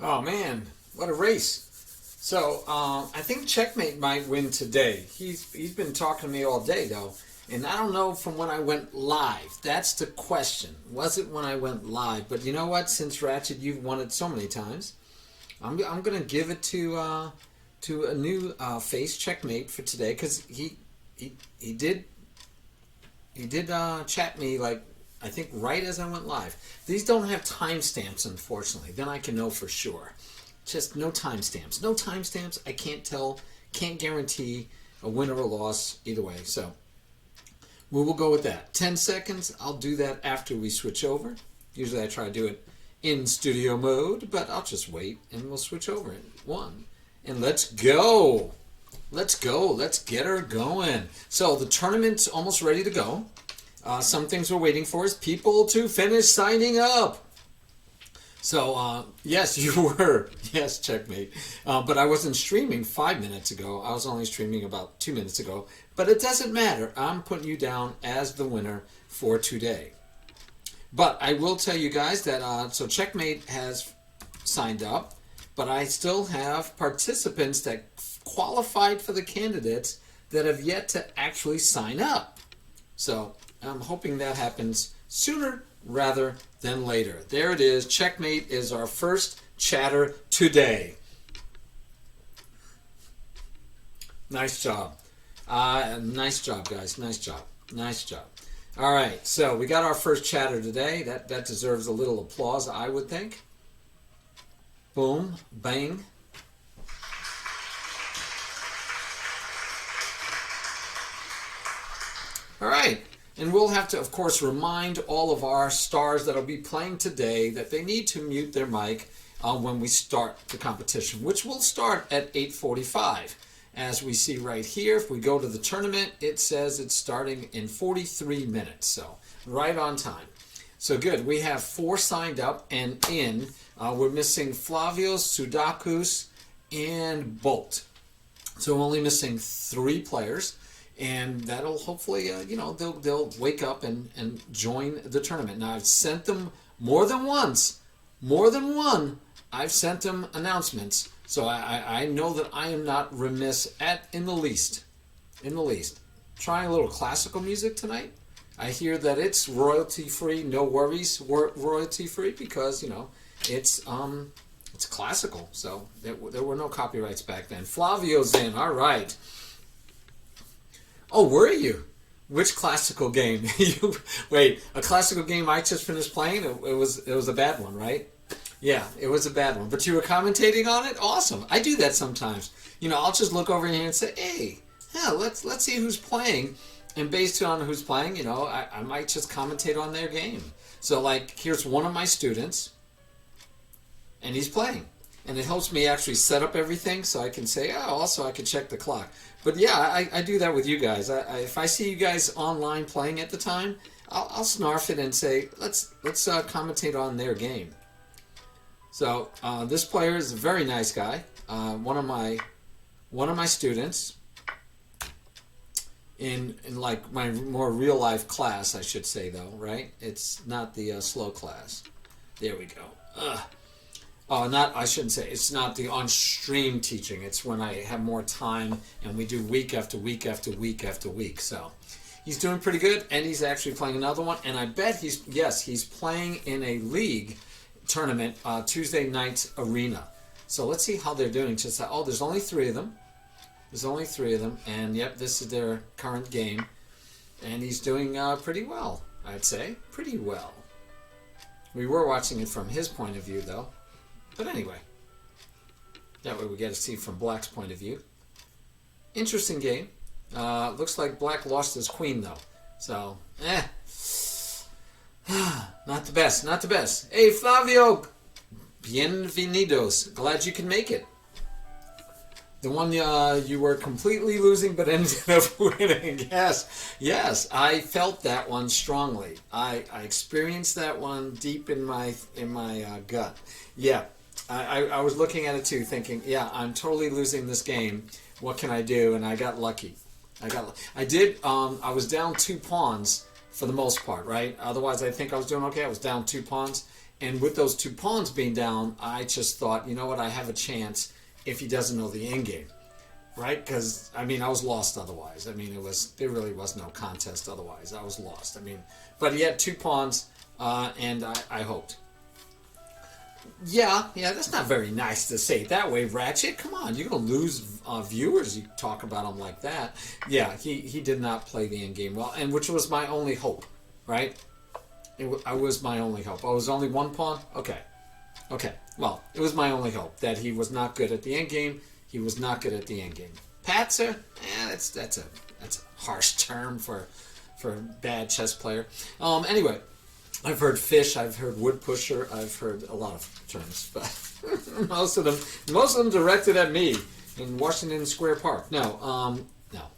Oh man, what a race! So I think Checkmate might win today. He's been talking to me all day though, and I don't know from when I went live. That's the question. Was it when I went live? But you know what? Since Ratchet, you've won it so many times, I'm gonna give it to a new face Checkmate for today because he did chat me like I think right as I went live. These don't have timestamps, unfortunately. Then I can know for sure. Just no timestamps. No timestamps. I can't tell. Can't guarantee a win or a loss either way. So we will go with that. 10 seconds. I'll do that after we switch over. Usually I try to do it in studio mode, but I'll just wait and we'll switch over in one. And let's go. Let's go. Let's get her going. So the tournament's almost ready to go. Some things we're waiting for is people to finish signing up. So, yes, you were. Yes, Checkmate. But I wasn't streaming 5 minutes ago. I was only streaming about 2 minutes ago. But it doesn't matter. I'm putting you down as the winner for today. But I will tell you guys that, so Checkmate has signed up. But I still have participants that qualified for the candidates that have yet to actually sign up. So I'm hoping that happens sooner rather than later. There it is. Checkmate is our first chatter today. Nice job. Nice job, guys. Nice job. Nice job. All right. So we got our first chatter today. That deserves a little applause, I would think. Boom. Bang. All right. And we'll have to, of course, remind all of our stars that will be playing today that they need to mute their mic when we start the competition, which will start at 8:45. As we see right here, if we go to the tournament, it says it's starting in 43 minutes. So right on time. So good. We have 4 signed up and in. We're missing Flavios, Sudakus, and Bolt. So we're only missing 3 players. And that'll hopefully, they'll wake up and join the tournament. Now, I've sent them more than once, more than one, I've sent them announcements. So I know that I am not remiss in the least. Trying a little classical music tonight. I hear that it's royalty-free, no worries, royalty-free because, it's classical. So there were no copyrights back then. Flavio's in, all right. Oh, were you? Which classical game? Wait, a classical game I just finished playing? It was a bad one, right? Yeah, it was a bad one. But you were commentating on it? Awesome. I do that sometimes. I'll just look over here and say, hey, yeah, let's see who's playing. And based on who's playing, I might just commentate on their game. So, here's one of my students, and he's playing. And it helps me actually set up everything so I can say, also I can check the clock. But yeah, I do that with you guys. If I see you guys online playing at the time, I'll snarf it and say, let's commentate on their game. So this player is a very nice guy. One of my students in my more real life class, I should say though, right? It's not the slow class. There we go. I shouldn't say, it's not the on-stream teaching. It's when I have more time and we do week after week after week after week. So he's doing pretty good, and he's actually playing another one. And I bet he's playing in a league tournament, Tuesday night arena. So let's see how they're doing. There's only 3 of them. And yep, this is their current game. And he's doing pretty well, I'd say. Pretty well. We were watching it from his point of view, though. But anyway, that way we get to see from Black's point of view. Interesting game. Looks like Black lost his queen, though. So, not the best. Hey, Flavio! Bienvenidos. Glad you can make it. The one you were completely losing but ended up winning. Yes, I felt that one strongly. I experienced that one deep in my gut. Yeah. I was looking at it too, thinking, yeah, I'm totally losing this game. What can I do? And I got lucky. I was down 2 pawns for the most part, right? Otherwise, I think I was doing okay. I was down 2 pawns. And with those 2 pawns being down, I just thought, you know what, I have a chance if he doesn't know the end game, right? Because, I mean, I was lost otherwise. I mean, there really was no contest otherwise. I was lost. I mean, but he had 2 pawns, and I hoped. Yeah, that's not very nice to say it that way, Ratchet. Come on, you're going to lose viewers. You talk about him like that. Yeah, he did not play the end game well, and which was my only hope, right? I was my only hope. Oh, it was only 1 pawn? Okay. Well, it was my only hope that he was not good at the end game. He was not good at the end game. Patzer? That's a harsh term for a bad chess player. Anyway, I've heard fish, I've heard wood pusher, I've heard a lot of terms, but most of them directed at me in Washington Square Park. No,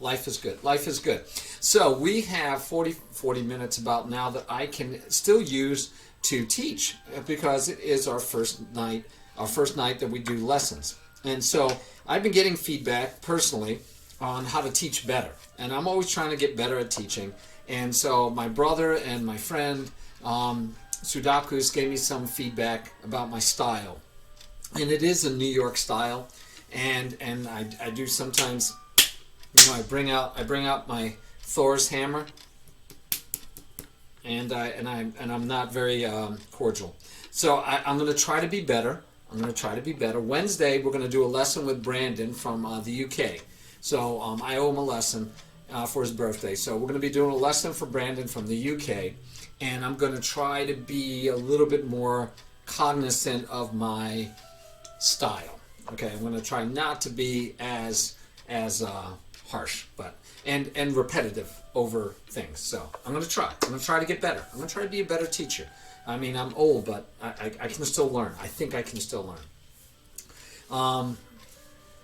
life is good. Life is good. So we have 40 minutes about now that I can still use to teach, because it is our first night that we do lessons. And so I've been getting feedback personally on how to teach better. And I'm always trying to get better at teaching. And so my brother and my friend Sudakus gave me some feedback about my style. And it is a New York style. And I do sometimes, I bring out my Thor's hammer, and I'm not very cordial. So I'm going to try to be better. Wednesday we're going to do a lesson with Brandon from the UK. So I owe him a lesson for his birthday. So we're going to be doing a lesson for Brandon from the UK, and I'm going to try to be a little bit more cognizant of my style. Okay, I'm going to try not to be as harsh, but and repetitive over things. So I'm going to try. I'm going to try to get better. I'm going to try to be a better teacher. I mean, I'm old, but I can still learn. I think I can still learn.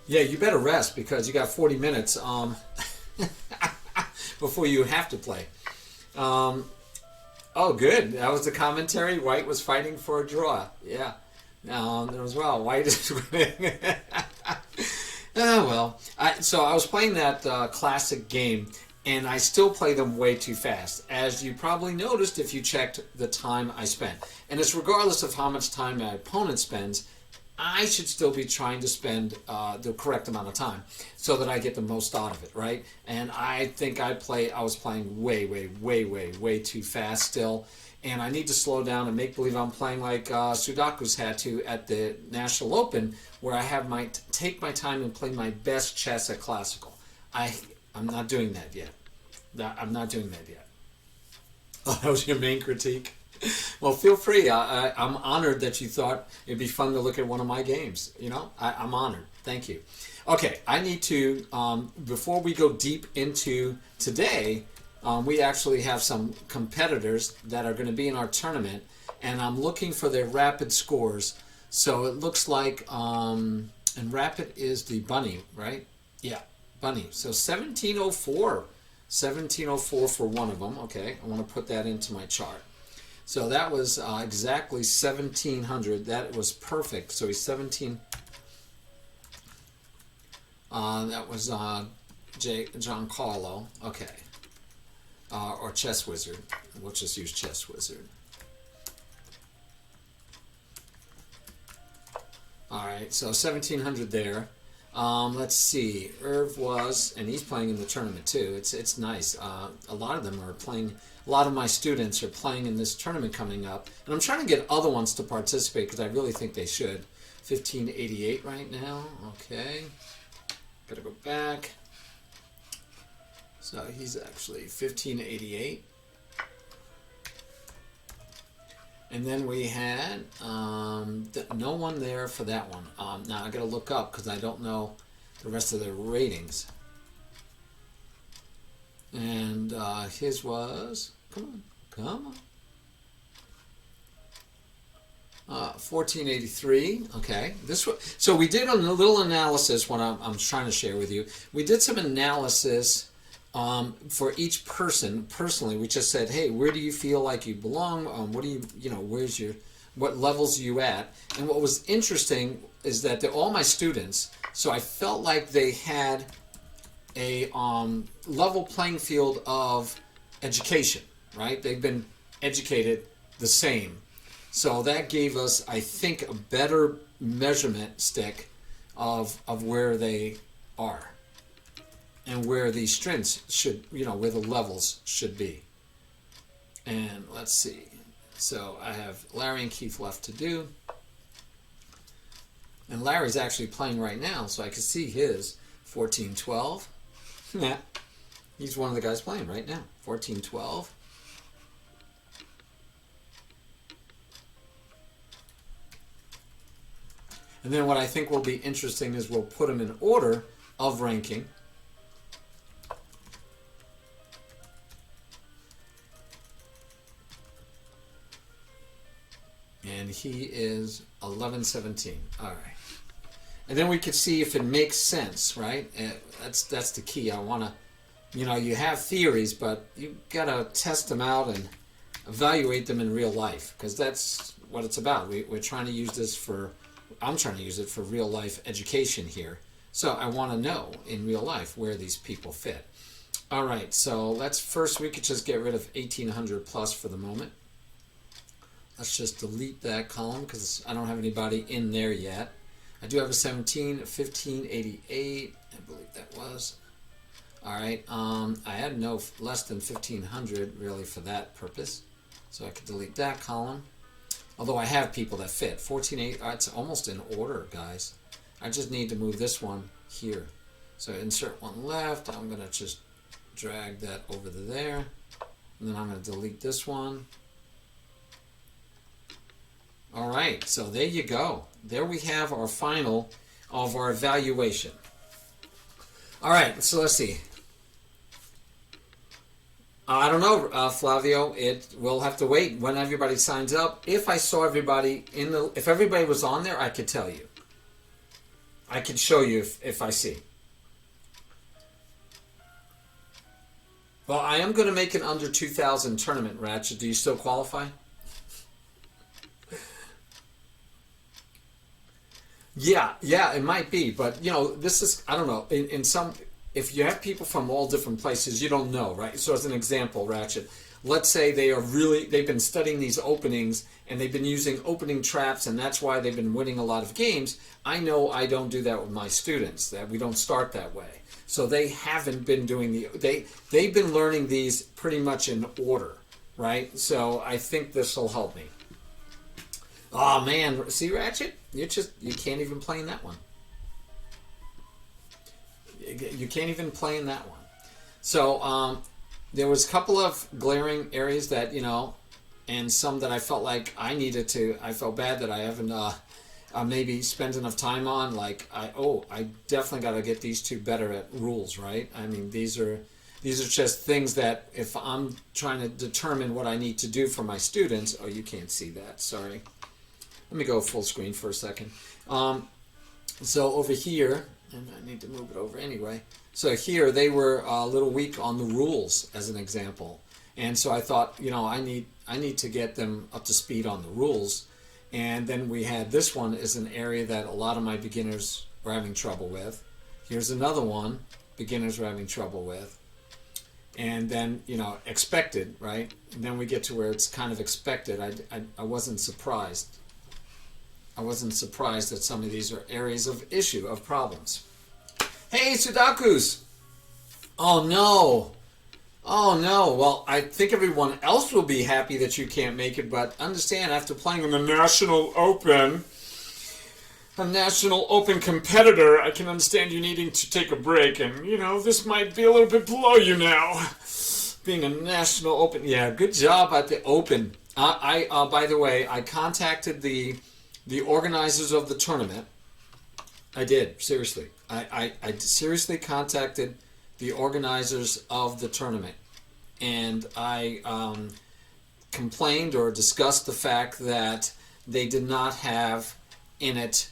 Yeah, you better rest, because you got 40 minutes before you have to play. Oh, good. That was the commentary. White was fighting for a draw. Yeah. As well. White is winning. Oh, well. So I was playing that classic game, and I still play them way too fast, as you probably noticed if you checked the time I spent. And it's regardless of how much time my opponent spends, I should still be trying to spend the correct amount of time so that I get the most out of it, right? And I think I was playing way too fast still. And I need to slow down and make believe I'm playing like Sudaku's had to at the National Open, where I have take my time and play my best chess at classical. I'm not doing that yet. I'm not doing that yet. Oh, that was your main critique? Well, feel free. I'm honored that you thought it'd be fun to look at one of my games. I'm honored. Thank you. Okay, I need to, before we go deep into today, we actually have some competitors that are going to be in our tournament, and I'm looking for their rapid scores. So it looks like, and rapid is the bunny, right? Yeah, bunny. So 1704. 1704 for one of them. Okay, I want to put that into my chart. So that was exactly 1700. That was perfect. So he's 17. That was Giancarlo. Okay. Or Chess Wizard. We'll just use Chess Wizard. Alright, so 1700 there. Let's see. Irv was, and he's playing in the tournament too. It's nice. A lot of them are playing. A lot of my students are playing in this tournament coming up, and I'm trying to get other ones to participate because I really think they should. 1588 right now. Okay. Gotta go back. So he's actually 1588. And then we had no one there for that one. Now I gotta look up because I don't know the rest of their ratings. And his was, come on. 1483. Okay, so we did a little analysis. What I'm trying to share with you, we did some analysis for each person personally. We just said, hey, where do you feel like you belong? What do what levels are you at? And what was interesting is that they're all my students, so I felt like they had a level playing field of education. right? They've been educated the same. So that gave us, I think, a better measurement stick of where they are and where these strengths should, where the levels should be. And let's see. So I have Larry and Keith left to do. And Larry's actually playing right now, so I can see his 14-12. Yeah, he's one of the guys playing right now. 14-12. And then what I think will be interesting is we'll put them in order of ranking. And he is 11-17. All right. And then we could see if it makes sense, right? That's the key. I want to, you have theories, but you got to test them out and evaluate them in real life, because that's what it's about. We're trying to use this I'm trying to use it for real life education here. So I want to know in real life where these people fit. All right, so we could just get rid of 1800 plus for the moment. Let's just delete that column because I don't have anybody in there yet. I do have a 17, a 1588, I believe that was. All right, I had no less than 1500 really for that purpose. So I could delete that column. Although I have people that fit. 14.8, it's almost in order, guys. I just need to move this one here. So insert one left. I'm going to just drag that over to there. And then I'm going to delete this one. All right, so there you go. There we have our final of our evaluation. All right, so let's see. I don't know, Flavio. We'll have to wait when everybody signs up. If I saw everybody if everybody was on there, I could tell you. I could show you if I see. Well, I am going to make an under 2,000 tournament, Ratchet. Do you still qualify? Yeah, it might be, but this is, I don't know. In some. If you have people from all different places, you don't know, right? So as an example, Ratchet, let's say they've been studying these openings and they've been using opening traps, and that's why they've been winning a lot of games. I know I don't do that with my students, that we don't start that way. So they haven't been doing they've been learning these pretty much in order, right? So I think this will help me. Oh man, see, Ratchet? You can't even play in that one. You can't even play in that one. So there was a couple of glaring areas that, and some that I felt like I felt bad that I haven't maybe spent enough time on. Like, I definitely got to get these two better at rules, right? I mean, these are just things that if I'm trying to determine what I need to do for my students, you can't see that, sorry. Let me go full screen for a second. So over here, and I need to move it over anyway. So here they were a little weak on the rules, as an example, and so I thought, I need to get them up to speed on the rules. And then we had this one is an area that a lot of my beginners were having trouble with. Here's another one beginners were having trouble with, and then expected, right? And then we get to where it's kind of expected. I wasn't surprised. I wasn't surprised that some of these are areas of issue, of problems. Hey, Sudakus! Oh no! Oh no! Well, I think everyone else will be happy that you can't make it, but understand, after playing in the National Open, a National Open competitor, I can understand you needing to take a break, and, this might be a little bit below you now. Being a National Open, yeah, good job at the Open. By the way, I contacted the organizers of the tournament. I did, seriously. I seriously contacted the organizers of the tournament, and I complained or discussed the fact that they did not have in it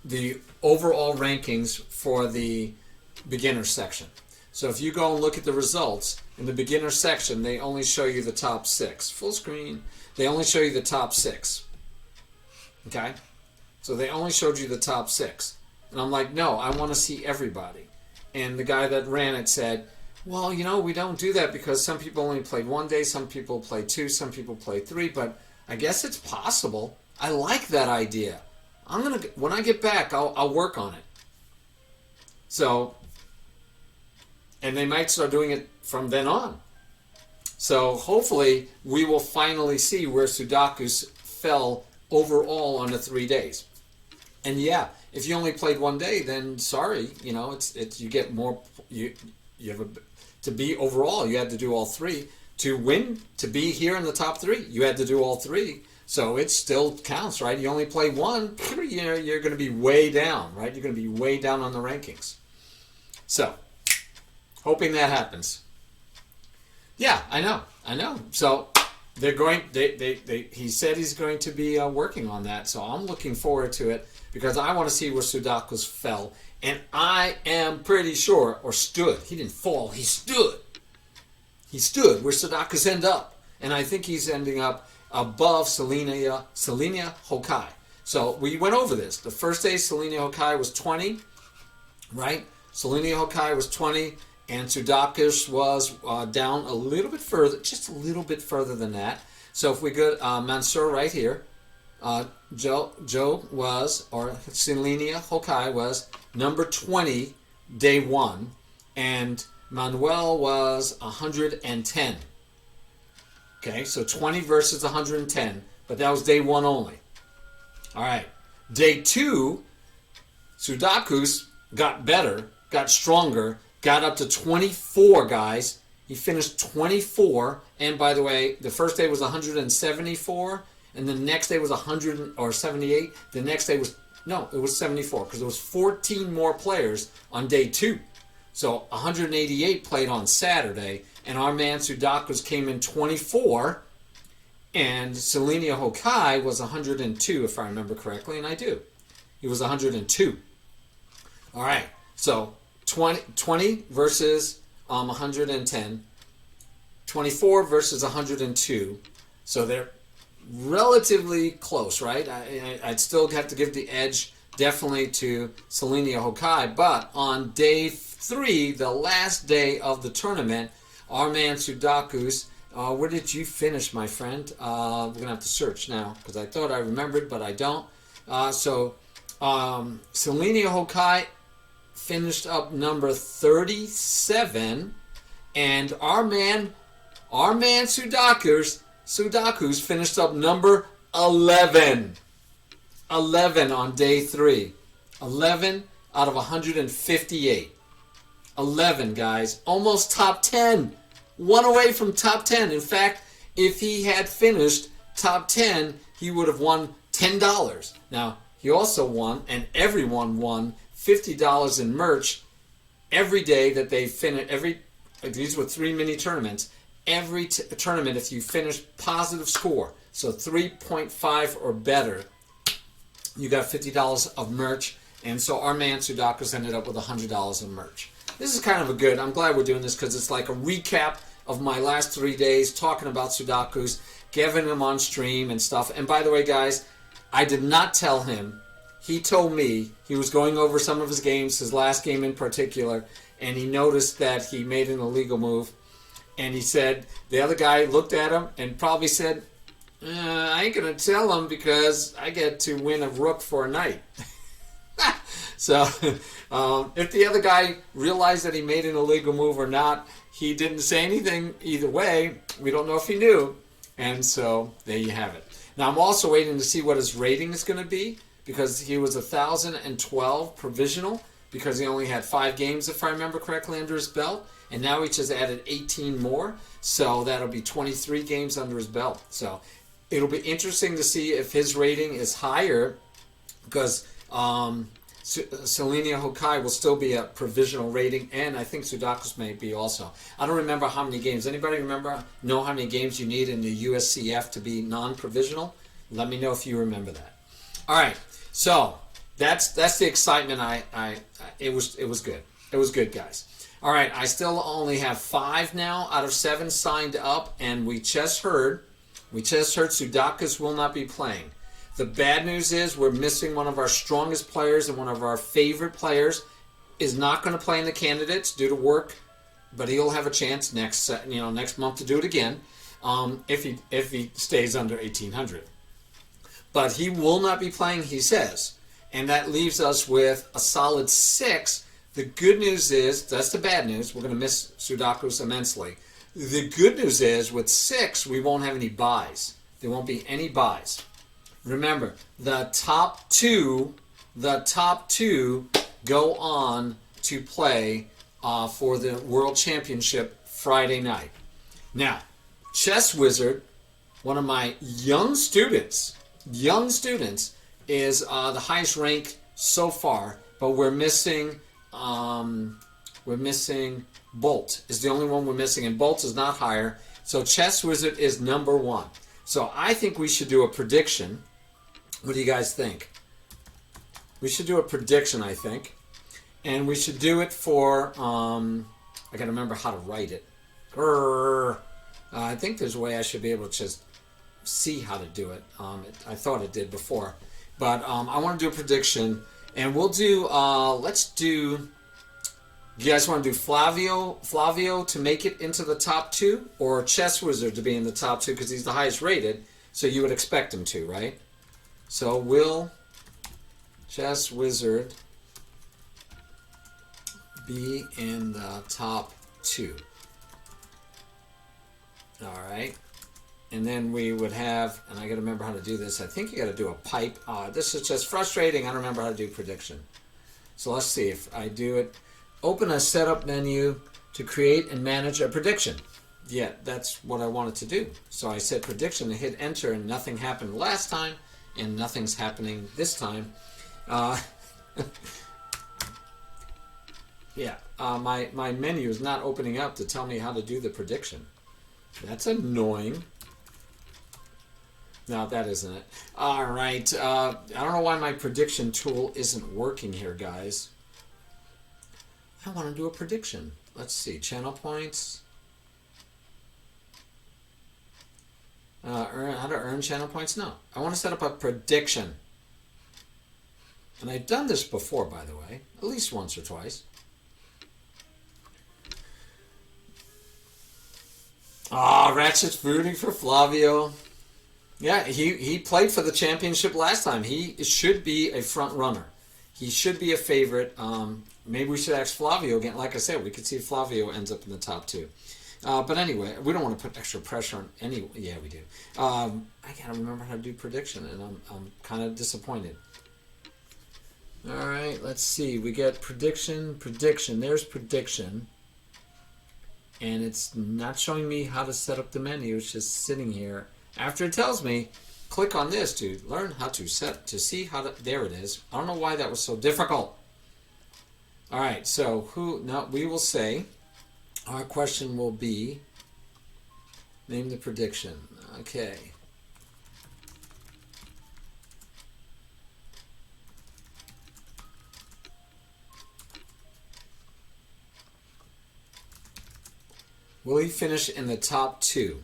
the overall rankings for the beginner section. So if you go and look at the results, in the beginner section, they only show you the top 6. Full screen. They only show you the top 6. Okay? So they only showed you the top 6. And I'm like, no, I want to see everybody. And the guy that ran it said, Well, you know, we don't do that because some people only played 1 day, some people play 2, some people play 3, but I guess it's possible. I like that idea. When I get back, I'll work on it. So, and they might start doing it from then on. So hopefully we will finally see where Sudokus fell overall on the 3 days. And yeah, if you only played 1 day, then sorry, you know, it's you get more, you have to be overall, you had to do all 3. To win, to be here in the top 3, you had to do all 3. So it still counts, right? You only play 1, you're going to be way down, right? You're going to be way down on the rankings. So, hoping that happens. Yeah, I know. So they're going. He said he's going to be working on that. So I'm looking forward to it because I want to see where Sudokus fell, and I am pretty sure, or stood. He didn't fall. He stood. He stood where Sudokus end up, and I think he's ending up above Selenia Hokai. So we went over this. The first day, Selenia Hokai was 20, right? Selenia Hokai was 20. And Sudokus was down a little bit further, just a little bit further than that. So if we go Mansour right here, Joe was, or Selenia Hokai was number 20, day 1. And Manuel was 110. Okay, so 20 versus 110. But that was day 1 only. All right. Day 2, Sudokus got better, got stronger, got up to 24, guys. He finished 24. And by the way, the first day was 174. And the next day was 78. The next day was, no, it was 74. Because there was 14 more players on day 2. So 188 played on Saturday. And our man Sudokus came in 24. And Selenia Hokai was 102, if I remember correctly. And I do. He was 102. All right. So 20 versus 110, 24 versus 102. So they're relatively close, right? I'd still have to give the edge definitely to Selenia Hokai. But on day 3, the last day of the tournament, our man Sudokus, where did you finish, my friend? We're going to have to search now because I thought I remembered, but I don't. So Selenia Hokai finished up number 37, and our man Sudokus finished up number 11. 11 on day 3. 11 out of 158. 11, guys. Almost top 10. 1 away from top 10. In fact, if he had finished top 10, he would have won $10. Now, he also won, and everyone won, $50 in merch every day that they finish. These were 3 mini tournaments. Every tournament, if you finish positive score, so 3.5 or better, you got $50 of merch. And so our man Sudokus ended up with $100 of merch. This is kind of a good, I'm glad we're doing this because it's like a recap of my last 3 days talking about Sudokus, giving him on stream and stuff. And by the way, guys, I did not tell him. He told me he was going over some of his games, his last game in particular, and he noticed that he made an illegal move. And he said, the other guy looked at him and probably said, I ain't going to tell him because I get to win a rook for a knight. So if the other guy realized that he made an illegal move or not, he didn't say anything either way. We don't know if he knew. And so there you have it. Now I'm also waiting to see what his rating is going to be, because he was 1,012 provisional because he only had 5 games, if I remember correctly, under his belt. And now he just added 18 more. So that'll be 23 games under his belt. So it'll be interesting to see if his rating is higher, because Selenia Hokai will still be a provisional rating, and I think Sudokus may be also. I don't remember how many games. Anybody know how many games you need in the USCF to be non-provisional? Let me know if you remember that. All right, so that's the excitement. It was good. It was good, guys. All right, I still only have 5 now out of 7 signed up, and we just heard Sudokus will not be playing. The bad news is we're missing one of our strongest players, and one of our favorite players is not going to play in the candidates due to work but he'll have a chance next month to do it again, if he stays under 1800. But he will not be playing, he says, and that leaves us with a solid 6. The good news is, that's the bad news, we're going to miss Sudakus immensely. The good news is, with 6, we won't have any buys. There won't be any buys. Remember, the top two go on to play for the World Championship Friday night. Now, Chess Wizard, one of my young students, is the highest rank so far, but we're missing Bolt is the only one we're missing, and Bolt is not higher. So Chess Wizard is number 1. So I think we should do a prediction. What do you guys think? We should do a prediction, I think. And we should do it for, I got to remember how to write it. I think there's a way I should be able to just see how to do it. I thought it did before. But I want to do a prediction. And we'll do, let's do, do you guys want to do Flavio to make it into the top 2? Or Chess Wizard to be in the top 2 because he's the highest rated. So you would expect him to, right? So will Chess Wizard be in the top 2? All right. And then we would have, and I got to remember how to do this. I think you got to do a pipe. This is just frustrating. I don't remember how to do prediction. So let's see if I do it. Open a setup menu to create and manage a prediction. Yeah, that's what I wanted to do. So I said prediction and hit enter, and nothing happened last time, and nothing's happening this time. Yeah, my menu is not opening up to tell me how to do the prediction. That's annoying. No, that isn't it. All right. I don't know why my prediction tool isn't working here, guys. I want to do a prediction. Let's see. Channel points. How to earn channel points? No. I want to set up a prediction. And I've done this before, by the way. At least once or twice. Ratchet's rooting for Flavio. Yeah, he played for the championship last time. He should be a front runner. He should be a favorite. Maybe we should ask Flavio again. Like I said, we could see if Flavio ends up in the top 2. But anyway, we don't want to put extra pressure on any. Yeah, we do. I gotta remember how to do prediction, and I'm kind of disappointed. All right, let's see. We get prediction. There's prediction. And it's not showing me how to set up the menu. It's just sitting here. After it tells me, click on this to learn how to see how to, there it is. I don't know why that was so difficult. All right, so we will say, our question will be, name the prediction. Okay. Will he finish in the top 2?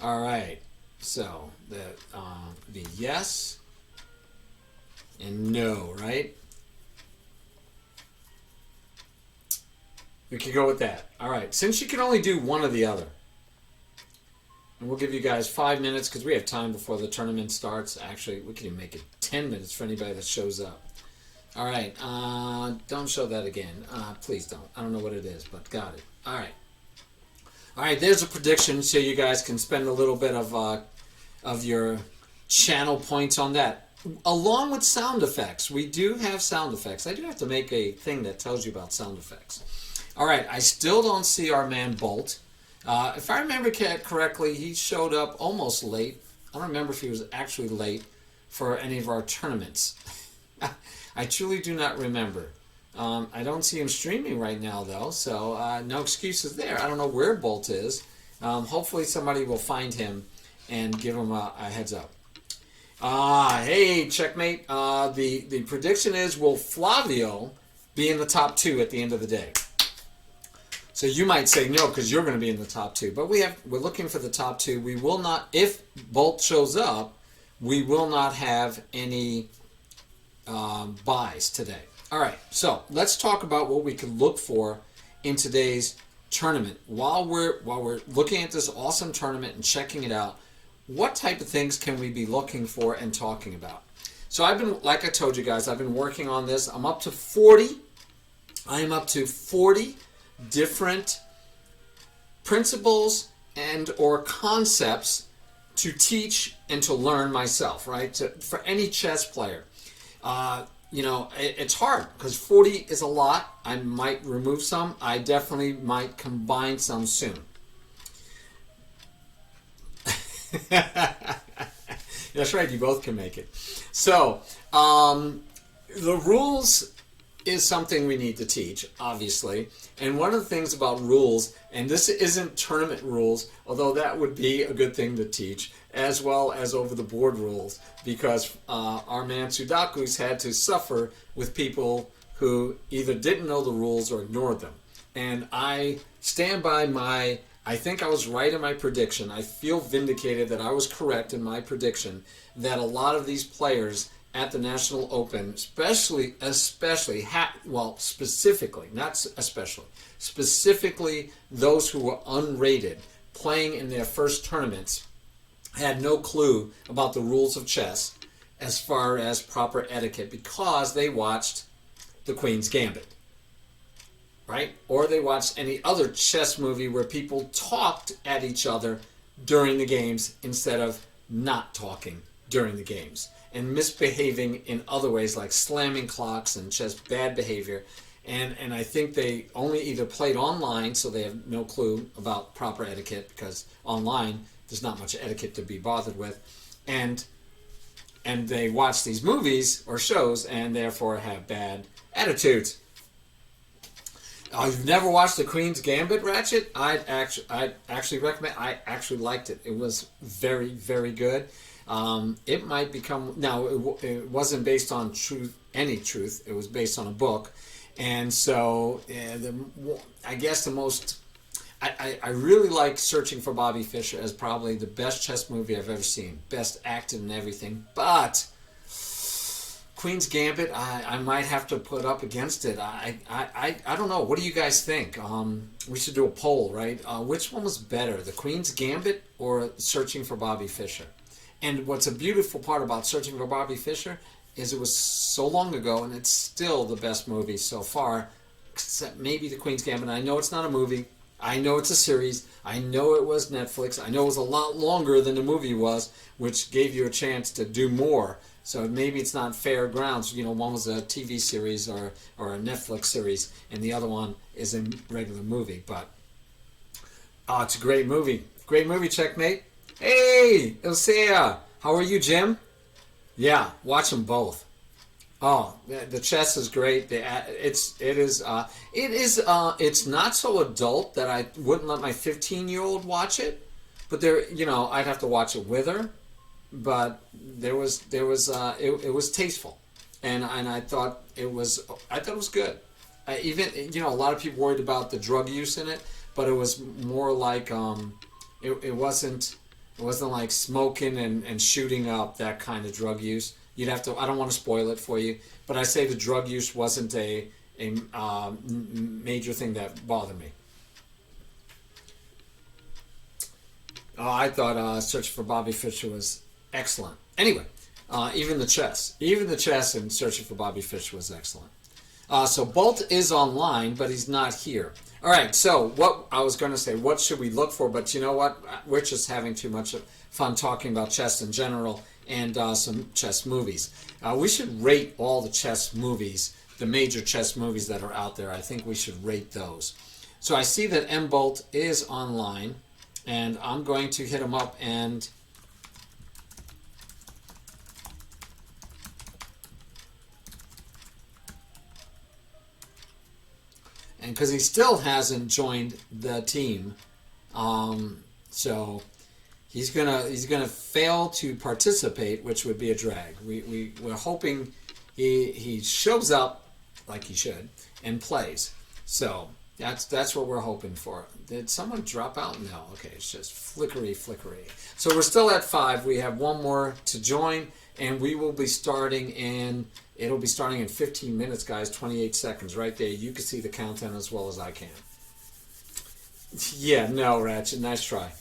All right. So the yes and no, right? We could go with that. All right. Since you can only do one or the other, and we'll give you guys 5 minutes because we have time before the tournament starts. Actually, we can even make it 10 minutes for anybody that shows up. All right. Don't show that again. Please don't. I don't know what it is, but got it. All right. All right, there's a prediction, so you guys can spend a little bit of your channel points on that. Along with sound effects. We do have sound effects. I do have to make a thing that tells you about sound effects. All right, I still don't see our man Bolt. If I remember correctly, he showed up almost late. I don't remember if he was actually late for any of our tournaments. I truly do not remember. I don't see him streaming right now, though, so no excuses there. I don't know where Bolt is. Hopefully somebody will find him and give him a heads up. Hey, checkmate. The prediction is, will Flavio be in the top 2 at the end of the day? So you might say no because you're going to be in the top 2. But we're looking for the top 2. We will not, if Bolt shows up, we will not have any buys today. All right, so let's talk about what we can look for in today's tournament, while we're looking at this awesome tournament and checking it out, what type of things can we be looking for and talking about? So I've been, like I told you guys, I've been working on this. I'm up to 40. I am up to 40 different principles and or concepts to teach and to learn myself, right? For any chess player. It's hard because 40 is a lot. I might remove some. I definitely might combine some soon. That's right, you both can make it. So, the rules is something we need to teach, obviously. And one of the things about rules, and this isn't tournament rules, although that would be a good thing to teach, as well as over the board rules, because our man Sudaku's had to suffer with people who either didn't know the rules or ignored them. And I stand by I think I was right in my prediction. I feel vindicated that I was correct in my prediction that a lot of these players at the National Open, specifically, specifically those who were unrated, playing in their first tournaments, had no clue about the rules of chess as far as proper etiquette because they watched The Queen's Gambit, right? Or they watched any other chess movie where people talked at each other during the games instead of not talking during the games and misbehaving in other ways like slamming clocks and just bad behavior. And I think they only either played online, so they have no clue about proper etiquette because online there's not much etiquette to be bothered with, and they watch these movies or shows and therefore have bad attitudes. You've never watched The Queen's Gambit, Ratchet? I'd actually recommend. I actually liked it. It was very, very good. It might become now. It wasn't based on any truth. It was based on a book, and so I guess the most. I really like Searching for Bobby Fischer as probably the best chess movie I've ever seen. Best acted and everything. But Queen's Gambit, I might have to put up against it. I don't know. What do you guys think? We should do a poll, right? Which one was better, The Queen's Gambit or Searching for Bobby Fischer? And what's a beautiful part about Searching for Bobby Fischer is it was so long ago and it's still the best movie so far, except maybe The Queen's Gambit. I know it's not a movie. I know it's a series. I know it was Netflix. I know it was a lot longer than the movie was, which gave you a chance to do more. So maybe it's not fair grounds. You know, one was a TV series or a Netflix series, and the other one is a regular movie. But it's a great movie. Great movie, Checkmate. Hey, Ilsea. How are you, Jim? Yeah, watch them both. Oh, the chess is great. It's not so adult that I wouldn't let my 15-year-old watch it, but I'd have to watch it with her. But it was tasteful, and I thought it was good. A lot of people worried about the drug use in it, but it was more like it wasn't like smoking and shooting up, that kind of drug use. You'd have to. I don't want to spoil it for you, but I say the drug use wasn't a major thing that bothered me. I thought Search for Bobby Fischer was excellent. Anyway, even the chess in Searching for Bobby Fischer was excellent. So Bolt is online, but he's not here. All right, so what I was going to say, what should we look for? But you know what? We're just having too much fun talking about chess in general and some chess movies. We should rate all the chess movies, the major chess movies that are out there. I think we should rate those. So I see that M. Bolt is online, and I'm going to hit him up and because he still hasn't joined the team, so he's gonna fail to participate, which would be a drag. We're hoping he shows up like he should and plays. So that's what we're hoping for. Did someone drop out? No. Okay, it's just flickery. So we're still at 5. We have one more to join, and we will be starting in. It'll be starting in 15 minutes, guys. 28 seconds right there. You can see the countdown as well as I can. Yeah, no, Ratchet. Nice try.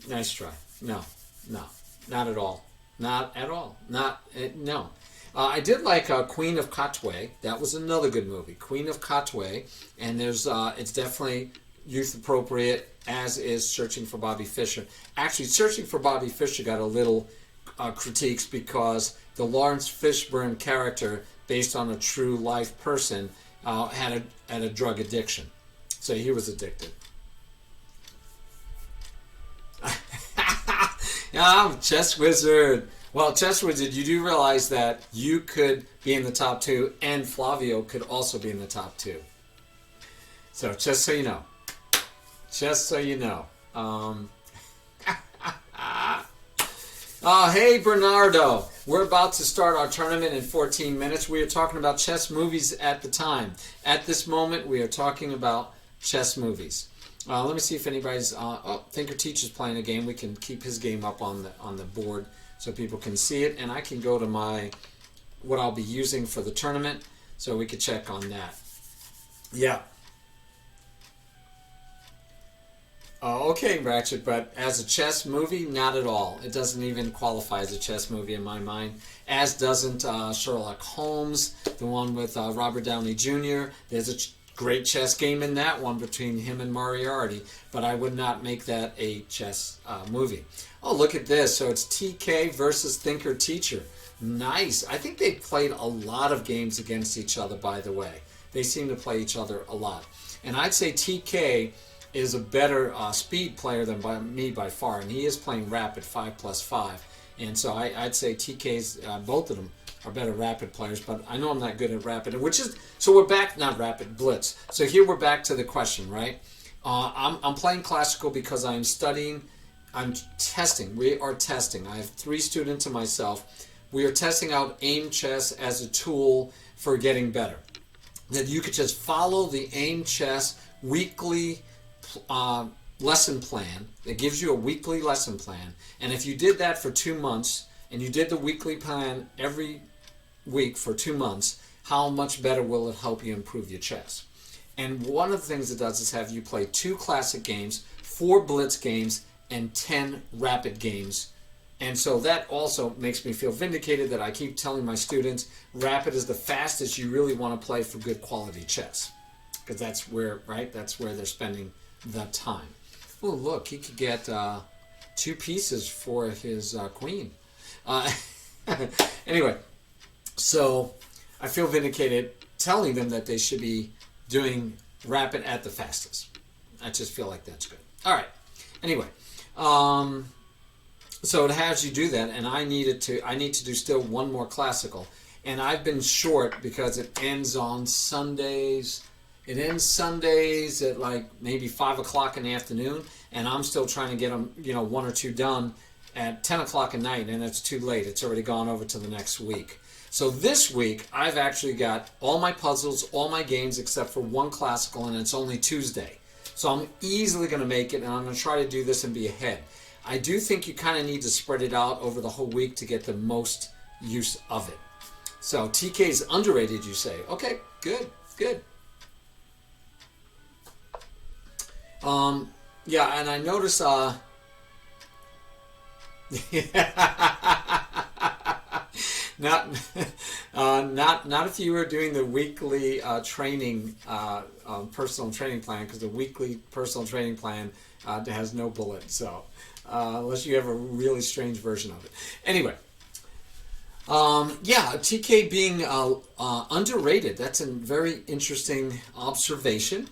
Nice try. No, no, not at all. Not at all. Not no. I did like Queen of Katwe. That was another good movie, Queen of Katwe, and there's it's definitely youth appropriate. As is Searching for Bobby Fischer. Actually, Searching for Bobby Fischer got a little critiques because the Lawrence Fishburne character, based on a true life person, had a drug addiction, so he was addicted. Yeah, I'm a chess wizard. Well, chess wizard, you do realize that you could be in the top two, and Flavio could also be in the top two. So just so you know, just so you know. Hey Bernardo, we're about to start our tournament in 14 minutes. We are talking about chess movies at the time. At this moment, we are talking about chess movies. Let me see if anybody's. Thinker Teacher's playing a game. We can keep his game up on the board so people can see it, and I can go to my what I'll be using for the tournament, so we could check on that. Yeah. Okay, Ratchet, but as a chess movie, not at all. It doesn't even qualify as a chess movie in my mind, as doesn't Sherlock Holmes, the one with Robert Downey Jr. There's a great chess game in that one between him and Moriarty, but I would not make that a chess movie. Oh, look at this. So it's TK versus Thinker Teacher. Nice. I think they played a lot of games against each other, by the way. They seem to play each other a lot. And I'd say TK is a better speed player than me by far, and he is playing rapid 5+5, and so I'd say TK's both of them are better rapid players, but I know I'm not good at rapid, which is so we're back, not rapid, blitz. So here we're back to the question, right? I'm playing classical because I'm studying, I'm testing. We are testing. I have 3 students and myself. We are testing out AIM chess as a tool for getting better. That you could just follow the AIM chess weekly lesson plan. It gives you a weekly lesson plan, and if you did that for 2 months and you did the weekly plan every week for 2 months, how much better will it help you improve your chess? And one of the things it does is have you play 2 classic games, 4 blitz games, and 10 rapid games. And so that also makes me feel vindicated that I keep telling my students rapid is the fastest you really want to play for good quality chess, because that's where, right, that's where they're spending the time. Oh, look, he could get 2 pieces for his queen. Anyway, so I feel vindicated telling them that they should be doing rapid at the fastest. I just feel like that's good. All right. Anyway, so it has you do that, and I need to do still one more classical, and I've been short because it ends on Sundays. It ends Sundays at like maybe 5 o'clock in the afternoon, and I'm still trying to get them, 1 or 2 done at 10 o'clock at night, and it's too late. It's already gone over to the next week. So this week, I've actually got all my puzzles, all my games, except for 1 classical, and it's only Tuesday. So I'm easily going to make it, and I'm going to try to do this and be ahead. I do think you kind of need to spread it out over the whole week to get the most use of it. So TK is underrated, you say. Okay, good, good. Yeah, and I notice, not if you were doing the weekly training, personal training plan, because the weekly personal training plan has no bullet. So unless you have a really strange version of it. Anyway, yeah, TK being underrated. That's a very interesting observation.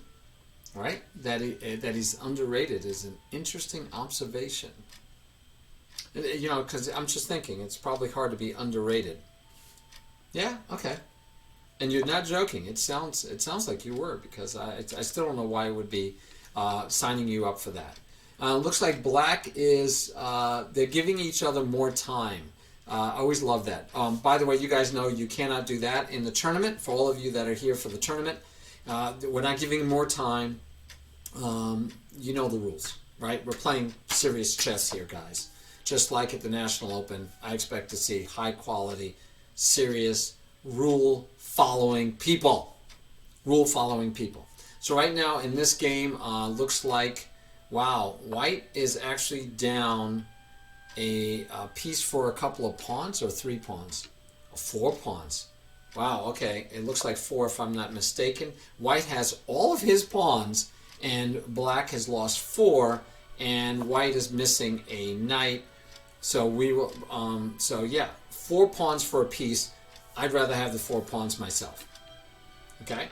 Right? That he's underrated is an interesting observation. Because I'm just thinking, it's probably hard to be underrated. Yeah, okay. And you're not joking. It sounds like you were, because I still don't know why I would be signing you up for that. Looks like Black is, they're giving each other more time. I always love that. By the way, you guys know you cannot do that in the tournament. For all of you that are here for the tournament, we're not giving more time. You know the rules, right? We're playing serious chess here, guys. Just like at the National Open, I expect to see high quality, serious, rule-following people. Rule-following people. So right now in this game, looks like Wow, white is actually down a piece for a couple of pawns or 3 pawns? 4 pawns. Wow, okay. It looks like 4 if I'm not mistaken. White has all of his pawns and black has lost 4 and white is missing a knight. So we will so yeah, 4 pawns for a piece. I'd rather have the 4 pawns myself. Okay?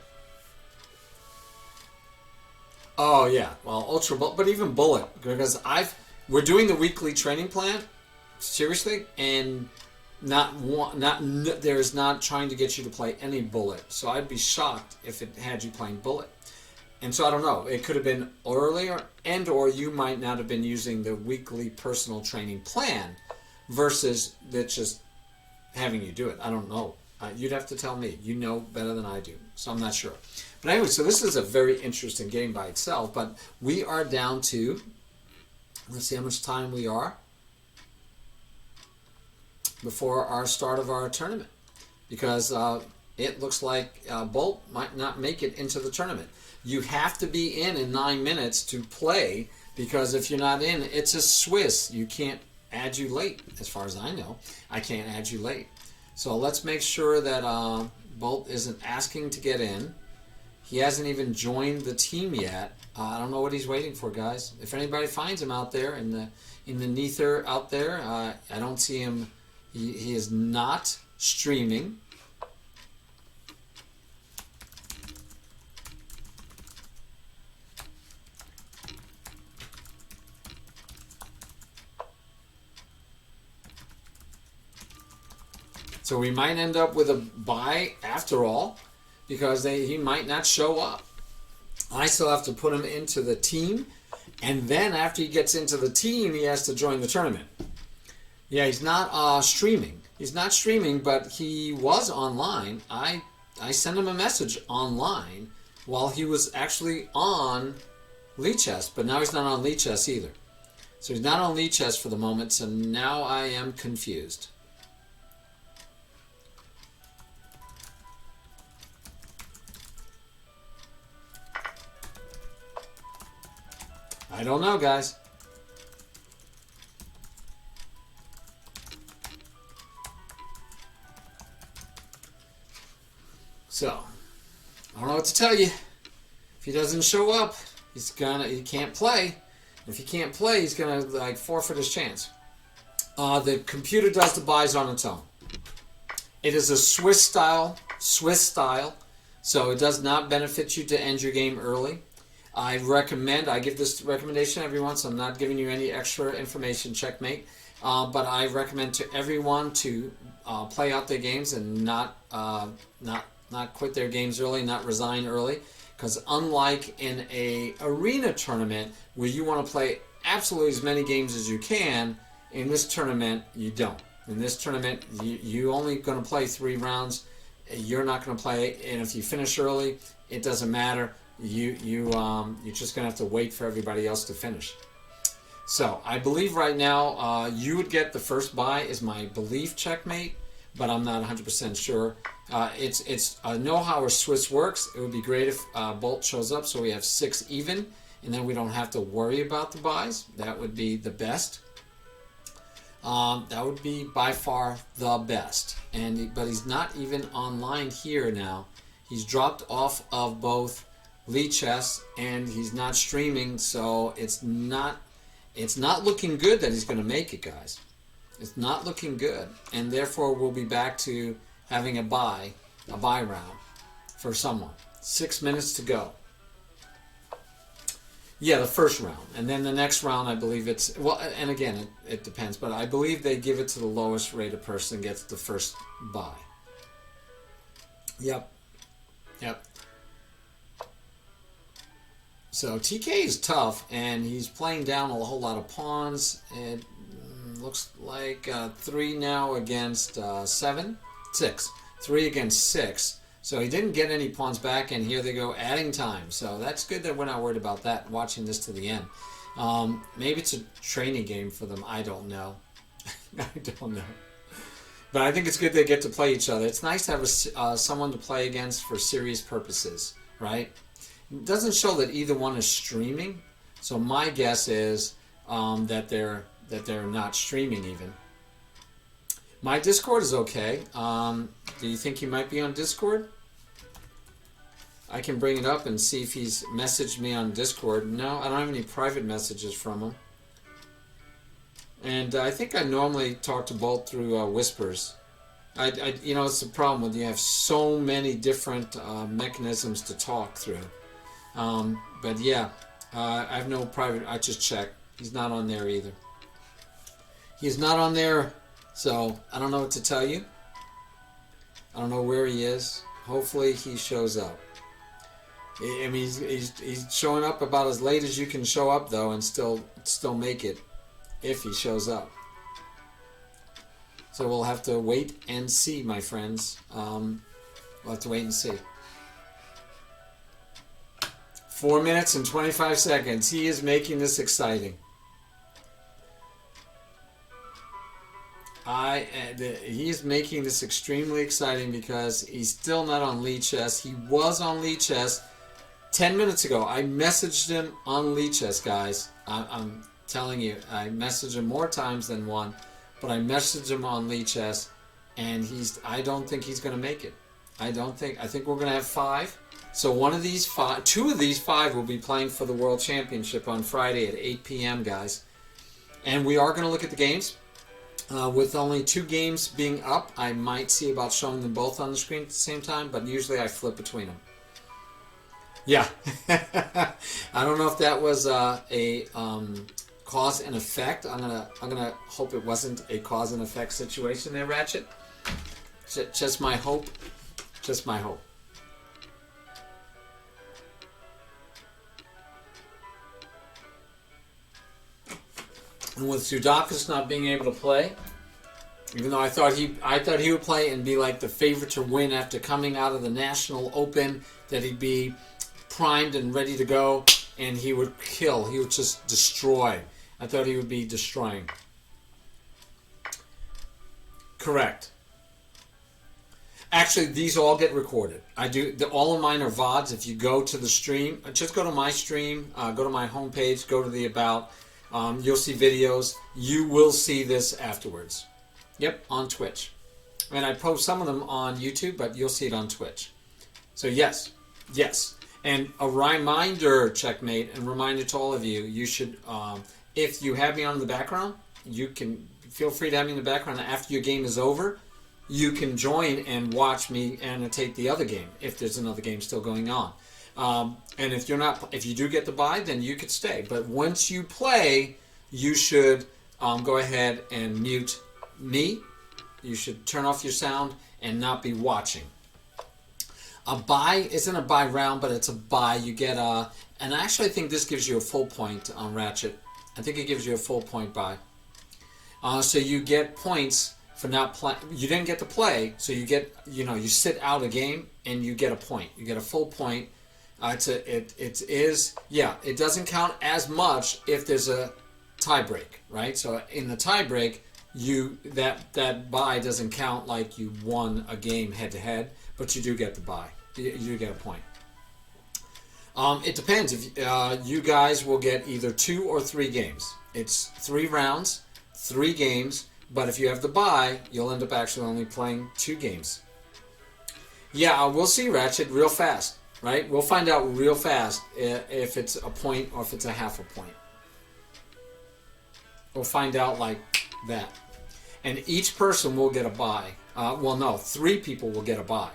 Oh yeah, well ultra but even bullet, because we're doing the weekly training plan seriously, and there's not trying to get you to play any bullet. So I'd be shocked if it had you playing bullet. And so I don't know, it could have been earlier, and or you might not have been using the weekly personal training plan versus that just having you do it. I don't know. You'd have to tell me. You know better than I do, so I'm not sure. But anyway, so this is a very interesting game by itself, but we are down to, let's see how much time we are before our start of our tournament, because it looks like Bolt might not make it into the tournament. You have to be in 9 minutes to play, because if you're not in, it's a Swiss. You can't add you late, as far as I know. I can't add you late. So let's make sure that Bolt isn't asking to get in. He hasn't even joined the team yet. I don't know what he's waiting for, guys. If anybody finds him out there in the Nether out there, I don't see him. He is not streaming. So we might end up with a bye after all, because he might not show up. I still have to put him into the team, and then after he gets into the team, he has to join the tournament. Yeah, he's not streaming. He's not streaming, but he was online. I sent him a message online while he was actually on Lichess, but now he's not on Lichess either. So he's not on Lichess for the moment, so now I am confused. I don't know, guys. So, I don't know what to tell you. If he doesn't show up, he can't play. If he can't play, he's gonna like forfeit his chance. The computer does the buys on its own. It is a Swiss style, so it does not benefit you to end your game early. I give this recommendation every once. I'm not giving you any extra information, checkmate. But I recommend to everyone to play out their games and not quit their games early, not resign early. Because unlike in a arena tournament where you want to play absolutely as many games as you can, in this tournament you don't. In this tournament, you only going to play 3 rounds. You're not going to play, and if you finish early, it doesn't matter. You're just gonna have to wait for everybody else to finish. So I believe right now you would get the first buy is my belief, checkmate, but I'm not 100% sure. I know how our Swiss works. It would be great if Bolt shows up so we have 6 even, and then we don't have to worry about the buys. That would be the best. That would be by far the best. But he's not even online here now. He's dropped off of both Lichess and he's not streaming, so it's not looking good that he's going to make it, guys. It's not looking good, and therefore we'll be back to having a buy round for someone. 6 minutes to go. Yeah, the first round, and then the next round I believe it's and again it depends, but I believe they give it to the lowest rated person gets the first buy. Yep. So TK is tough, and he's playing down a whole lot of pawns. It looks like 3 now against 6. 3 against 6. So he didn't get any pawns back, and here they go adding time. So that's good that we're not worried about that, watching this to the end. Maybe it's a training game for them. I don't know. I don't know. But I think it's good they get to play each other. It's nice to have someone to play against for serious purposes, right? It doesn't show that either one is streaming, So my guess is that they're not streaming even. My Discord is okay. Do you think he might be on Discord? I can bring it up and see if he's messaged me on Discord. No, I don't have any private messages from him. And I think I normally talk to Bolt through Whispers. You know, it's the problem when you have so many different mechanisms to talk through. But yeah, I have no private. I just checked. He's not on there either. He's not on there, so I don't know what to tell you. I don't know where he is. Hopefully he shows up. I mean, he's showing up about as late as you can show up, though, and still make it if he shows up. So we'll have to wait and see, my friends. We'll have to wait and see. 4 minutes and 25 seconds. He is making this exciting. He's making this extremely exciting because he's still not on Lee Chess. He was on Lee Chess 10 minutes ago. I messaged him on Lee Chess, guys. I'm telling you, I messaged him more times than one, but I messaged him on Lee Chess, and I don't think he's going to make it. I think we're going to have 5. So two of these 5 will be playing for the World Championship on Friday at 8 p.m., guys. And we are going to look at the games. With only 2 games being up, I might see about showing them both on the screen at the same time, but usually I flip between them. Yeah. I don't know if that was a cause and effect. I'm gonna hope it wasn't a cause and effect situation there, Ratchet. Just my hope. Just my hope. And with Sudakis not being able to play, even though I thought he would play and be like the favorite to win after coming out of the National Open, that he'd be primed and ready to go, and he would kill. He would just destroy. I thought he would be destroying. Correct. Actually, these all get recorded. All of mine are VODs. If you go to the stream, just go to my stream, go to my homepage, go to the About. You'll see videos. You will see this afterwards. Yep, on Twitch. And I post some of them on YouTube, but you'll see it on Twitch. So yes. And a reminder, Checkmate, and reminder to all of you, you should, if you have me on in the background, you can feel free to have me in the background. After your game is over, you can join and watch me annotate the other game, if there's another game still going on. And if you do get the bye, then you could stay. But once you play, you should go ahead and mute me. You should turn off your sound and not be watching. A bye isn't a bye round, but it's a bye. You get and actually I think this gives you a full point on Ratchet. I think it gives you a full point bye. So you get points for not playing. You didn't get to play, so you get, you sit out a game and you get a point. You get a full point. It doesn't count as much if there's a tie break, right? So in the tie break, that bye doesn't count like you won a game head to head, but you do get the bye. You do get a point. It depends. If you guys will get either 2 or 3 games. It's 3 rounds, 3 games, but if you have the bye, you'll end up actually only playing 2 games. Yeah, we'll see, Ratchet, real fast. Right? We'll find out real fast if it's a point or if it's a half a point. We'll find out like that. And each person will get a bye. 3 people will get a bye.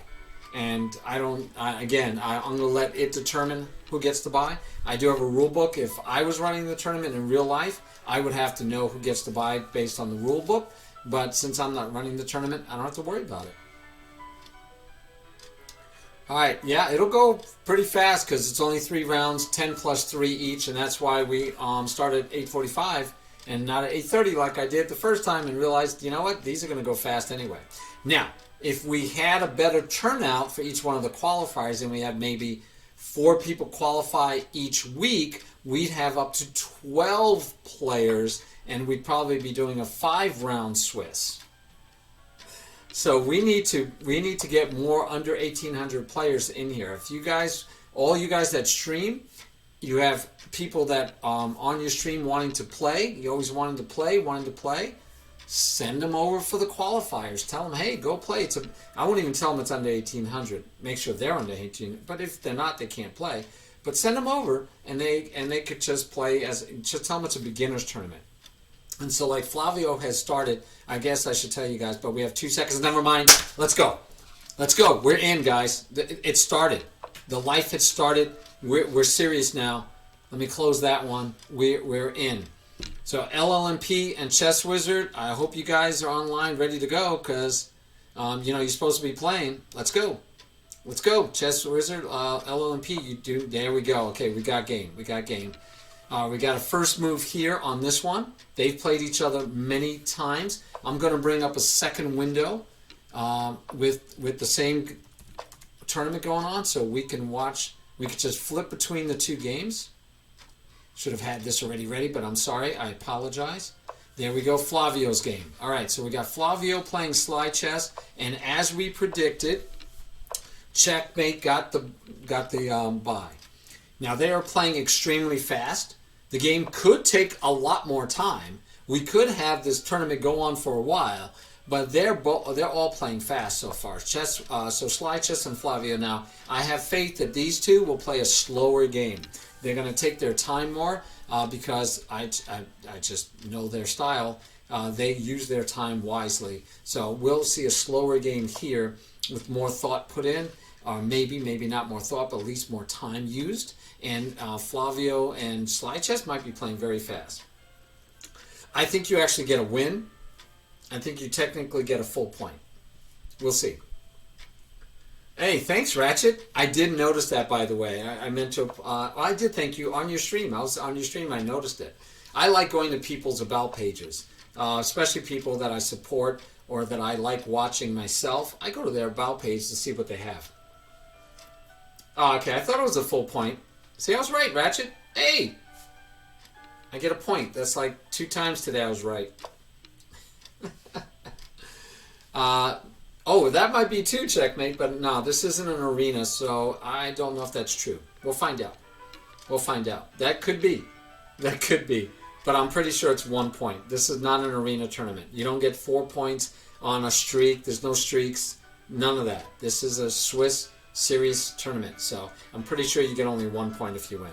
And I'm going to let it determine who gets the bye. I do have a rule book. If I was running the tournament in real life, I would have to know who gets the bye based on the rule book. But since I'm not running the tournament, I don't have to worry about it. All right, yeah, it'll go pretty fast because it's only 3 rounds, 10 plus 3 each, and that's why we started at 8:45 and not at 8:30 like I did the first time, and realized, you know what, these are going to go fast anyway. Now, if we had a better turnout for each one of the qualifiers and we had maybe 4 people qualify each week, we'd have up to 12 players, and we'd probably be doing a 5-round Swiss. So we need to get more under 1,800 players in here. If you guys, all you guys that stream, You have people that on your stream wanting to play. You always wanted to play. Send them over for the qualifiers. Tell them, hey, go play. I won't even tell them it's under 1800. Make sure they're under 18. But if they're not, they can't play. But send them over, and they could just play just tell them it's a beginners tournament. And so, like, Flavio has started. I guess I should tell you guys, but we have 2 seconds. Never mind. Let's go. We're in, guys. It started. The life had started. We're serious now. Let me close that one. We're in. So LLMP and Chess Wizard, I hope you guys are online, ready to go, because you're supposed to be playing. Let's go. Chess Wizard, LLMP, you do. There we go. Okay, we got game. We got a first move here on this one. They've played each other many times. I'm going to bring up a second window with the same tournament going on, so we can watch. We could just flip between the two games. Should have had this already ready, but I'm sorry. I apologize. There we go, Flavio's game. All right, so we got Flavio playing slide chess, and as we predicted, Checkmate got the bye. Now they are playing extremely fast. The game could take a lot more time. We could have this tournament go on for a while, but they're all playing fast so far. So slide chess and Flavio. Now I have faith that these two will play a slower game. They're going to take their time more because I just know their style. They use their time wisely. So we'll see a slower game here with more thought put in, or maybe not more thought, but at least more time used. And Flavio and slide chess might be playing very fast. I think you actually get a win. I think you technically get a full point. We'll see. Hey, thanks, Ratchet. I did notice that, by the way. I meant to. I did thank you on your stream. I was on your stream. I noticed it. I like going to people's about pages, especially people that I support or that I like watching myself. I go to their about page to see what they have. Okay, I thought it was a full point. See, I was right, Ratchet. Hey, I get a point. That's like 2 times today I was right. Oh, that might be 2, Checkmate, but no, this isn't an arena, so I don't know if that's true. We'll find out. That could be. But I'm pretty sure it's 1 point. This is not an arena tournament. You don't get 4 points on a streak. There's no streaks. None of that. This is a Swiss series tournament, so I'm pretty sure you get only 1 point if you win.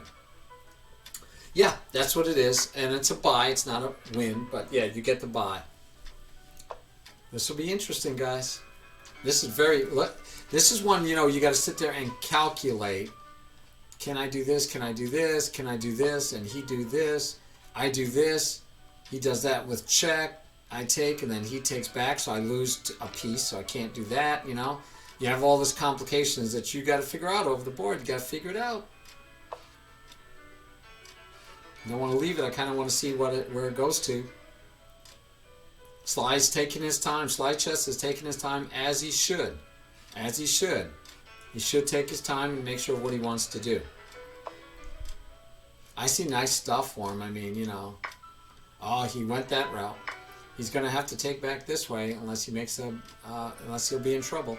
Yeah, that's what it is, and it's a bye. It's not a win, but yeah, you get the bye. This will be interesting, guys. This is one, you got to sit there and calculate. Can I do this? Can I do this? Can I do this? And he do this. I do this. He does that with check. I take, and then he takes back, so I lose a piece, so I can't do that, You have all these complications that you got to figure out over the board. You got to figure it out. I don't want to leave it. I kind of want to see where it goes to. Sly's taking his time. Slide chess is taking his time as he should. He should take his time and make sure what he wants to do. I see nice stuff for him. I mean, oh, he went that route. He's going to have to take back this way unless he makes unless he'll be in trouble.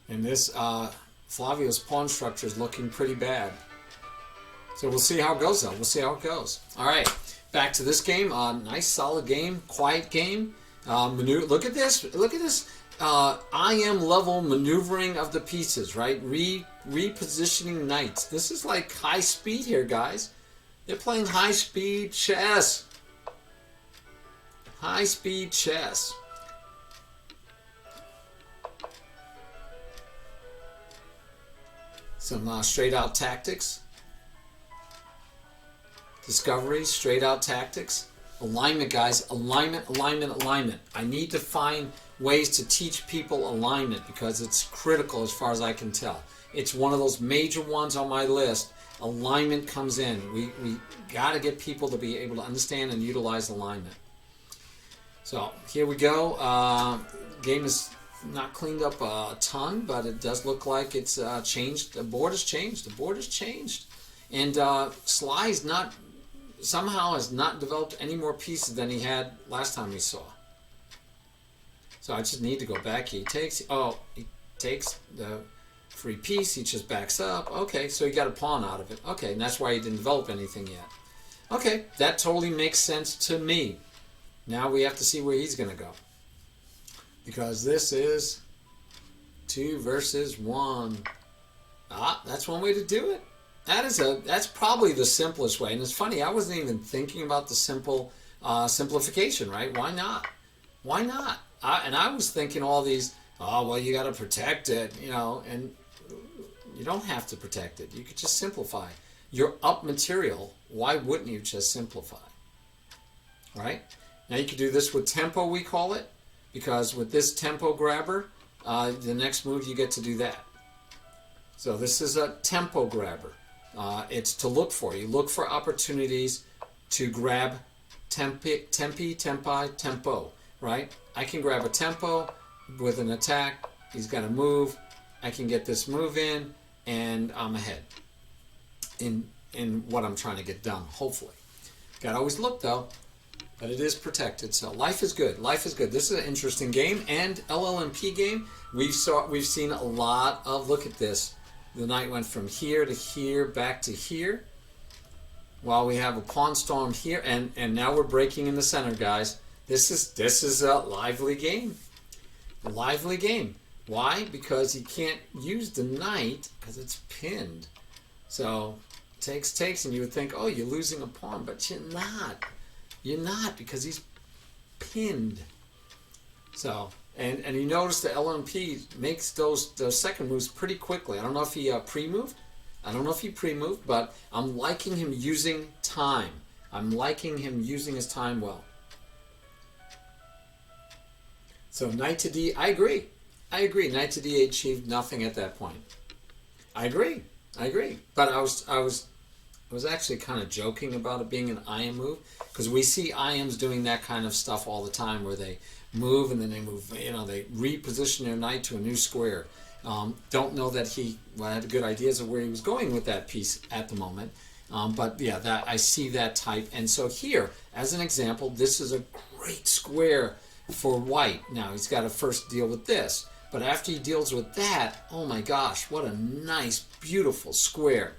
And this Flavio's pawn structure is looking pretty bad. So we'll see how it goes, though. All right, back to this game. Nice, solid game, quiet game. Look at this. IM level maneuvering of the pieces, right? Repositioning knights. This is like high speed here, guys. They're playing high speed chess. Some straight out tactics. Discoveries, straight out tactics. Alignment, guys. Alignment. I need to find ways to teach people alignment because it's critical as far as I can tell. It's one of those major ones on my list. Alignment comes in. We got to get people to be able to understand and utilize alignment. So here we go. Game is not cleaned up a ton, but it does look like it's changed. The board has changed. And Sly somehow has not developed any more pieces than he had last time we saw. So I just need to go back. He takes the free piece. He just backs up. Okay, so he got a pawn out of it. Okay, and that's why he didn't develop anything yet. Okay, that totally makes sense to me. Now we have to see where he's going to go. Because this is 2 versus 1. That's one way to do it. That's probably the simplest way. And it's funny, I wasn't even thinking about the simplification, right? Why not? Why not? And I was thinking all these, oh, well, you got to protect it, and you don't have to protect it. You could just simplify. You're up material. Why wouldn't you just simplify? Right? Now you could do this with tempo, we call it, because with this tempo grabber, the next move you get to do that. So this is a tempo grabber. It's to look for. You look for opportunities to grab tempi, tempo, right? I can grab a tempo with an attack. He's got to move. I can get this move in, and I'm ahead in what I'm trying to get done, hopefully. Got to always look, though, but it is protected. So life is good. Life is good. This is an interesting game, and LLMP game. We've seen a lot of, look at this. The knight went from here to here, back to here. While we have a pawn storm here, and now we're breaking in the center, guys. This is a lively game. A lively game. Why? Because he can't use the knight because it's pinned. So takes, and you would think, oh, you're losing a pawn, but you're not. You're not, because he's pinned. So. And you notice the LMP makes those second moves pretty quickly. I don't know if he pre-moved. But I'm liking him using time. I'm liking him using his time well. So knight to D, I agree. Knight to D8 achieved nothing at that point. I agree. But I was actually kind of joking about it being an IM move, because we see IMs doing that kind of stuff all the time, where they move and then they move, they reposition their knight to a new square. Don't know that he had good ideas of where he was going with that piece at the moment. But yeah, that I see that type. And so here, as an example, this is a great square for white. Now he's got to first deal with this. But after he deals with that, oh my gosh, what a nice, beautiful square.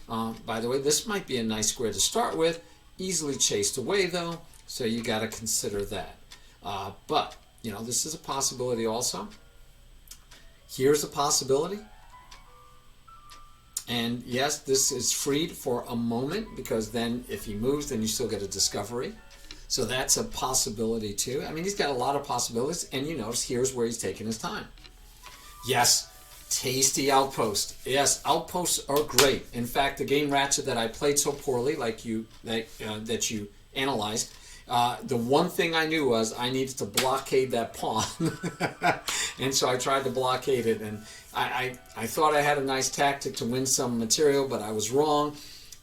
By the way, this might be a nice square to start with. Easily chased away though, so you got to consider that. But, this is a possibility also. Here's a possibility. And yes, this is freed for a moment, because then if he moves, then you still get a discovery. So that's a possibility too. I mean, he's got a lot of possibilities, and you notice here's where he's taking his time. Yes, tasty outpost. Yes, outposts are great. In fact, the game Ratchet that I played so poorly, that you analyzed, the one thing I knew was I needed to blockade that pawn. And so I tried to blockade it, and I thought I had a nice tactic to win some material, but I was wrong.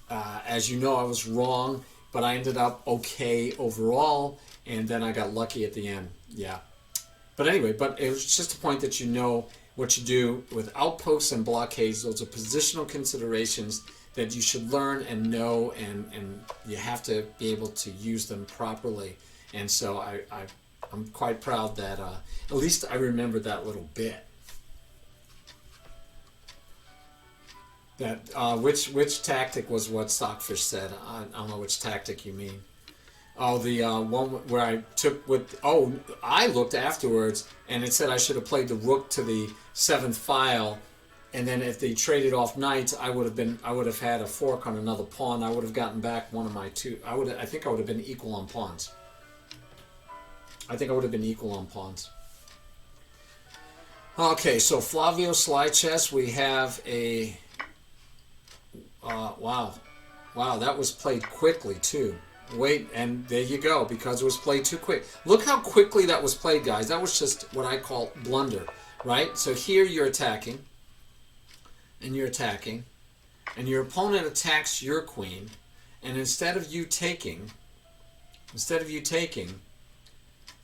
As you know, I was wrong, but I ended up okay overall, and then I got lucky at the end. Yeah. But anyway, it was just a point that you know what you do with outposts and blockades. Those are positional considerations that you should learn and know, and you have to be able to use them properly. And so I'm quite proud that at least I remember that little bit. That which tactic was what Stockfish said. I don't know which tactic you mean. Oh, the one where I took with. Oh, I looked afterwards, and it said I should have played the rook to the 7th file, and then if they traded off knights, I would have had a fork on another pawn. I would have gotten back one of my two. I think I would have been equal on pawns. Okay, so Flavio slide chess. We have a. Wow, that was played quickly too. Wait, and there you go, because it was played too quick. Look how quickly that was played, guys. That was just what I call blunder, right? So here you're attacking, and your opponent attacks your queen, and instead of you taking,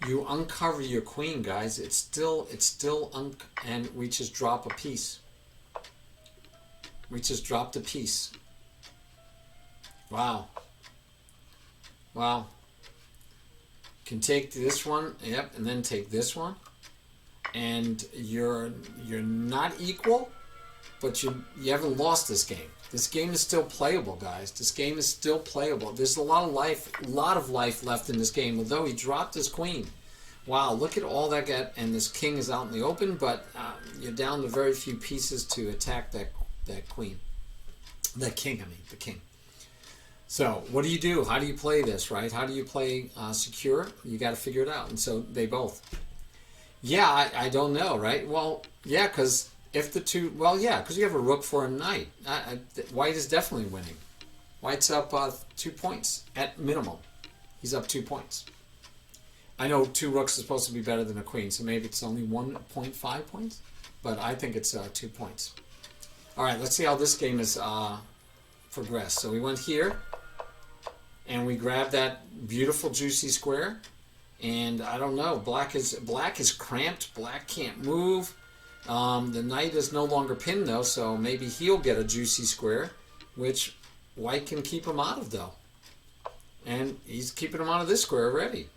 you uncover your queen, guys. It's still and we just drop a piece. We just dropped a piece. Wow. Can take this one, yep, and then take this one. and you're not equal, but you haven't lost this game. This game is still playable, guys. This game is still playable. There's a lot of life left in this game. Although he dropped his queen. Wow, look at all that and this king is out in the open, but you're down to very few pieces to attack that queen. That king, I mean, the king. So, what do you do? How do you play this, right? How do you play secure? You got to figure it out. And so they both. Yeah, I don't know, right? Well, yeah, because if the two, well, yeah, because you have a rook for a knight. White is definitely winning. White's up 2 points at minimum. He's up 2 points. I know 2 rooks is supposed to be better than a queen, so maybe it's only 1.5 points, but I think it's 2 points. All right, let's see how this game is progressed. So we went here, and we grabbed that beautiful juicy square, and I don't know. Black is cramped. Black can't move. The knight is no longer pinned though, so maybe he'll get a juicy square, which white can keep him out of though, and he's keeping him out of this square already.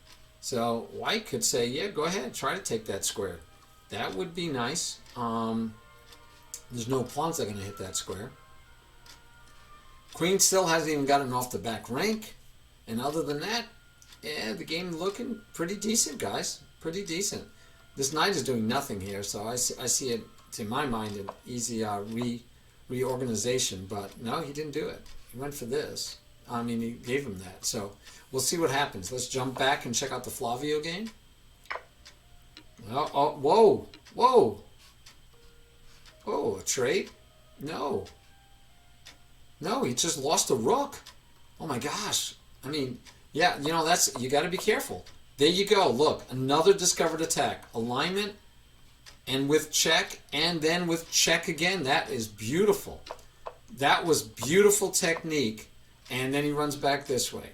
So white could say, yeah, go ahead, try to take that square. That would be nice. There's no pawns that are going to hit that square. Queen still hasn't even gotten off the back rank. And other than that, yeah, the game looking pretty decent, guys. Pretty decent. This knight is doing nothing here, so I see it, to my mind, an easy reorganization. But no, he didn't do it. He went for this. I mean, he gave him that. So we'll see what happens. Let's jump back and check out the Flavio game. Oh, whoa, whoa. Oh, a trade? No. No, he just lost a rook. Oh my gosh. I mean, yeah, you know, you got to be careful. There you go. Look, another discovered attack. Alignment, and with check, and then with check again. That is beautiful. That was beautiful technique. And then he runs back this way.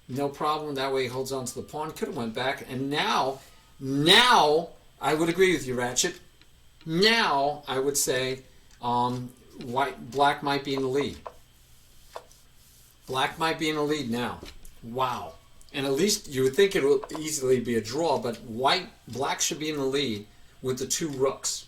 No problem. That way he holds on to the pawn. Could have went back. And now, I would agree with you, Ratchet. Now, I would say black might be in the lead. Black might be in the lead now. Wow. And at least you would think it would easily be a draw, but black should be in the lead with the 2 rooks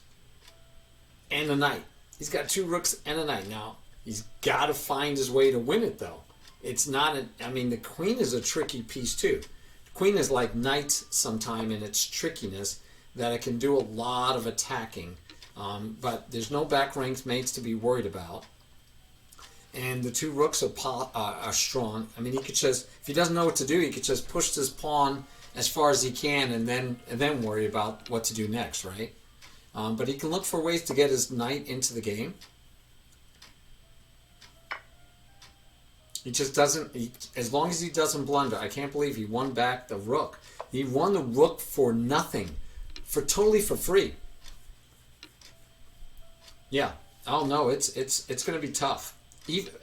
and a knight. He's got 2 rooks and a knight. Now, he's got to find his way to win it, though. It's not, I mean, the queen is a tricky piece, too. The queen is like knight sometime in its trickiness, that it can do a lot of attacking. But there's no back ranked mates to be worried about. And the 2 rooks are strong. I mean, he could just, if he doesn't know what to do, he could just push this pawn as far as he can and then worry about what to do next, right? But he can look for ways to get his knight into the game. He just doesn't, as long as he doesn't blunder. I can't believe he won back the rook. He won the rook for nothing, totally for free. Yeah. Oh no, it's going to be tough.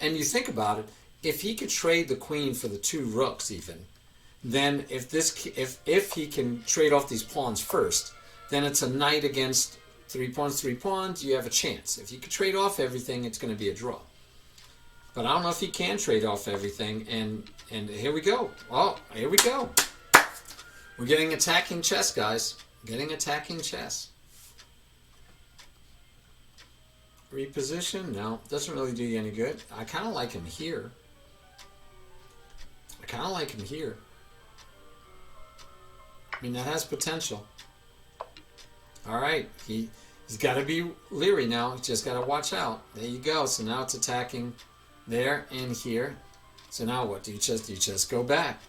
And you think about it, if he could trade the queen for the 2 rooks even, then if he can trade off these pawns first, then it's a knight against 3 pawns, you have a chance. If you could trade off everything, it's going to be a draw. But I don't know if he can trade off everything, and here we go. Oh, here we go. We're getting attacking chess, guys. Getting attacking chess. Reposition? No, doesn't really do you any good. I kind of like him here. I mean, that has potential. All right, he's got to be leery now. He's just got to watch out. There you go. So now it's attacking there and here. So now what? Do you just go back?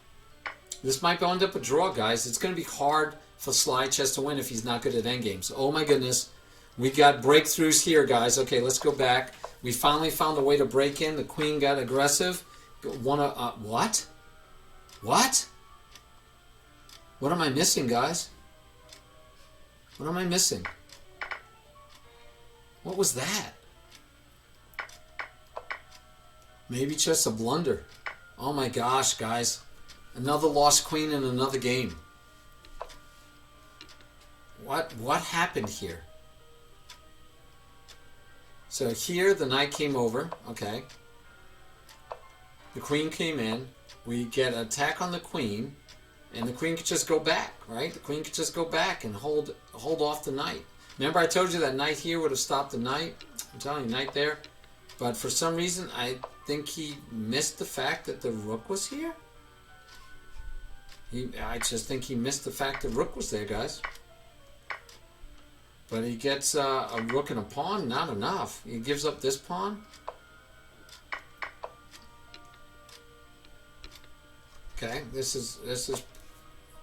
This might end up a draw, guys. It's going to be hard for Sly Chess to win if he's not good at endgames. Oh my goodness. We got breakthroughs here, guys. Okay, let's go back. We finally found a way to break in. The queen got aggressive. What? What? What am I missing, guys? What am I missing? What was that? Maybe just a blunder. Oh my gosh, guys. Another lost queen in another game. What happened here? So here the knight came over, okay. The queen came in. We get an attack on the queen, And the queen could just go back, right? The queen could just go back and hold off the knight. Remember I told you that knight here would have stopped the knight? I'm telling you, knight there. But for some reason, I think he missed the fact that the rook was here. I just think he missed the fact that rook was there, guys. But he gets a rook and a pawn, not enough. He gives up this pawn. Okay, this is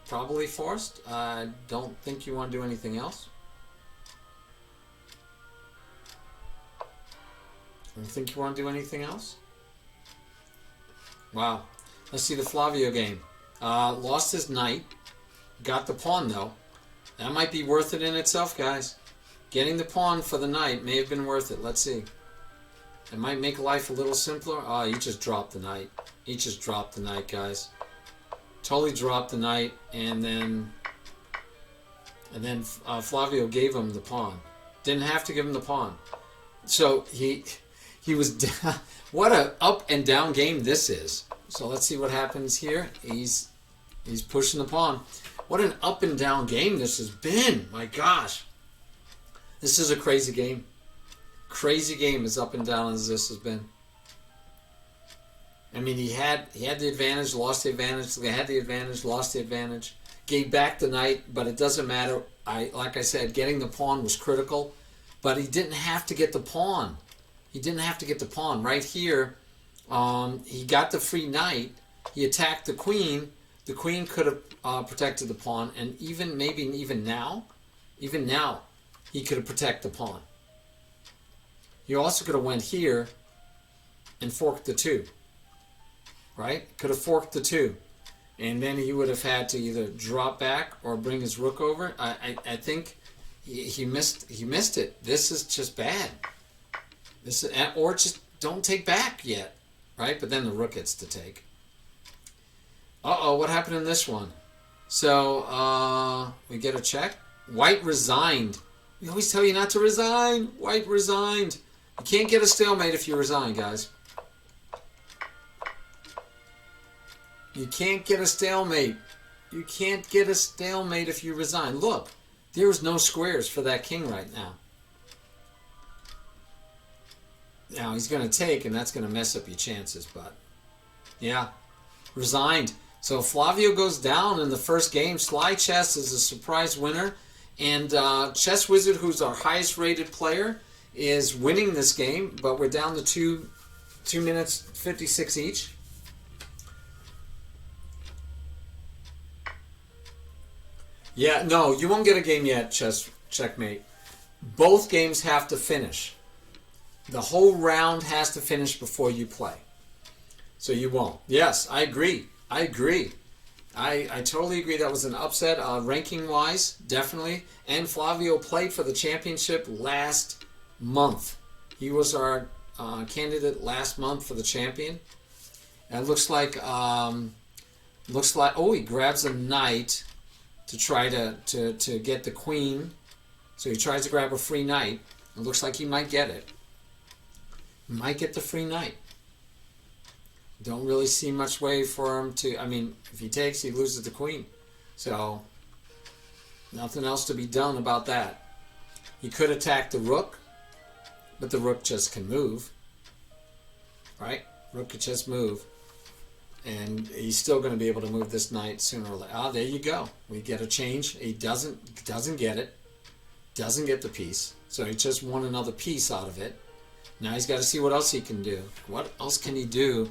probably forced. I don't think you want to do anything else. I don't think you want to do anything else. Wow. Let's see the Flavio game. Lost his knight. Got the pawn, though. That might be worth it in itself, guys. Getting the pawn for the knight may have been worth it. Let's see. It might make life a little simpler. Oh, he just dropped the knight. He just dropped the knight, guys. Totally dropped the knight, and then Flavio gave him the pawn. Didn't have to give him the pawn. So he was down. What a up and down game this is. So let's see what happens here. He's pushing the pawn. What an up and down game this has been. My gosh. This is a crazy game. Crazy game as up and down as this has been. I mean, he had the advantage, lost the advantage. They had the advantage, lost the advantage. Gave back the knight, but it doesn't matter. Like I said, getting the pawn was critical, but he didn't have to get the pawn. He didn't have to get the pawn. Right here, he got the free knight. He attacked the queen. The queen could have protected the pawn, and even now, he could have protected the pawn. He also could have went here and forked the 2. Right? Could have forked the 2. And then he would have had to either drop back or bring his rook over. I think he missed it. This is just bad. Or just don't take back yet. Right? But then the rook gets to take. Uh-oh, what happened in this one? So, we get a check. White resigned. We always tell you not to resign. White resigned. You can't get a stalemate if you resign, guys. You can't get a stalemate. You can't get a stalemate if you resign. Look, there's no squares for that king right now. Now, he's going to take, and that's going to mess up your chances, but... Yeah, resigned. So Flavio goes down in the first game. Sly Chess is a surprise winner. And Chess Wizard, who's our highest rated player, is winning this game. But we're down to 2 minutes 56 each. Yeah, no, you won't get a game yet, Checkmate. Both games have to finish. The whole round has to finish before you play. So you won't. Yes, I agree. I totally agree. That was an upset, ranking-wise, definitely. And Flavio played for the championship last month. He was our candidate last month for the champion. And it looks like, oh, he grabs a knight to try to get the queen. So he tries to grab a free knight. It looks like he might get it. He might get the free knight. Don't really see much way for him to... I mean, if he takes, he loses the queen. So, nothing else to be done about that. He could attack the rook, but the rook just can move. Right? Rook could just move. And he's still going to be able to move this knight sooner or later. Ah, there you go. We get a change. He doesn't get it. Doesn't get the piece. So he just won another piece out of it. Now he's got to see what else he can do. What else can he do?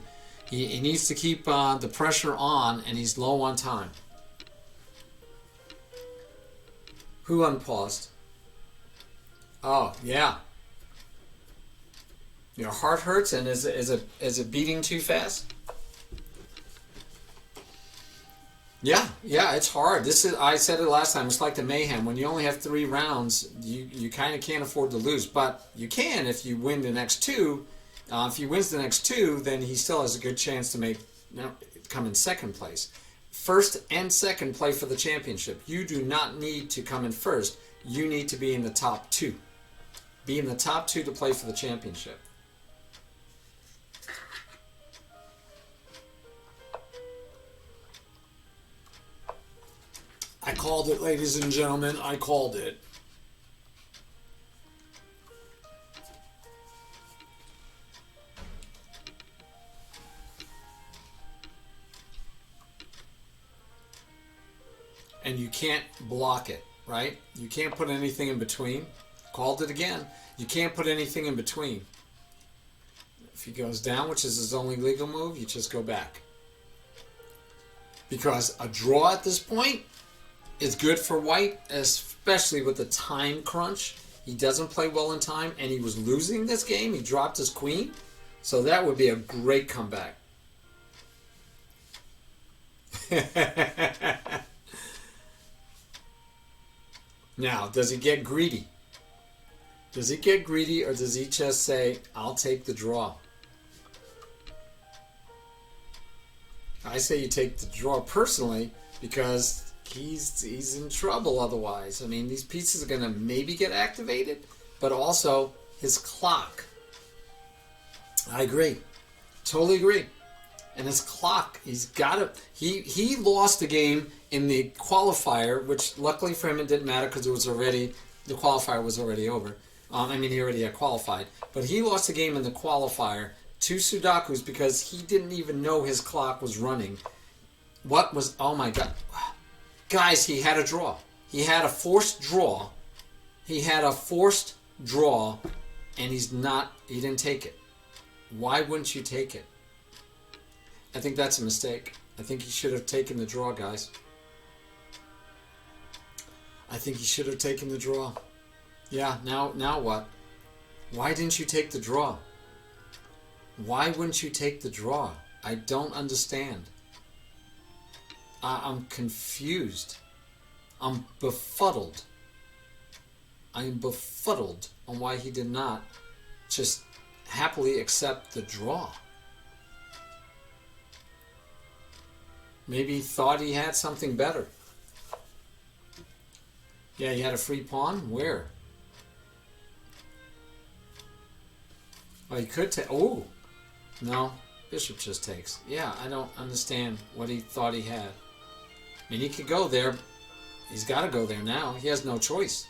He needs to keep the pressure on, and he's low on time. Who unpaused? Oh, yeah. Your heart hurts, and is it beating too fast? Yeah, it's hard. I said it last time. It's like the mayhem. When you only have 3 rounds, you kind of can't afford to lose. But you can if you win the next 2. If he wins the next 2, then he still has a good chance to come in second place. First and second play for the championship. You do not need to come in first. You need to be in the top 2. Be in the top 2 to play for the championship. I called it, ladies and gentlemen. I called it. And you can't block it, right? You can't put anything in between. Called it again. You can't put anything in between. If he goes down, which is his only legal move, you just go back. Because a draw at this point is good for white, especially with the time crunch. He doesn't play well in time, and he was losing this game. He dropped his queen. So that would be a great comeback. Now, does he get greedy? Does he get greedy, or does he just say, I'll take the draw? I say you take the draw personally, because he's in trouble otherwise. I mean, these pieces are going to maybe get activated, but also his clock. I agree. Totally agree. And his clock, he's got to... He lost the game in the qualifier, which luckily for him it didn't matter because it was already... The qualifier was already over. I mean, he already had qualified. But he lost the game in the qualifier to Sudokus because he didn't even know his clock was running. What was... Oh my God. Guys, he had a draw. He had a forced draw. He had a forced draw, and he didn't take it. Why wouldn't you take it? I think that's a mistake. I think he should have taken the draw, guys. I think he should have taken the draw. Yeah, now what? Why didn't you take the draw? Why wouldn't you take the draw? I don't understand. I'm confused. I'm befuddled. I'm befuddled on why he did not just happily accept the draw. Maybe he thought he had something better. Yeah, he had a free pawn? Where? Oh, he could take... Oh! No, bishop just takes. Yeah, I don't understand what he thought he had. I mean, he could go there. He's got to go there now. He has no choice.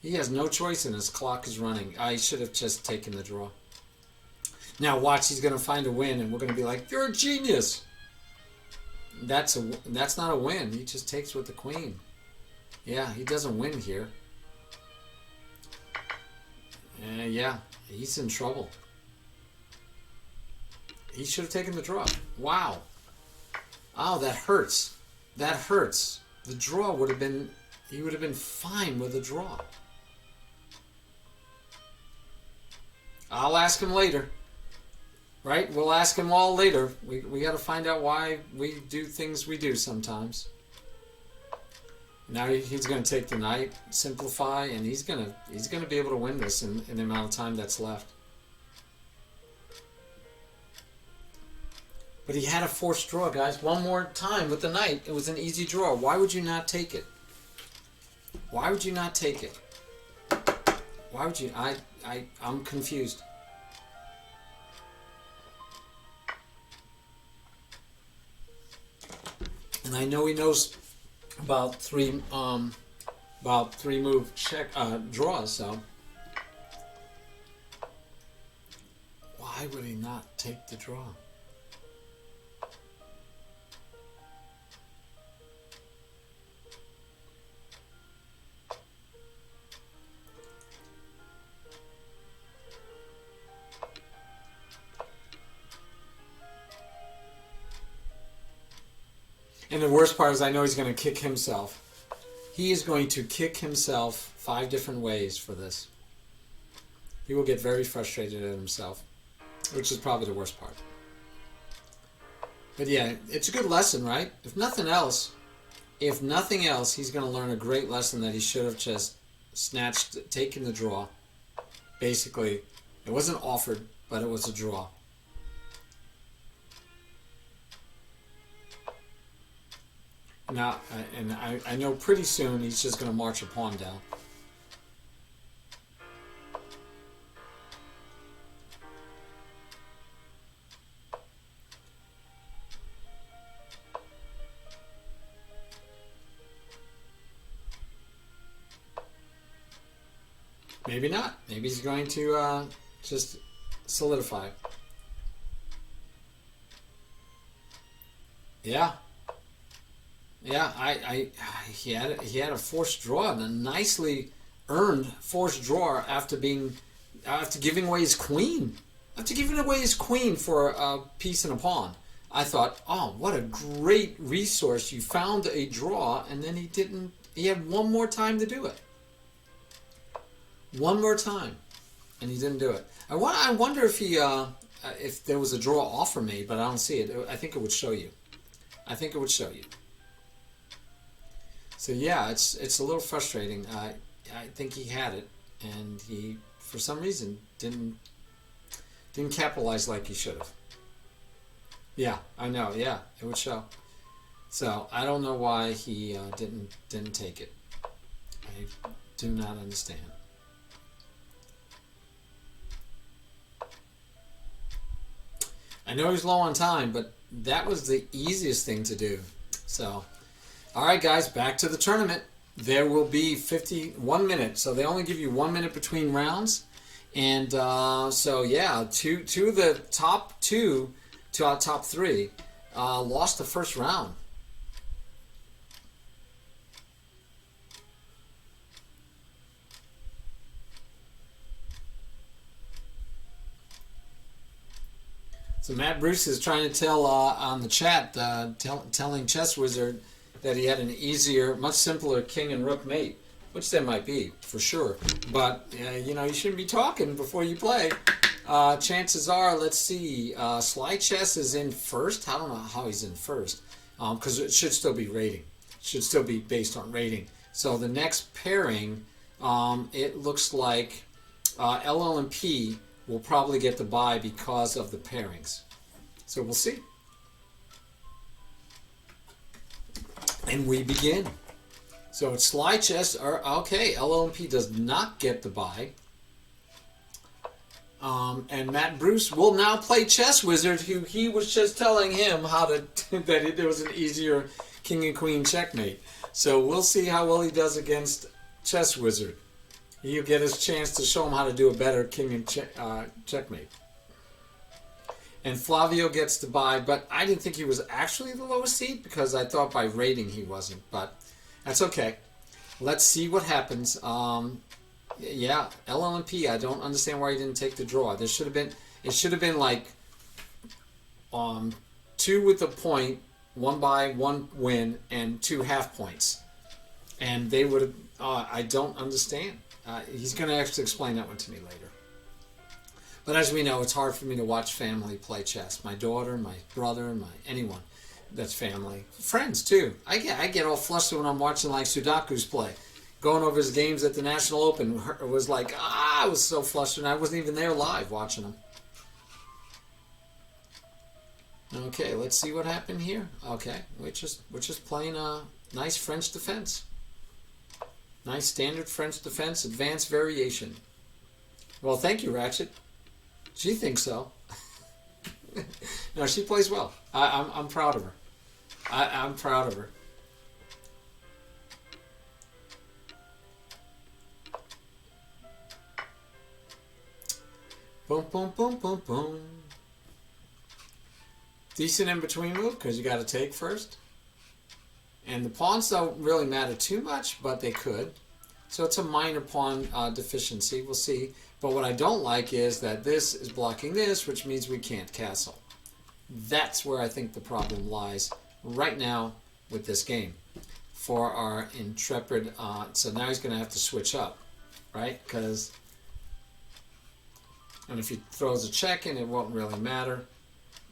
He has no choice and his clock is running. I should have just taken the draw. Now watch, he's going to find a win and we're going to be like, you're a genius! That's not a win. He just takes with the queen. Yeah, he doesn't win here. Yeah, he's in trouble. He should have taken the draw. Wow. Oh, that hurts. That hurts. The draw would have been... He would have been fine with a draw. I'll ask him later. Right? We'll ask him all later. We got to find out why we do things we do sometimes. Now he's going to take the knight, simplify, and he's going to be able to win this in the amount of time that's left. But he had a forced draw, guys. One more time with the knight. It was an easy draw. Why would you not take it? Why would you not take it? Why would you? I'm confused. And I know he knows about three move check draws. So why would he not take the draw? And the worst part is I know he's going to kick himself. He is going to kick himself 5 different ways for this. He will get very frustrated at himself, which is probably the worst part. But yeah, it's a good lesson, right? If nothing else, he's going to learn a great lesson that he should have just taken the draw. Basically, it wasn't offered, but it was a draw. Now, and I know pretty soon he's just going to march a pawn down. Maybe not. Maybe he's going to just solidify. Yeah. Yeah, he had a forced draw and a nicely earned forced draw after giving away his queen. After giving away his queen for a piece and a pawn. I thought, oh, what a great resource. You found a draw, and then he didn't. He had one more time to do it. One more time, and he didn't do it. I wonder if there was a draw offer made, but I don't see it. I think it would show you. I think it would show you. So yeah, it's a little frustrating. I think he had it, and he, for some reason, didn't capitalize like he should have. Yeah, I know. Yeah, it would show. So I don't know why he didn't take it. I do not understand. I know he's low on time, but that was the easiest thing to do. So, all right, guys, back to the tournament. There will be 51 minutes, so they only give you 1 minute between rounds. And so, yeah, two of the top two to our top three lost the first round. So Matt Bruce is trying to tell on the chat, telling Chess Wizard that he had an easier, much simpler king and rook mate, which there might be for sure. But you know, you shouldn't be talking before you play. Chances are, let's see, Sly Chess is in first. I don't know how he's in first, because it should still be rating. It should still be based on rating. So the next pairing, it looks like LL and P will probably get the bye because of the pairings. So we'll see. And we begin. So it's Sly Chess. Okay, LLMP does not get the bye. And Matt Bruce will now play Chess Wizard, who he was just telling him how to that there was an easier king and queen checkmate. So we'll see how well he does against Chess Wizard. He'll get his chance to show him how to do a better king and checkmate. And Flavio gets the bye, but I didn't think he was actually the lowest seed because I thought by rating he wasn't. But that's okay. Let's see what happens. Yeah, LLMP. I don't understand why he didn't take the draw. There should have been. It should have been like 2 with a point, 1 bye, 1 win, and 2 half points, and they would have. I don't understand. He's going to actually explain that one to me later. But as we know, it's hard for me to watch family play chess. My daughter, my brother, anyone that's family. Friends, too. I get all flustered when I'm watching like Sudoku's play. Going over his games at the National Open was like, I was so flustered. I wasn't even there live watching them. Okay, let's see what happened here. Okay, we're just playing a nice French defense. Nice standard French defense, advanced variation. Well, thank you, Ratchet. She thinks so. No, she plays well. I'm proud of her. I'm proud of her. Boom, boom, boom, boom, boom. Decent in between move because you got to take first. And the pawns don't really matter too much, but they could. So it's a minor pawn deficiency. We'll see. But what I don't like is that this is blocking this, which means we can't castle. That's where I think the problem lies right now with this game for our intrepid. So now he's going to have to switch up, right? And if he throws a check in, it won't really matter.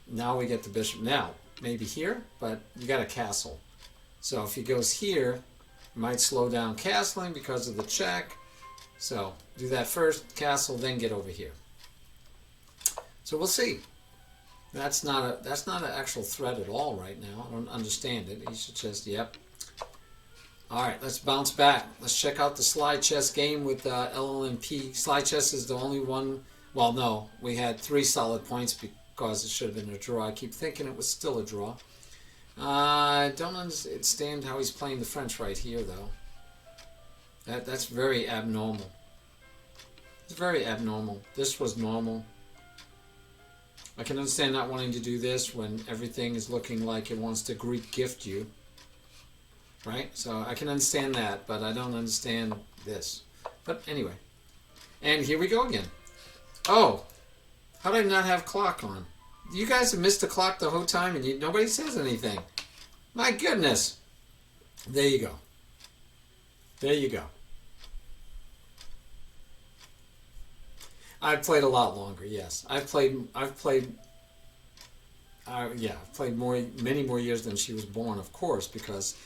Now we get the bishop. Now, maybe here, but you got a castle. So if he goes here, it might slow down castling because of the check. So do that first, castle, then get over here. So we'll see. That's not an actual threat at all right now. I don't understand it. He should just, yep. All right, let's bounce back. Let's check out the slide chess game with LLMP. Slide chess is the only one. Well, no, we had 3 solid points because it should have been a draw. I keep thinking it was still a draw. I don't understand how he's playing the French right here, though. That's very abnormal. It's very abnormal. This was normal. I can understand not wanting to do this when everything is looking like it wants to Greek gift you. Right? So I can understand that, but I don't understand this. But anyway. And here we go again. Oh, how did I not have clock on? You guys have missed the clock the whole time and nobody says anything. My goodness. There you go. There you go. I've played a lot longer, yes. I've played many more years than she was born, of course, because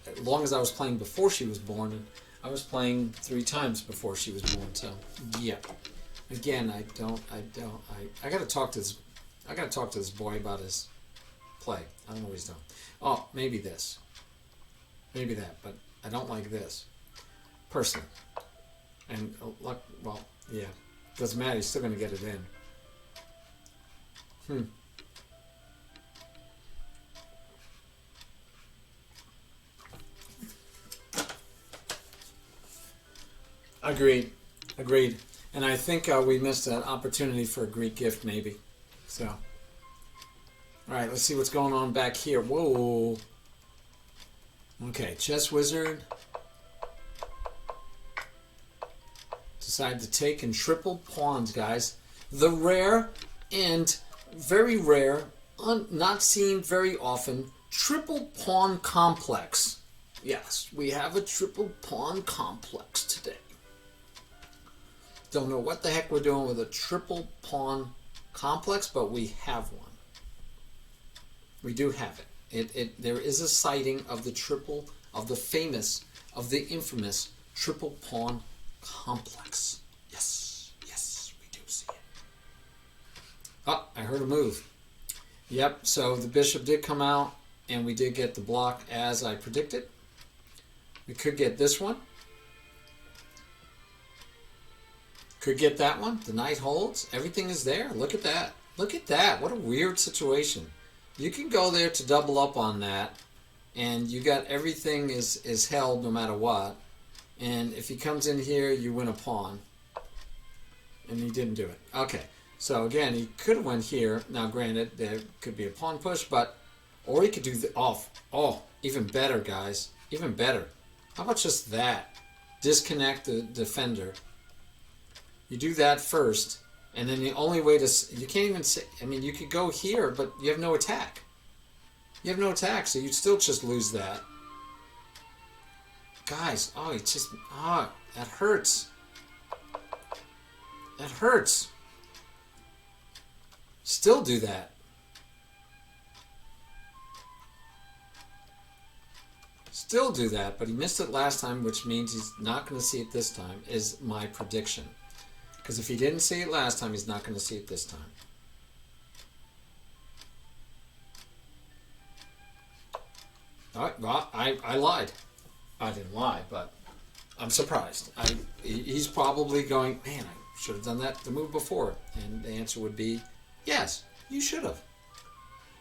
as long as I was playing before she was born, and I was playing 3 times before she was born, so yeah. Again, I gotta talk to this boy about his play. I don't know what he's doing. Oh, maybe this. Maybe that, but I don't like this. Personally. And well, yeah. Doesn't matter, he's still gonna get it in. Agreed. And I think we missed an opportunity for a Greek gift, maybe. So, all right, let's see what's going on back here. Whoa. Okay, Chess Wizard. Decided to take in triple pawns, guys. The rare and very rare, not seen very often, triple pawn complex. Yes, we have a triple pawn complex today. Don't know what the heck we're doing with a triple pawn complex, but we have one. We do have it. There is a sighting of the infamous triple pawn complex. Yes, we do see it. Oh, I heard a move. Yep, so the bishop did come out, and we did get the block as I predicted. We could get this one. Could get that one. The knight holds. Everything is there. Look at that. Look at that. What a weird situation. You can go there to double up on that, and you got everything is held no matter what. And if he comes in here, you win a pawn. And he didn't do it. Okay. So again, he could have went here. Now granted, there could be a pawn push, or he could do the off. Oh, even better, guys. Even better. How about just that? Disconnect the defender. You do that first, and then the only way to... You can't even say... I mean, you could go here, but you have no attack. You have no attack, so you'd still just lose that. Guys, oh, it's just... Oh, that hurts. That hurts. Still do that. Still do that, but he missed it last time, which means he's not going to see it this time, is my prediction. Because if he didn't see it last time, he's not going to see it this time. All right, well, I lied. I didn't lie, but I'm surprised. He's probably going, man, I should have done the move before. And the answer would be, yes, you should have.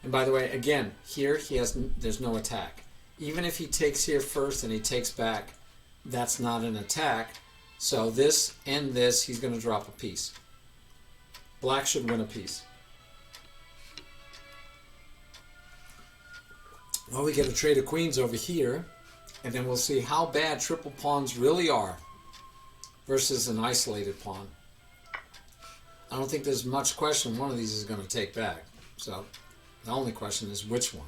And by the way, again, here there's no attack. Even if he takes here first and he takes back, that's not an attack. So this and this, he's going to drop a piece. Black should win a piece. Well, we get a trade of queens over here, and then we'll see how bad triple pawns really are versus an isolated pawn. I don't think there's much question one of these is going to take back. So the only question is which one.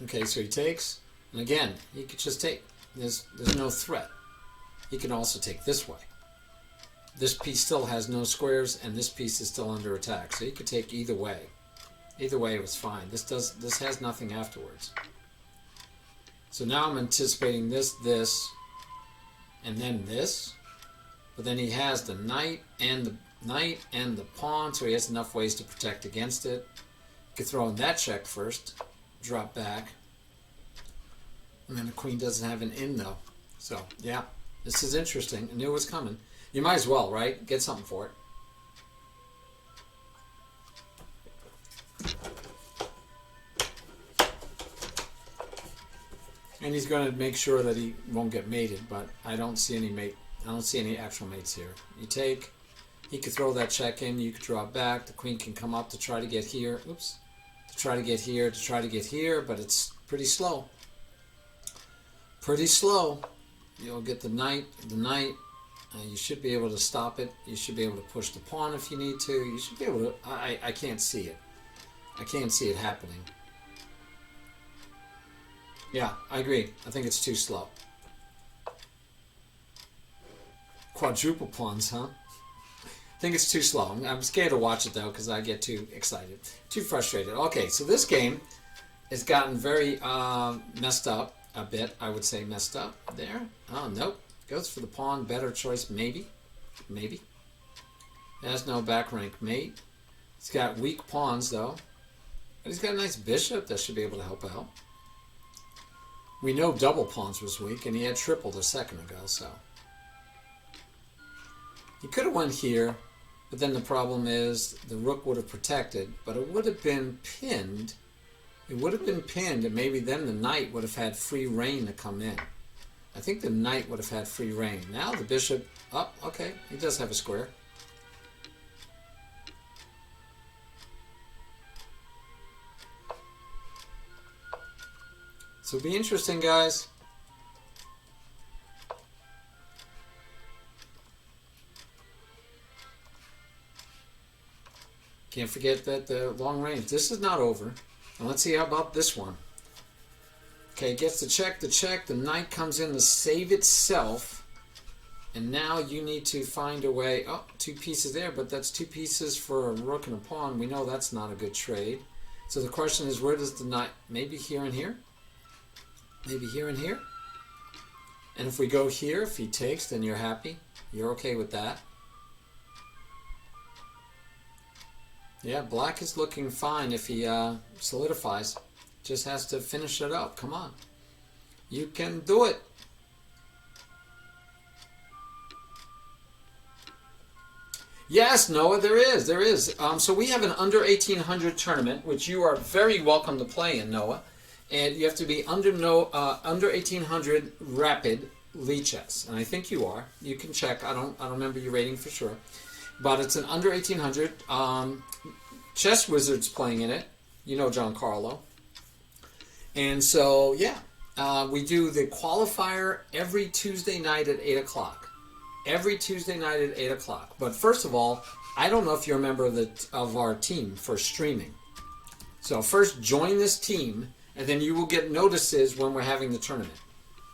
Okay, so he takes. And again, he could just take. There's no threat. He can also take this way. This piece still has no squares, and this piece is still under attack. So he could take either way. Either way, it was fine. This has nothing afterwards. So now I'm anticipating this, and then this. But then he has the knight and the pawn, so he has enough ways to protect against it. He could throw in that check first, drop back. And then the queen doesn't have an in, though. So, yeah, this is interesting. I knew it was coming. You might as well, right? Get something for it. And he's going to make sure that he won't get mated, but I don't see any actual mates here. You take, he could throw that check in, you could draw back, the queen can come up to try to get here. Oops. To try to get here, but it's pretty slow. Pretty slow. You'll get the knight. You should be able to stop it. You should be able to push the pawn if you need to. You should be able to... I can't see it. I can't see it happening. Yeah, I agree. I think it's too slow. Quadruple pawns, huh? I think it's too slow. I'm scared to watch it, though, because I get too excited. Too frustrated. Okay, so this game has gotten very messed up a bit. I would say messed up there. Oh, nope. Goes for the pawn. Better choice, maybe. Maybe. Has no back rank mate. He's got weak pawns, though. But he's got a nice bishop that should be able to help out. We know double pawns was weak, and he had tripled a second ago, so. He could have went here, but then the problem is the rook would have protected, but it would have been pinned. It would have been pinned, and maybe then the knight would have had free reign to come in. I think the knight would have had free reign. Now the bishop, oh, okay, he does have a square. So it'll be interesting, guys. Can't forget that the long range. This is not over. And let's see how about this one. Okay, gets the check, the knight comes in to save itself. And now you need to find a way. Oh, 2 pieces there, but that's 2 pieces for a rook and a pawn. We know that's not a good trade. So the question is, where does the knight, maybe here and here? Maybe here and here? And if we go here, if he takes, then you're happy. You're okay with that. Yeah, black is looking fine if he solidifies. Just has to finish it up. Come on. You can do it. Yes, Noah, there is. There is. So we have an under 1800 tournament, which you are very welcome to play in, Noah. And you have to be under 1800 rapid lead chess. And I think you are. You can check. I don't remember your rating for sure. But it's an under 1800. Chess Wizard's playing in it. You know Giancarlo. And so, yeah. We do the qualifier every Tuesday night at 8 o'clock. Every Tuesday night at 8 o'clock. But first of all, I don't know if you're a member of our team for streaming. So first join this team, and then you will get notices when we're having the tournament.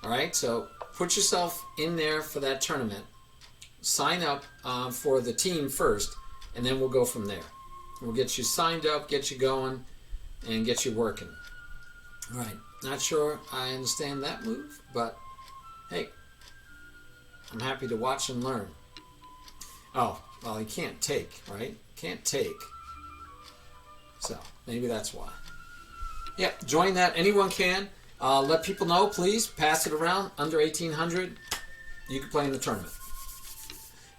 All right? So put yourself in there for that tournament. Sign up for the team first, and then we'll go from there. We'll get you signed up, get you going, and get you working. All right. Not sure I understand that move, but hey, I'm happy to watch and learn. Oh, well, he can't take, right? Can't take. So maybe that's why. Yeah, join that. Anyone can. Let people know, please. Pass it around. Under 1800, you can play in the tournament.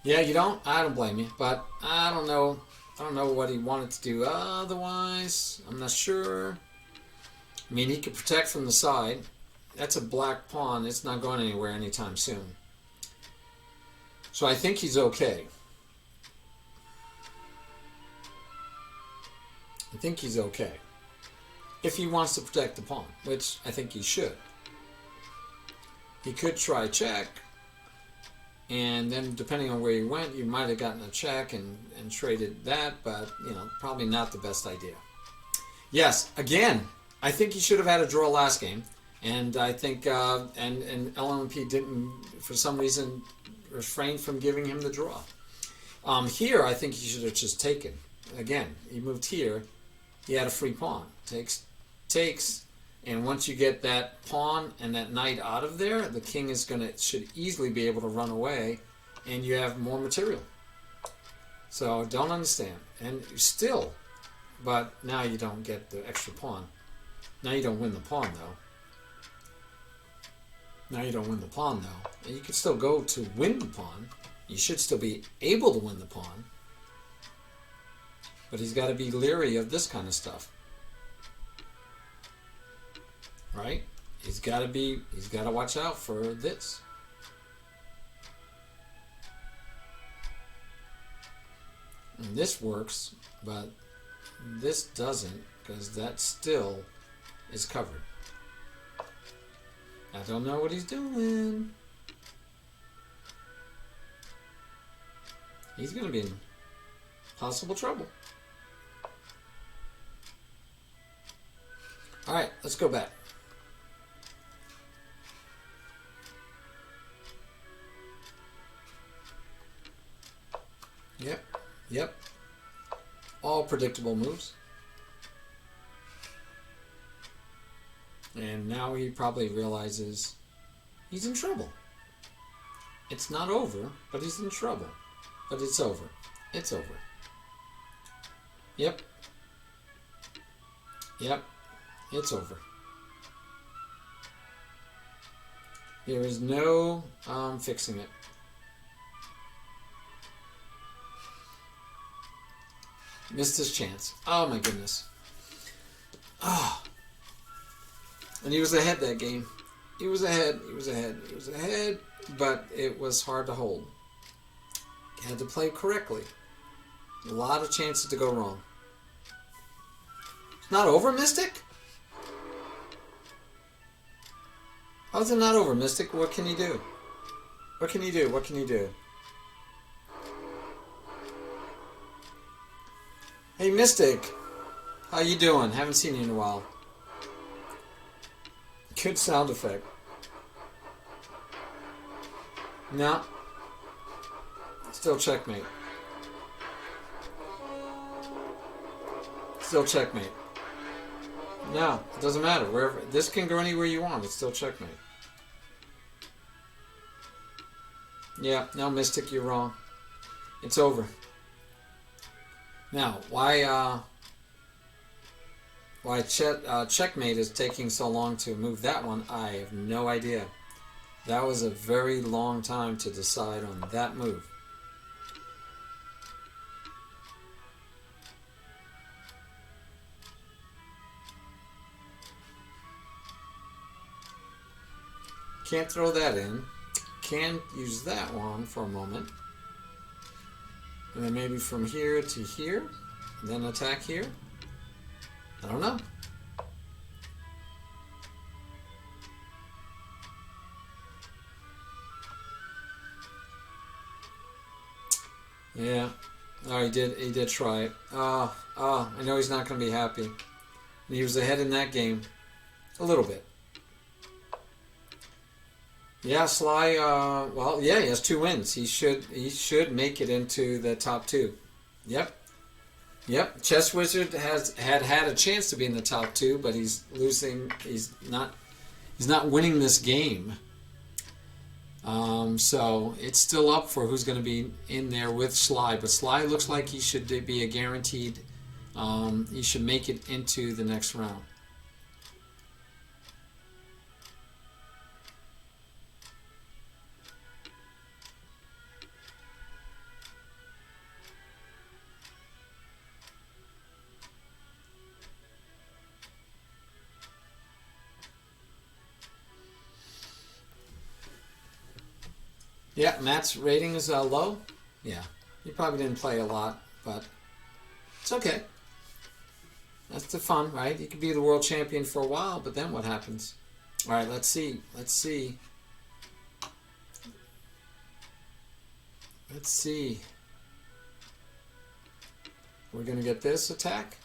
Yeah, you don't? I don't blame you. But I don't know. I don't know what he wanted to do otherwise. I'm not sure. I mean, he could protect from the side. That's a black pawn. It's not going anywhere anytime soon. So I think he's okay. I think he's okay. If he wants to protect the pawn, which I think he should. He could try check. And then depending on where he went, you might have gotten a check and traded that, but, you know, probably not the best idea. Yes, again, I think he should have had a draw last game. And I think, and LMP didn't, for some reason, refrain from giving him the draw. Here, I think he should have just taken. Again, he moved here. He had a free pawn. Takes. And once you get that pawn and that knight out of there, the king should easily be able to run away, and you have more material. So don't understand. And still, but now you don't get the extra pawn. Now you don't win the pawn, though. And you can still go to win the pawn. You should still be able to win the pawn. But he's got to be leery of this kind of stuff. Right? He's got to watch out for this. And this works, but this doesn't, because that still is covered. I don't know what he's doing. He's going to be in possible trouble. All right, let's go back. Yep. All predictable moves. And now he probably realizes he's in trouble. It's not over, but he's in trouble. But it's over. It's over. Yep. It's over. There is no fixing it. Missed his chance. Oh my goodness. Oh. And he was ahead that game. He was ahead, but it was hard to hold. He had to play correctly. A lot of chances to go wrong. It's not over, Mystic? How's it not over, Mystic? What can you do? What can you do? Hey, Mystic. How you doing? Haven't seen you in a while. Good sound effect. No. Still checkmate. No, it doesn't matter. Wherever this can go anywhere you want. It's still checkmate. Yeah, no, Mystic, you're wrong. It's over. Now, why checkmate is taking so long to move that one, I have no idea. That was a very long time to decide on that move. Can't throw that in. Can use that one for a moment. And then maybe from here to here. And then attack here. I don't know. Yeah. Oh, he did try it. I know he's not going to be happy. He was ahead in that game. A little bit. Yeah, Sly, well, yeah, he has 2 wins. He should make it into the top 2. Yep. Chess Wizard has had a chance to be in the top 2, but he's losing. He's not winning this game. So it's still up for who's going to be in there with Sly. But Sly looks like he should be a guaranteed. He should make it into the next round. Yeah, Matt's rating is low. Yeah, he probably didn't play a lot, but it's okay. That's the fun, right? You could be the world champion for a while, but then what happens? All right, let's see. We're going to get this attack?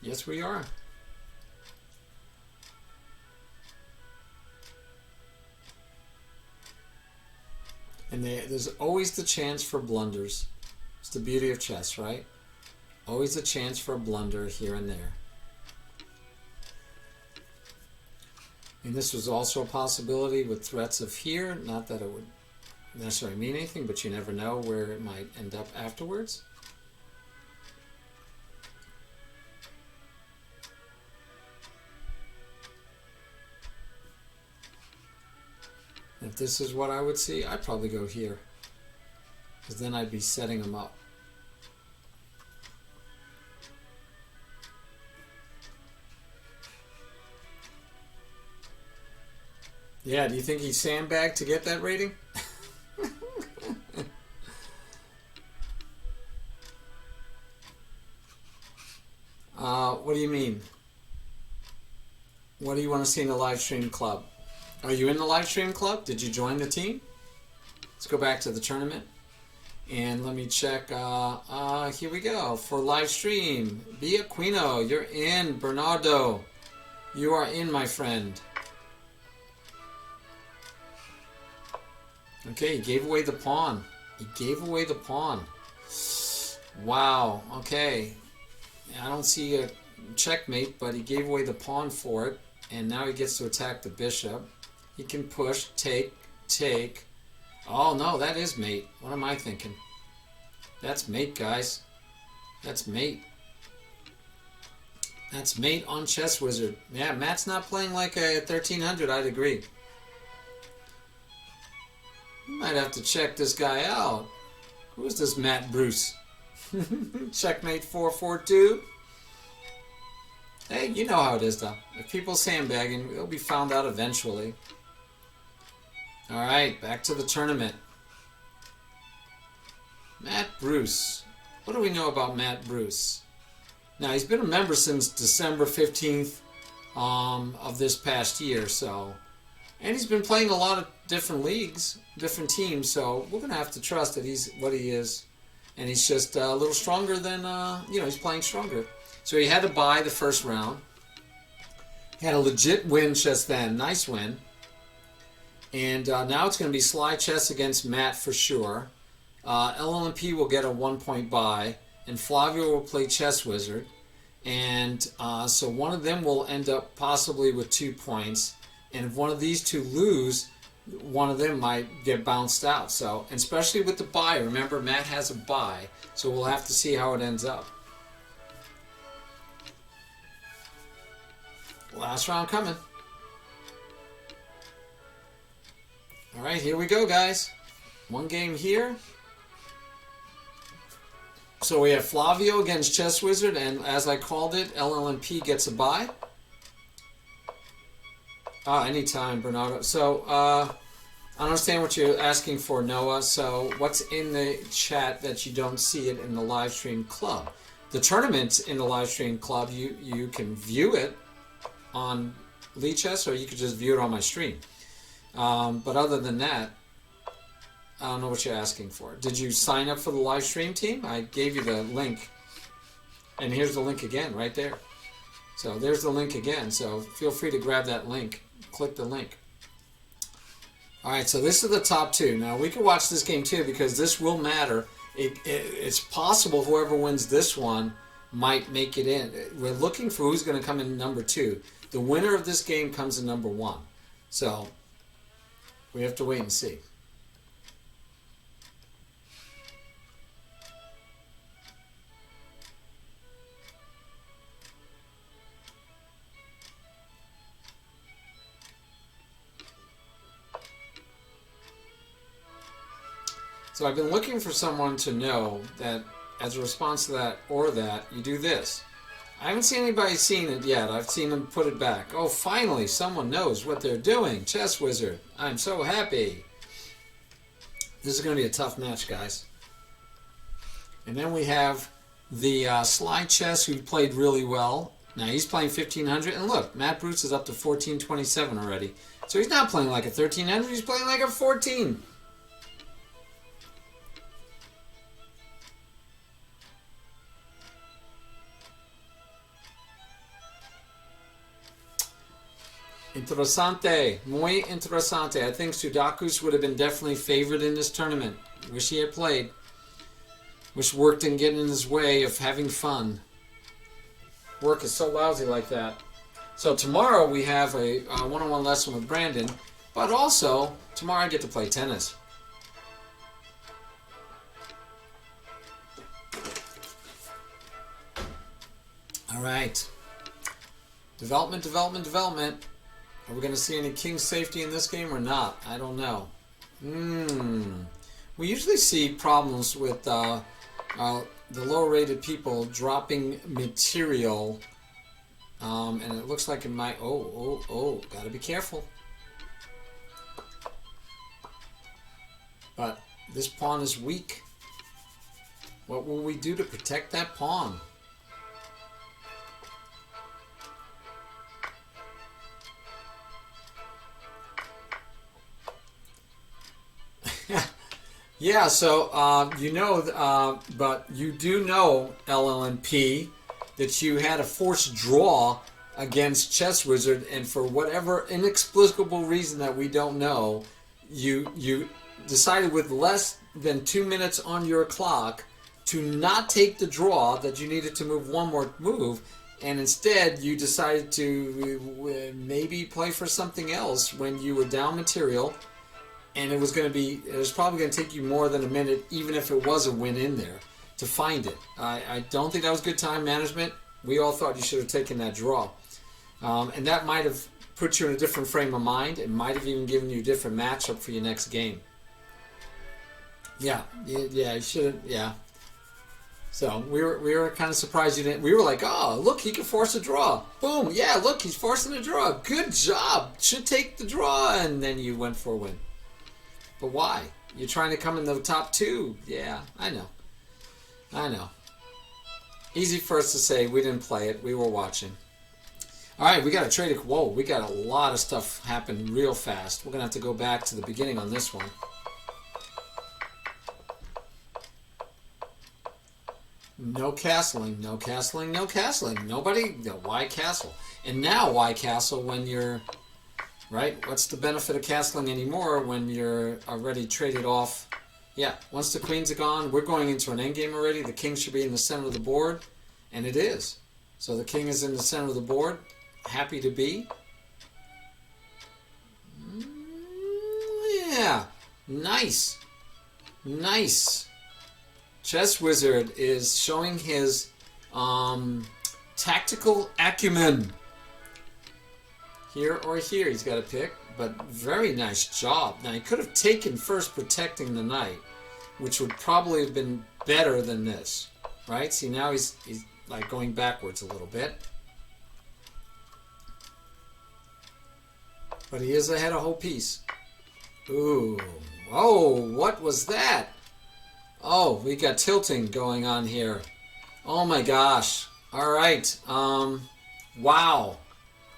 Yes, we are. And there's always the chance for blunders. It's the beauty of chess, right? Always a chance for a blunder here and there. And this was also a possibility with threats of here. Not that it would necessarily mean anything, but you never know where it might end up afterwards. If this is what I would see, I'd probably go here. Because then I'd be setting them up. Yeah, do you think he sandbagged to get that rating? What do you mean? What do you want to see in the live stream club? Are you in the live stream club? Did you join the team? Let's go back to the tournament. And let me check. Here we go. For live stream. Be Aquino, you're in. Bernardo, you are in, my friend. Okay, he gave away the pawn. He gave away the pawn. Wow, okay. I don't see a checkmate, but he gave away the pawn for it. And now he gets to attack the bishop. He can push, take. Oh, no, that is mate. What am I thinking? That's mate, guys. That's mate. That's mate on Chess Wizard. Yeah, Matt's not playing like a 1300, I'd agree. You might have to check this guy out. Who is this Matt Bruce? Checkmate 442. Hey, you know how it is, though. If people sandbagging, it'll be found out eventually. All right, back to the tournament. Matt Bruce. What do we know about Matt Bruce? Now, he's been a member since December 15th of this past year, so... And he's been playing a lot of different leagues, different teams, so we're going to have to trust that he's what he is. And he's just a little stronger than, he's playing stronger. So he had to buy the first round. He had a legit win just then. Nice win. And now it's going to be Sly Chess against Matt for sure. LLMP will get a 1-point buy. And Flavio will play Chess Wizard. And so one of them will end up possibly with 2 points. And if one of these two lose, one of them might get bounced out. So, and especially with the buy. Remember, Matt has a buy. So we'll have to see how it ends up. Last round coming. All right, here we go, guys. One game here. So we have Flavio against Chess Wizard, and as I called it, LLMP gets a bye. Anytime, Bernardo. So, I understand what you're asking for, Noah. So, what's in the chat that you don't see it in the live stream club? The tournament's in the live stream club. You can view it on Lichess, or you could just view it on my stream. But other than that, I don't know what you're asking for. Did you sign up for the live stream team? I gave you the link. And here's the link again, right there. So there's the link again. So feel free to grab that link. Click the link. All right, so this is the top two. Now, we can watch this game too because this will matter. It's possible whoever wins this one might make it in. We're looking for who's going to come in number 2. The winner of this game comes in number 1. So we have to wait and see. So I've been looking for someone to know that as a response to that or that, you do this. I haven't seen anybody seen it yet. I've seen them put it back. Oh, finally, someone knows what they're doing. Chess Wizard. I'm so happy. This is going to be a tough match, guys. And then we have the Sly Chess, who played really well. Now he's playing 1500. And look, Matt Bruce is up to 1427 already. So he's not playing like a 1300. He's playing like a 14. Interessante, muy interesante. I think Sudakus would have been definitely favored in this tournament. Wish he had played. Wish work didn't get in his way of having fun. Work is so lousy like that. So tomorrow we have a one-on-one lesson with Brandon, but also tomorrow I get to play tennis. All right. Development, development, development. Are we going to see any king safety in this game or not? I don't know. We usually see problems with the lower-rated people dropping material, and it looks like it might... Oh, gotta be careful. But this pawn is weak. What will we do to protect that pawn? Yeah, so you know, but you do know, LLNP, that you had a forced draw against Chess Wizard, and for whatever inexplicable reason that we don't know, you decided with less than 2 minutes on your clock to not take the draw that you needed to move one more move, and instead you decided to maybe play for something else when you were down material. And it was probably going to take you more than a minute, even if it was a win in there, to find it. I don't think that was good time management. We all thought you should have taken that draw. And that might have put you in a different frame of mind. It might have even given you a different matchup for your next game. Yeah, you should have, yeah. So we were kind of surprised you didn't. We were like, oh, look, he can force a draw. Boom, yeah, look, he's forcing a draw. Good job. Should take the draw. And then you went for a win. But why? You're trying to come in the top 2. Yeah, I know. Easy for us to say. We didn't play it. We were watching. All right, we got to trade it. Whoa, we got a lot of stuff happen real fast. We're going to have to go back to the beginning on this one. No castling, no castling, no castling. Nobody, no, why castle? And now why castle when you're... Right? What's the benefit of castling anymore when you're already traded off? Yeah, once the queens are gone, we're going into an endgame already. The king should be in the center of the board, and it is. So the king is in the center of the board. Happy to be. Yeah, nice. Nice. Chess Wizard is showing his tactical acumen. Here or here, he's got to pick, but very nice job. Now, he could have taken first protecting the knight, which would probably have been better than this, right? See, now he's like going backwards a little bit. But he is ahead a whole piece. Ooh. Oh, what was that? Oh, we got tilting going on here. Oh my gosh. All right. Wow.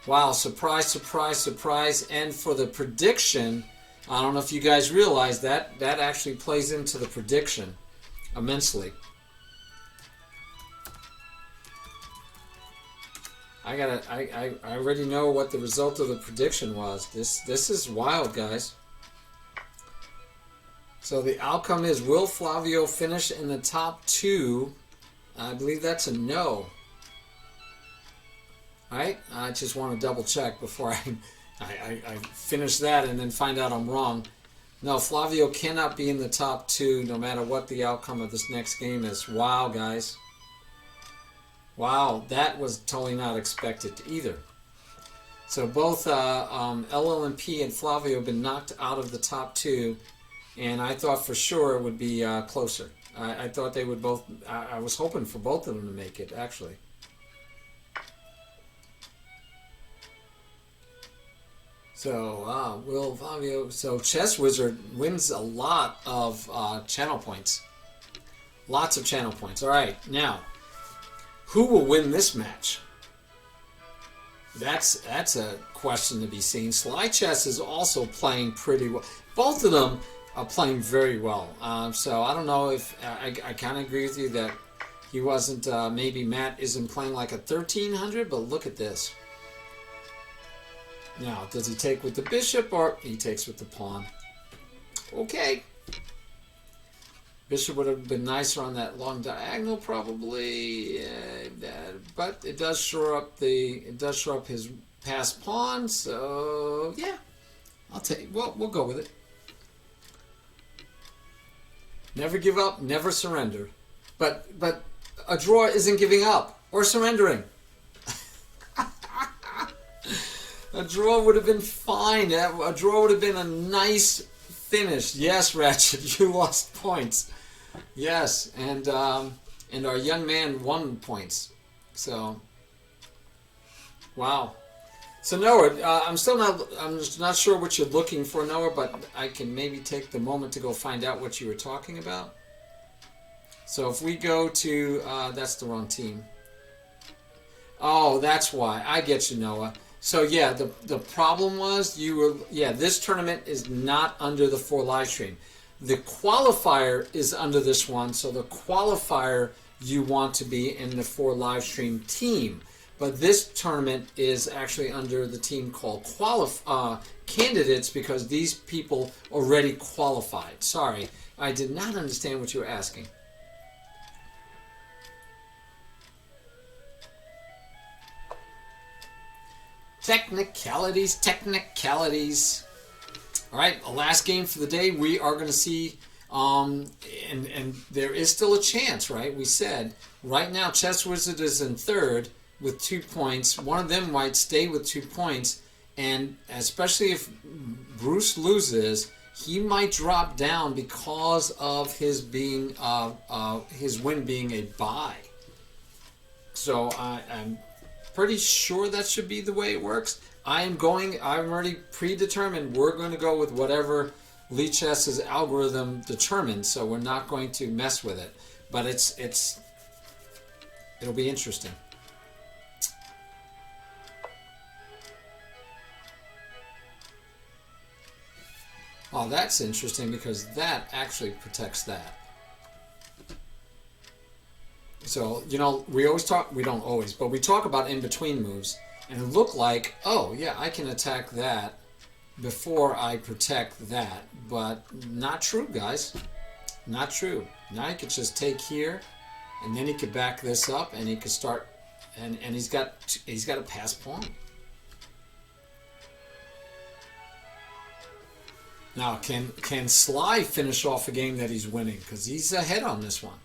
Wow, surprise, surprise, surprise. And for the prediction, I don't know if you guys realize that, that actually plays into the prediction immensely. I already know what the result of the prediction was. This is wild, guys. So the outcome is, will Flavio finish in the top 2? I believe that's a no. Right? I just want to double check before I finish that and then find out I'm wrong. No, Flavio cannot be in the top 2 no matter what the outcome of this next game is. Wow, guys. Wow, that was totally not expected either. So both LLNP and Flavio have been knocked out of the top 2, and I thought for sure it would be closer. I thought they would both, I was hoping for both of them to make it, actually. So, will Flavio... So, Chess Wizard wins a lot of channel points. Lots of channel points. All right, now, who will win this match? That's a question to be seen. Sly Chess is also playing pretty well. Both of them are playing very well. So, I don't know if... I kind of agree with you that he wasn't... maybe Matt isn't playing like a 1300, but look at this. Now, does he take with the bishop or he takes with the pawn? Okay. Bishop would have been nicer on that long diagonal, probably, but it does shore up his passed pawn. So yeah, I'll take. Well, we'll go with it. Never give up, never surrender. But a draw isn't giving up or surrendering. A draw would have been fine. A draw would have been a nice finish. Yes, Ratchet, you lost points. Yes, and our young man won points. So, wow. So Noah, I'm just not sure what you're looking for, Noah, but I can maybe take the moment to go find out what you were talking about. So if we go to, that's the wrong team. Oh, that's why. I get you, Noah. So yeah, the problem was this tournament is not under the 4 live stream. The qualifier is under this one, so the qualifier you want to be in the 4 live stream team. But this tournament is actually under the team called candidates because these people already qualified. Sorry, I did not understand what you were asking. Technicalities. All right, the last game for the day. We are going to see, and there is still a chance, right? We said right now Chess Wizard is in 3rd with 2 points. One of them might stay with 2 points, and especially if Bruce loses, he might drop down because of his being his win being a bye. So I'm pretty sure that should be the way it works. I'm already predetermined. We're going to go with whatever Lichess's algorithm determines, so we're not going to mess with it. But it'll be interesting. Oh, that's interesting because that actually protects that. So, we don't always, but we talk about in-between moves, and it looked like, oh, yeah, I can attack that before I protect that, but not true, guys. Not true. Now he could just take here, and then he could back this up, and he could start, and he's got a pass pawn. Now, can Sly finish off a game that he's winning? Because he's ahead on this one.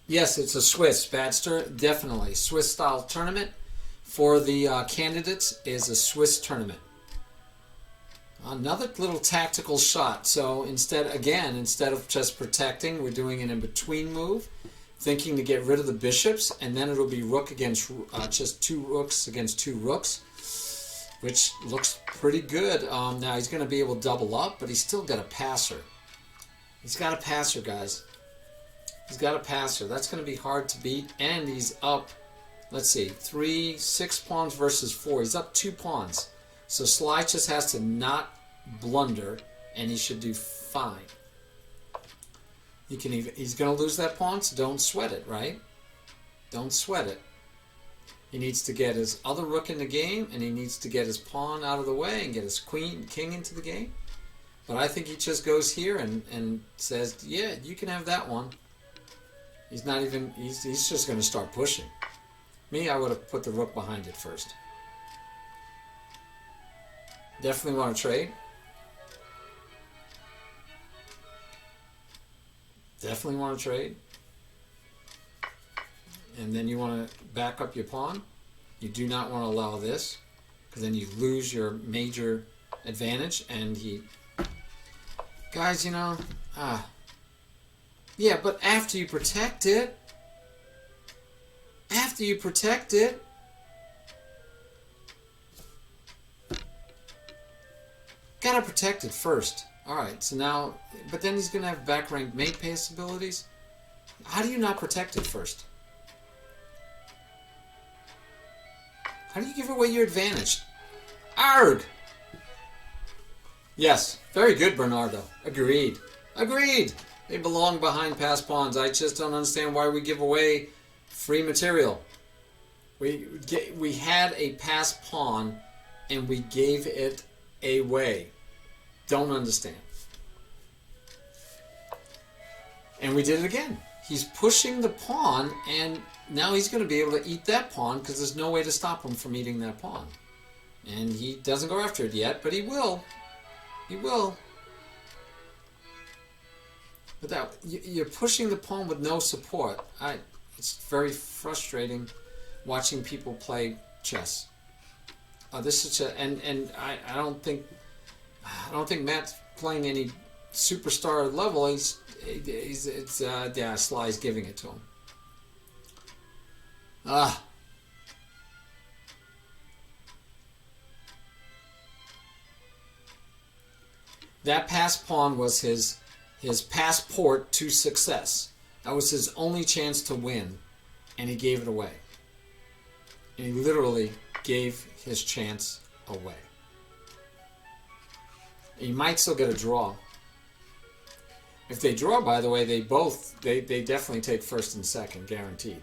Yes, it's a Swiss, Badster, definitely. Swiss-style tournament for the candidates is a Swiss tournament. Another little tactical shot. So instead of just protecting, we're doing an in-between move, thinking to get rid of the bishops, and then it'll be rook against just 2 rooks against 2 rooks, which looks pretty good. Now he's going to be able to double up, but he's still got a passer. He's got a passer, guys. He's got a passer. That's going to be hard to beat. And he's up, let's see, 6 pawns versus 4. He's up 2 pawns. So Sly just has to not blunder, and he should do fine. He's going to lose that pawn, so don't sweat it, right? Don't sweat it. He needs to get his other rook in the game, and he needs to get his pawn out of the way and get his king into the game. But I think he just goes here and says, yeah, you can have that one. He's just going to start pushing. Me, I would have put the rook behind it first. Definitely want to trade. Definitely want to trade. And then you want to back up your pawn. You do not want to allow this, because then you lose your major advantage. And guys, yeah, but after you protect it, gotta protect it first. Alright, so now, but then he's gonna have back rank mate pace abilities. How do you not protect it first? How do you give away your advantage? Arg! Yes, very good, Bernardo. Agreed. They belong behind passed pawns. I just don't understand why we give away free material. We had a passed pawn, and we gave it away. Don't understand. And we did it again. He's pushing the pawn, and now he's going to be able to eat that pawn because there's no way to stop him from eating that pawn. And he doesn't go after it yet, but he will. He will. But you're pushing the pawn with no support. It's very frustrating watching people play chess. This is I don't think Matt's playing any superstar level. Sly's giving it to him. Ah. That passed pawn was his passport to success. That was his only chance to win, and he gave it away. And he literally gave his chance away. You might still get a draw. If they draw, by the way, they definitely take first and second, guaranteed.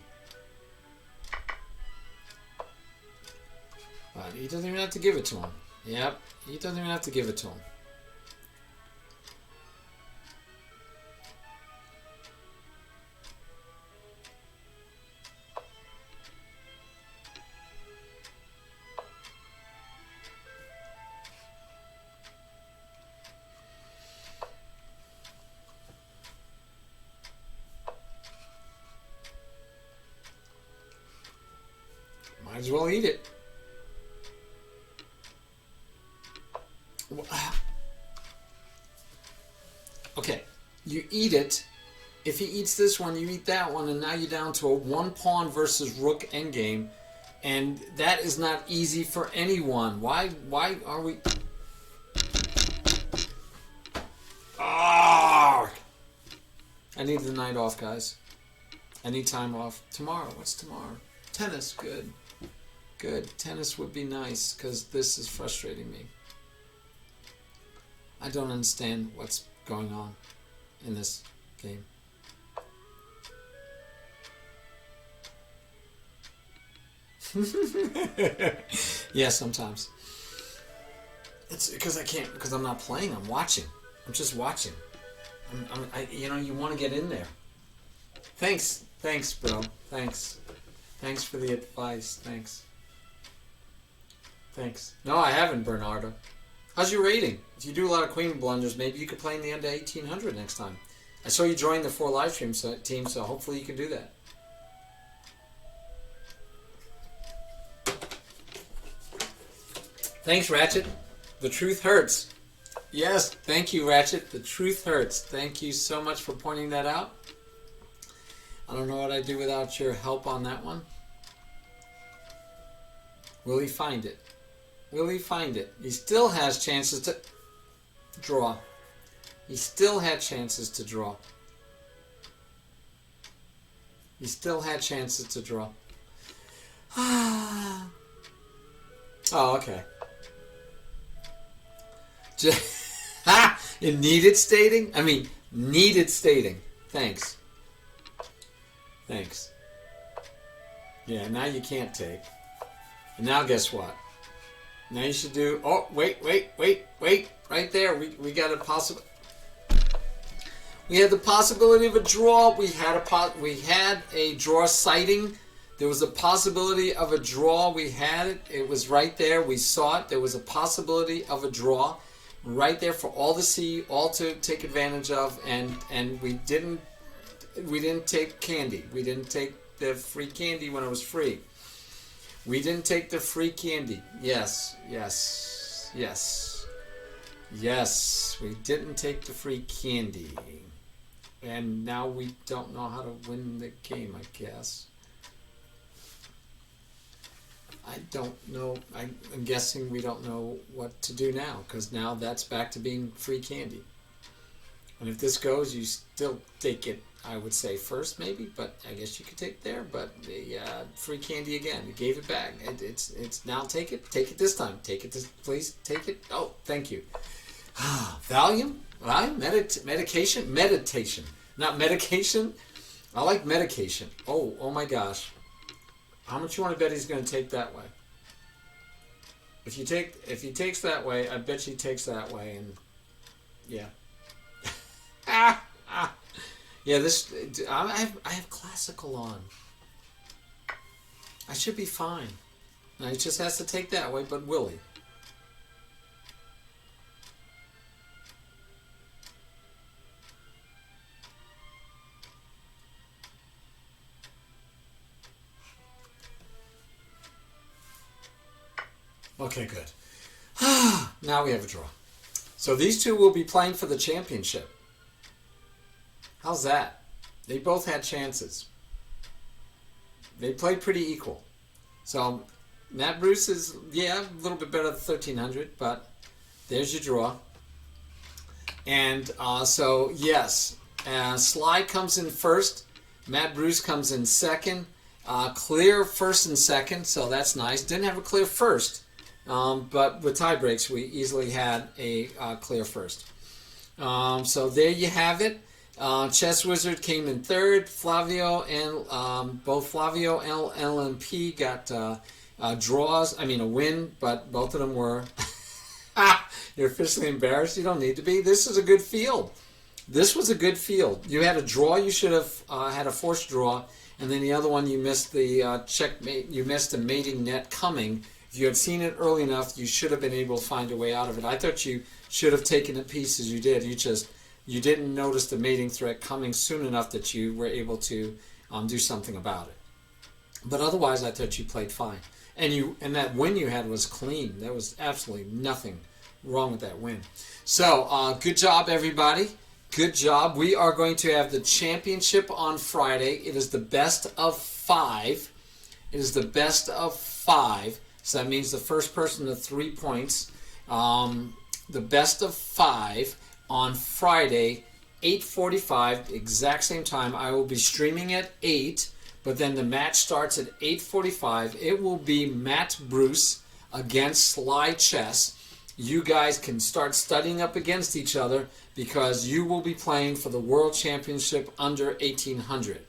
But he doesn't even have to give it to him. Yep, he doesn't even have to give it to him. Might as well eat it. Okay, you eat it. If he eats this one, you eat that one, and now you're down to a one pawn versus rook endgame, and that is not easy for anyone. Why are we? Ah! I need the night off, guys. I need time off. Tomorrow. What's tomorrow? Tennis. Good. Good. Tennis would be nice, because this is frustrating me. I don't understand what's going on in this game. Yeah, sometimes. It's because I can't, because I'm not playing. I'm watching. I'm just watching. You know, you want to get in there. Thanks, bro. Thanks for the advice. Thanks. No, I haven't, Bernardo. How's your rating? If you do a lot of queen blunders, maybe you could play in the under 1800 next time. I saw you join the 4 live stream team, so hopefully you can do that. Thanks, Ratchet. The truth hurts. Yes, thank you, Ratchet. The truth hurts. Thank you so much for pointing that out. I don't know what I'd do without your help on that one. Will he find it? Will he find it? He still has chances to draw. He still had chances to draw. He still had chances to draw. Oh, okay. It needed stating? I mean, needed stating. Thanks. Yeah, now you can't take. And now guess what? Now you should do... Oh, wait. Right there. We got a possible... We had the possibility of a draw. We had a draw sighting. There was a possibility of a draw. We had it. It was right there. We saw it. There was a possibility of a draw right there for all to see, all to take advantage of, and we didn't take candy. We didn't take the free candy when it was free. We didn't take the free candy. Yes. We didn't take the free candy. And now we don't know how to win the game, I guess. I don't know. I'm guessing we don't know what to do now, because now that's back to being free candy. And if this goes, you still take it, I would say, first maybe, but I guess you could take it there. But the free candy again, you gave it back. It's now take it this time. Take it, please take it. Oh, thank you. Valium, meditation, not medication. I like medication. Oh my gosh. How much you want to bet he's going to take that way? If he takes that way, I bet he takes that way, and yeah. Yeah, this I have classical on. I should be fine. Now he just has to take that way, but will he? Okay, good. Now we have a draw. So these two will be playing for the championship. How's that? They both had chances. They played pretty equal. So Matt Bruce is, yeah, a little bit better than 1300, but there's your draw. And so, yes, Sly comes in first. Matt Bruce comes in second. Clear first and second, so that's nice. Didn't have a clear first, but with tie breaks, we easily had a clear first. So there you have it. Chess Wizard came in third. Flavio and both Flavio and LMP got draws. I mean, a win, but both of them were. You're officially embarrassed. You don't need to be. This is a good field. This was a good field. You had a draw. You should have had a forced draw, and then the other one you missed the checkmate. You missed the mating net coming. If you had seen it early enough, you should have been able to find a way out of it. I thought you should have taken it pieces. You did. You didn't notice the mating threat coming soon enough that you were able to do something about it. But otherwise, I thought you played fine. And that win you had was clean. There was absolutely nothing wrong with that win. So good job, everybody. Good job. We are going to have the championship on Friday. It is the best of 5. It is the best of 5. So that means the first person to 3 points. The best of 5 on Friday, 8:45, exact same time. I will be streaming at 8, but then the match starts at 8:45. It will be Matt Bruce against Sly Chess. You guys can start studying up against each other because you will be playing for the World Championship under 1800.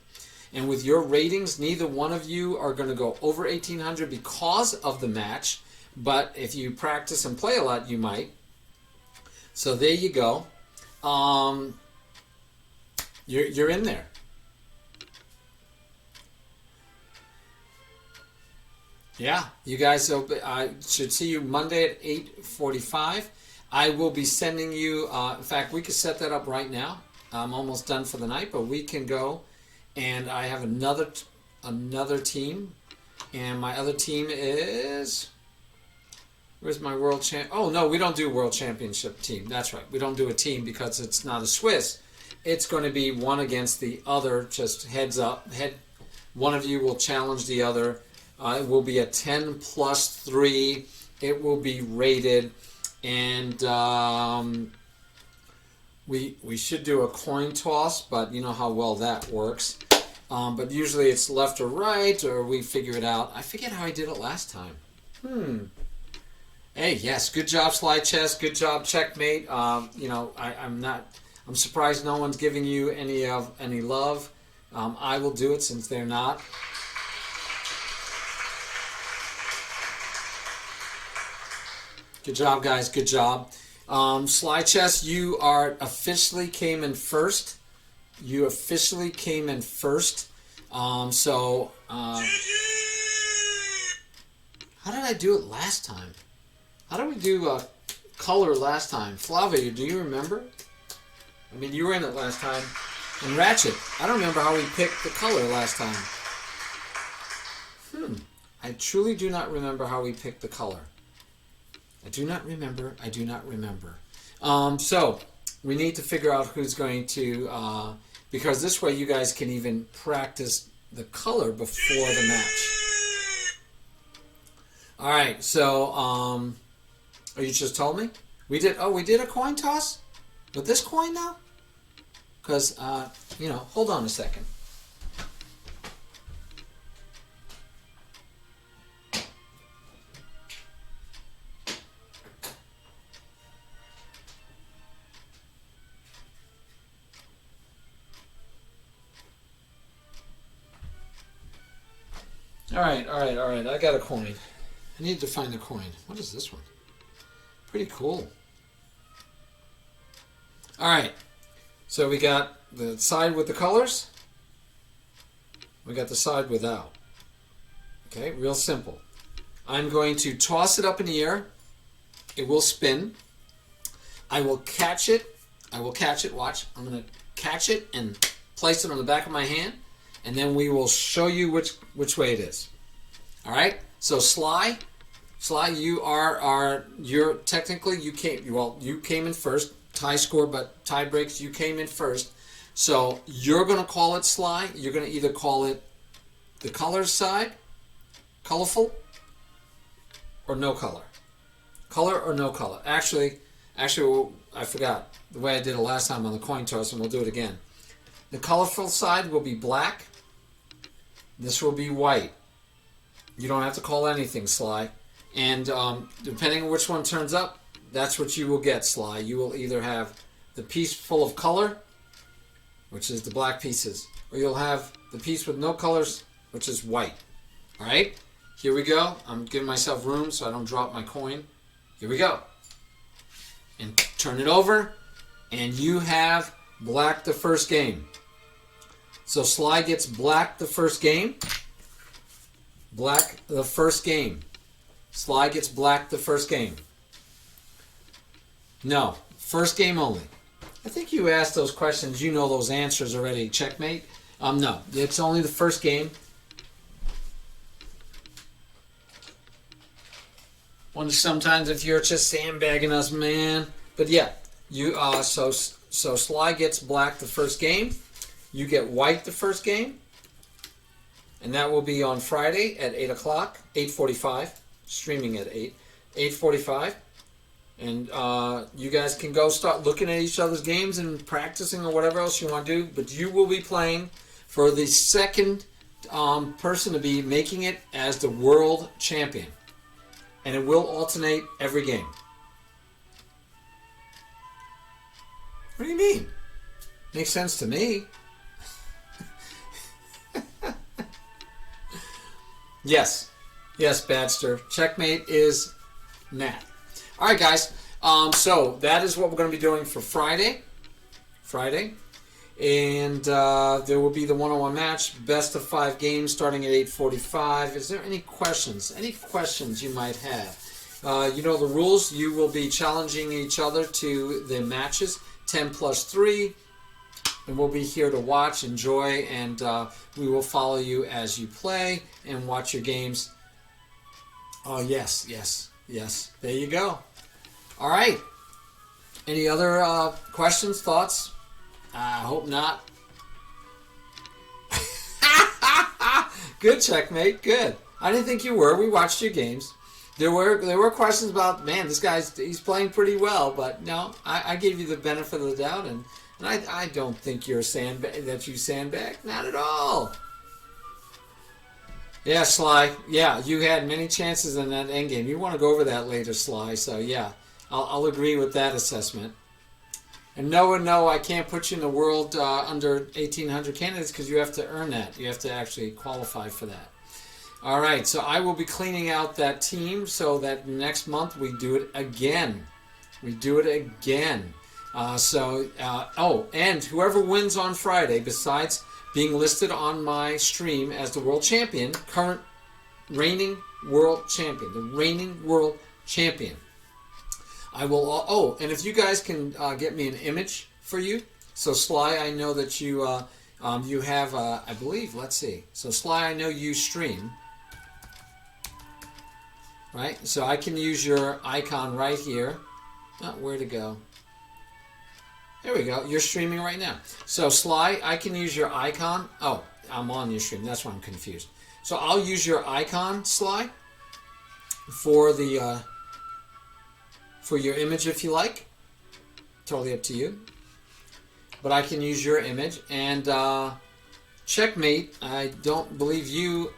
And with your ratings, neither one of you are going to go over 1800 because of the match, but if you practice and play a lot, you might. So there you go. You're in there. Yeah, you guys, I should see you Monday at 8:45. I will be sending you, in fact, we could set that up right now. I'm almost done for the night, but we can go, and I have another team, and my other team is, where's my world champ? Oh, no, we don't do world championship team. That's right. We don't do a team because it's not a Swiss. It's going to be one against the other, just heads up. One of you will challenge the other. It will be a 10 plus 3. It will be rated. And we should do a coin toss, but you know how well that works. But usually it's left or right, or we figure it out. I forget how I did it last time. Hey, yes, good job, Sly Chess. Good job, Checkmate. I'm surprised no one's giving you any love. I will do it since they're not. Good job, guys. Good job. Sly Chess, you officially came in first. You officially came in first. How did I do it last time? How did we do color last time? Flavia, do you remember? I mean, you were in it last time. And Ratchet, I don't remember how we picked the color last time. I truly do not remember how we picked the color. I do not remember. So we need to figure out who's going to, because this way you guys can even practice the color before the match. All right. So, oh, you just told me we did. Oh, we did a coin toss with this coin now. Because hold on a second. All right. I got a coin. I need to find a coin. What is this one? Pretty cool. All right. So we got the side with the colors. We got the side without. Okay, real simple. I'm going to toss it up in the air. It will spin. I will catch it. Watch. I'm going to catch it and place it on the back of my hand. And then we will show you which way it is. All right. So Sly, you're technically you came in first. Tie score, but tie breaks. You came in first. So you're going to call it Sly. You're going to either call it the color side, colorful or no color? Color or no color? Actually, I forgot the way I did it last time on the coin toss, and we'll do it again. The colorful side will be black. This will be white. You don't have to call anything, Sly. And depending on which one turns up, that's what you will get, Sly. You will either have the piece full of color, which is the black pieces, or you'll have the piece with no colors, which is white. All right? Here we go. I'm giving myself room so I don't drop my coin. Here we go. And turn it over, and you have black the first game. So Sly gets black the first game. Black the first game. Sly gets black the first game. No, first game only. I think you asked those questions. You know those answers already. Checkmate. No, it's only the first game. Wonder sometimes if you're just sandbagging us, man. But yeah, you so Sly gets black the first game. You get white the first game, and that will be on Friday at 8 o'clock, 8:45. Streaming at 8:45, and you guys can go start looking at each other's games and practicing or whatever else you want to do. But you will be playing for the second person to be making it as the world champion. And it will alternate every game. What do you mean? Makes sense to me. Yes. Yes, Badster. Checkmate is Nat. All right, guys. So that is what we're going to be doing for Friday. And there will be the one-on-one match, best of 5 games starting at 8:45. Is there any questions? Any questions you might have? You know the rules. You will be challenging each other to the matches, 10 plus 3. And we'll be here to watch, enjoy, and we will follow you as you play and watch your games. Oh, yes. There you go. All right. Any other questions, thoughts? I hope not. Good, Checkmate. Good. I didn't think you were. We watched your games. There were questions about, man, this guy's he's playing pretty well, but no, I gave you the benefit of the doubt, and I don't think you're that you sandbag. Not at all. Yeah, Sly. Yeah, you had many chances in that endgame. You want to go over that later, Sly. So yeah, I'll agree with that assessment. And no, I can't put you in the world under 1,800 candidates because you have to earn that. You have to actually qualify for that. All right, so I will be cleaning out that team so that next month we do it again. And whoever wins on Friday, besides being listed on my stream as the world champion, current reigning world champion, I will. And if you guys can get me an image for you, so Sly, I know that you you have, I believe. Let's see. So Sly, I know you stream, right? So I can use your icon right here. Oh, where to go? There we go. You're streaming right now. So Sly, I can use your icon. Oh, I'm on your stream. That's why I'm confused. So I'll use your icon, Sly, for the. For your image if you like. Totally up to you. But I can use your image. And Checkmate, I don't believe you...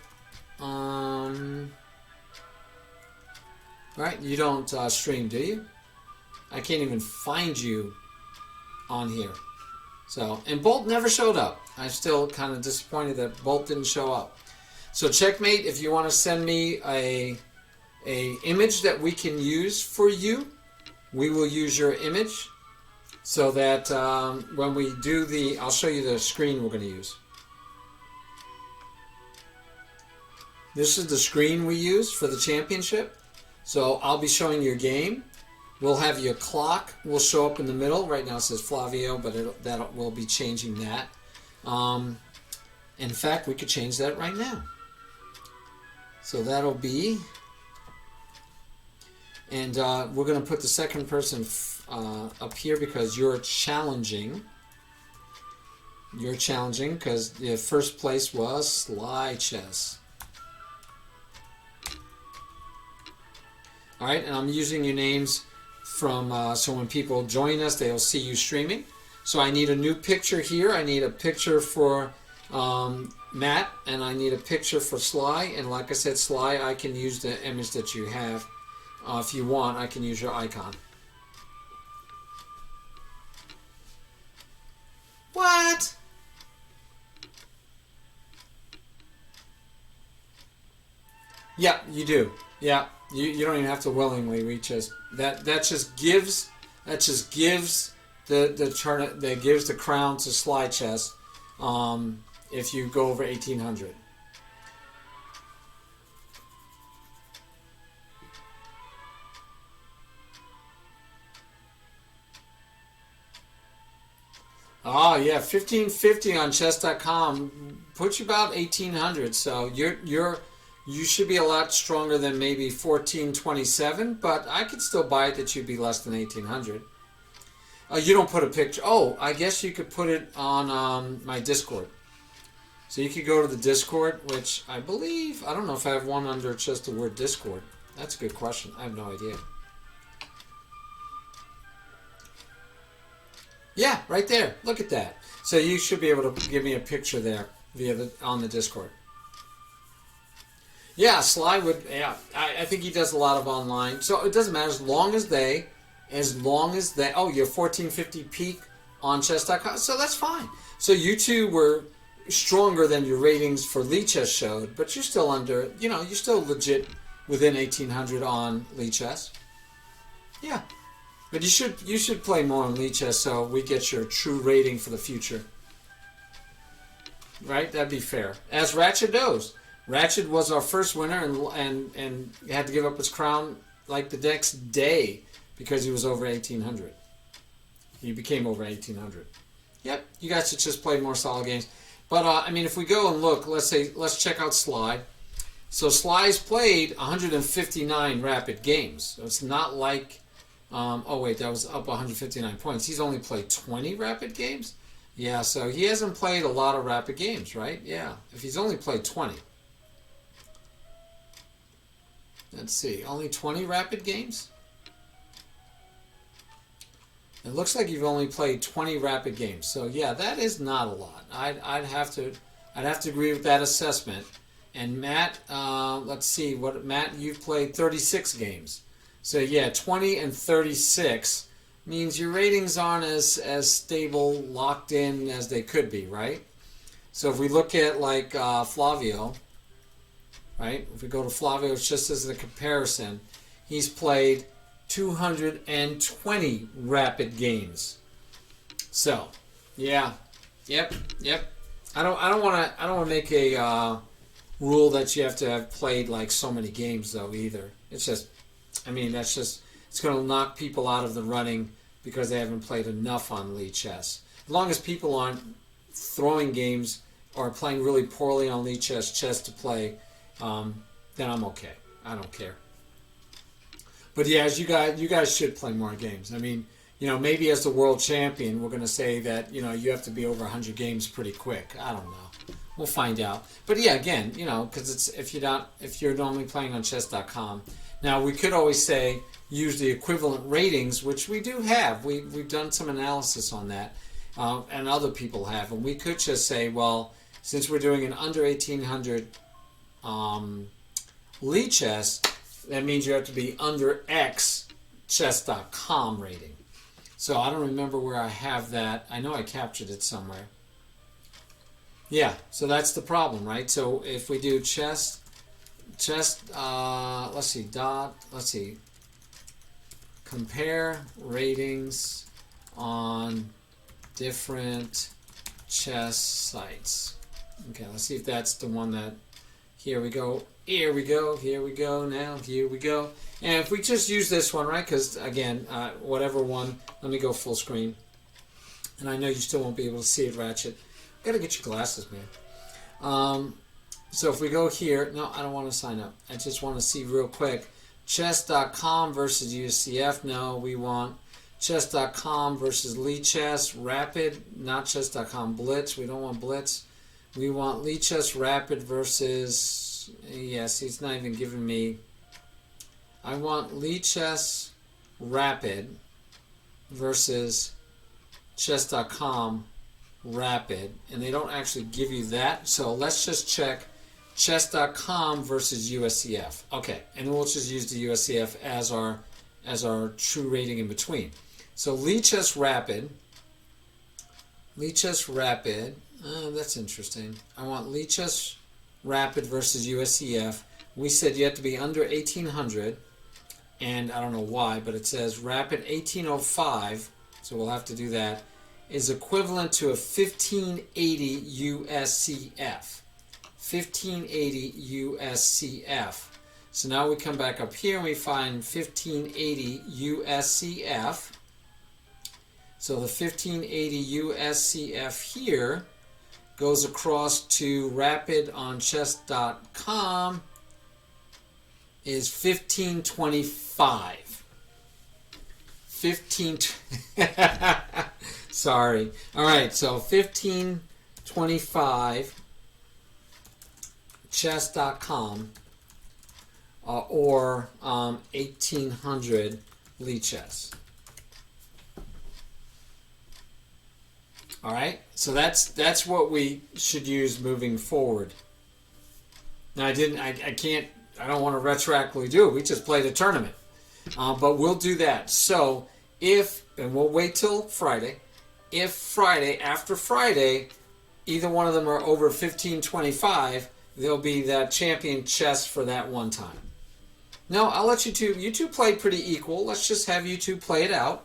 right? You don't stream, do you? I can't even find you on here. So, and Bolt never showed up. I'm still kind of disappointed that Bolt didn't show up. So Checkmate, if you want to send me a image that we can use for you, we will use your image so that when we do I'll show you the screen we're going to use. This is the screen we use for the championship. So I'll be showing your game. We'll have your clock will show up in the middle. Right now it says Flavio, but we'll be changing that. In fact, we could change that right now. So that'll be... And we're going to put the second person up here because you're challenging. You're challenging because the first place was Sly Chess. All right, and I'm using your names from so when people join us, they'll see you streaming. So I need a new picture here. I need a picture for Matt, and I need a picture for Sly. And like I said, Sly, I can use the image that you have. If you want, I can use your icon. What? Yeah, you do. Yeah, you don't even have to willingly reach us. That just gives the crown to Sly Chess. If you go over 1800. Oh yeah, 1550 on chess.com puts you about 1800. So you should be a lot stronger than maybe 1427, but I could still buy it that you'd be less than 1800. You don't put a picture. Oh, I guess you could put it on my Discord. So you could go to the Discord, which I believe, I don't know if I have one under just the word Discord. That's a good question. I have no idea. Yeah, right there. Look at that. So you should be able to give me a picture there on the Discord. Yeah, Sly would. Yeah, I think he does a lot of online. So it doesn't matter as long as they. Oh, you're 1450 peak on chess.com. So that's fine. So you two were stronger than your ratings for Lichess showed, but you're still under. You're still legit within 1800 on Lichess. Yeah. But you should play more on Lichess so we get your true rating for the future. Right? That'd be fair. As Ratchet knows. Ratchet was our first winner and had to give up his crown like the next day because he was over 1800. He became over 1800. Yep, you guys should just play more solid games. But I mean, if we go and look, let's check out Sly. So Sly's played 159 rapid games. So it's not like oh wait, that was up 159 points. He's only played 20 rapid games? Yeah, so he hasn't played a lot of rapid games, right? Yeah, if he's only played 20. Let's see, only 20 rapid games? It looks like you've only played 20 rapid games. So yeah, that is not a lot. I'd have to agree with that assessment. And Matt, let's see, Matt, you've played 36 games. So yeah, 20 and 36 means your ratings aren't as stable, locked in as they could be, right? So if we look at like Flavio, right? If we go to Flavio, it's just as a comparison, he's played 220 rapid games. So, yeah, yep. I don't want to make a rule that you have to have played like so many games though either. It's just. I mean, it's going to knock people out of the running because they haven't played enough on Lichess. As long as people aren't throwing games or playing really poorly on chess to play, then I'm okay. I don't care. But yeah, as you guys should play more games. I mean, maybe as the world champion, we're going to say that, you have to be over 100 games pretty quick. I don't know. We'll find out. But yeah, again, because it's if you're normally playing on chess.com. Now, we could always say use the equivalent ratings, which we do have. We've done some analysis on that, and other people have. And we could just say, well, since we're doing an under 1800 Lichess, that means you have to be under X chess.com rating. So I don't remember where I have that. I know I captured it somewhere. Yeah, so that's the problem, right? So if we do let's see, compare ratings on different chess sites. Okay, let's see if that's the one that, here we go, and if we just use this one, right, because again, whatever one, let me go full screen, and I know you still won't be able to see it, Ratchet. Gotta get your glasses, man. So if we go here, no, I don't want to sign up. I just want to see real quick. Chess.com versus UCF. No, we want Chess.com versus Lee Chess Rapid, not Chess.com Blitz. We don't want Blitz. We want Lee Chess Rapid versus, yes, he's not even giving me. I want Lee Chess Rapid versus Chess.com Rapid, and they don't actually give you that. So let's just check Chess.com versus USCF. Okay, and we'll just use the USCF as our true rating in between. So Lee Chess Rapid. That's interesting. I want Lee Chess Rapid versus USCF. We said you have to be under 1800, and I don't know why, but it says Rapid 1805, so we'll have to do that, is equivalent to a 1580 USCF. 1580 USCF. So now we come back up here and we find 1580 USCF. So the 1580 USCF here goes across to Rapid on chess.com is 1525. 15 sorry. All right, so 1525 chess.com or 1800 Lee Chess. All right, so that's what we should use moving forward. Now I don't want to retroactively do it. We just played a tournament, but we'll do that. So and we'll wait till Friday. If after Friday, either one of them are over 1525, they'll be that champion chess for that one time. No, I'll let you two. You two play pretty equal. Let's just have you two play it out.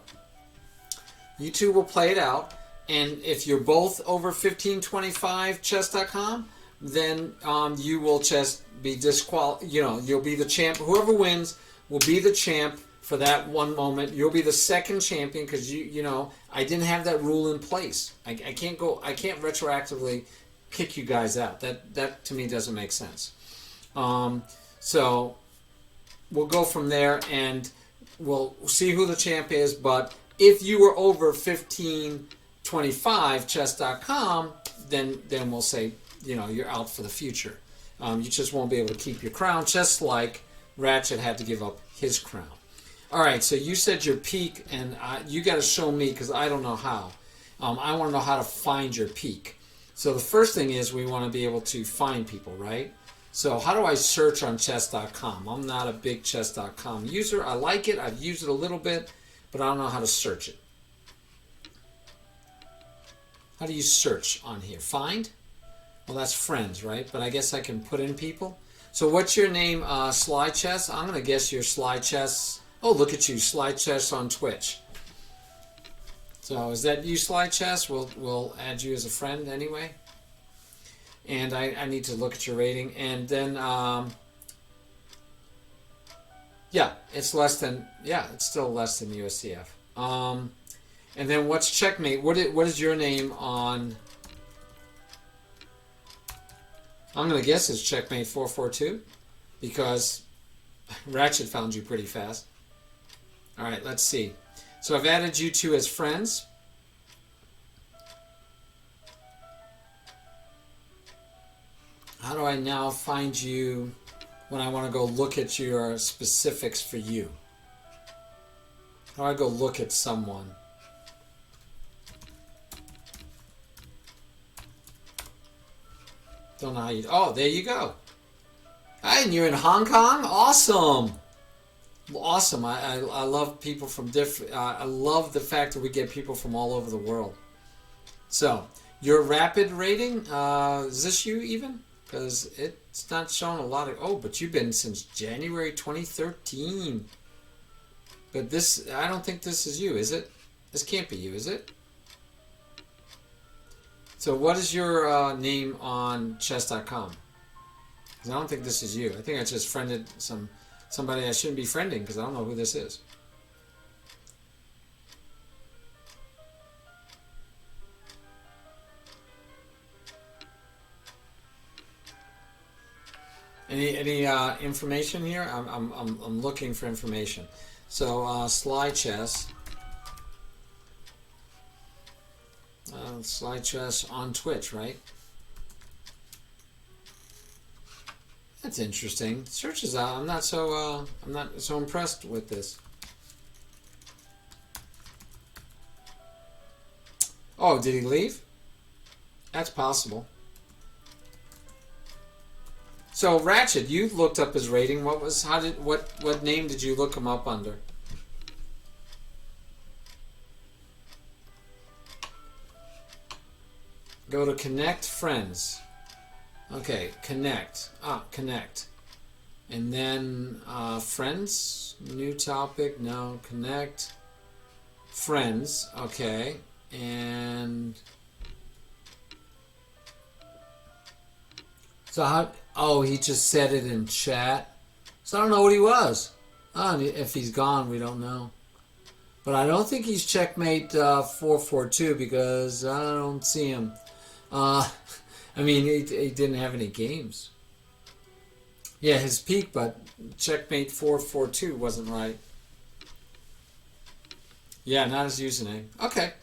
You two will play it out. And if you're both over 1525 chess.com, then you will just be disqualified. You'll be the champ. Whoever wins will be the champ for that one moment. You'll be the second champion because I didn't have that rule in place. I can't retroactively kick you guys out. That to me doesn't make sense. So we'll go from there and we'll see who the champ is. But if you were over 1525 chess.com, then we'll say you're out for the future. You just won't be able to keep your crown, just like Ratchet had to give up his crown. All right, so you said your peak, and you got to show me because I don't know how. I want to know how to find your peak. So the first thing is we want to be able to find people, right? So how do I search on chess.com? I'm not a big chess.com user. I like it. I've used it a little bit, but I don't know how to search it. How do you search on here? Find? Well, that's friends, right? But I guess I can put in people. So what's your name, Sly Chess? I'm going to guess you're Sly Chess. Oh, look at you, Sly Chess on Twitch. So is that you, Sly Chess? We'll add you as a friend anyway. And I need to look at your rating. And then, it's still less than USCF. And then what's Checkmate? What is your name on? I'm going to guess it's Checkmate 442 because Ratchet found you pretty fast. All right, let's see. So I've added you two as friends. How do I now find you when I want to go look at your specifics for you? How do I go look at someone? Don't know how you... Oh, there you go. And you're in Hong Kong? Awesome. Awesome. I love people from different... I love the fact that we get people from all over the world. So, your rapid rating, is this you even? Because it's not showing a lot of... Oh, but you've been since January 2013. But this... I don't think this is you, is it? This can't be you, is it? So what is your name on chess.com? Because I don't think this is you. I think I just friended somebody I shouldn't be friending because I don't know who this is. Any information here? I'm looking for information. So Sly Chess. Slide chess on Twitch, right? That's interesting. Search is out. I'm not so impressed with this. Oh, did he leave? That's possible. So Ratchet, you looked up his rating. What name did you look him up under? Go to connect friends. Okay, connect. Connect. And then friends, new topic, no, connect. Friends, okay. And so he just said it in chat. So I don't know what he was. If he's gone, we don't know. But I don't think he's checkmate 442 because I don't see him. I mean, he didn't have any games. Yeah, his peak, but checkmate 442 wasn't right. Yeah, not his username. Okay.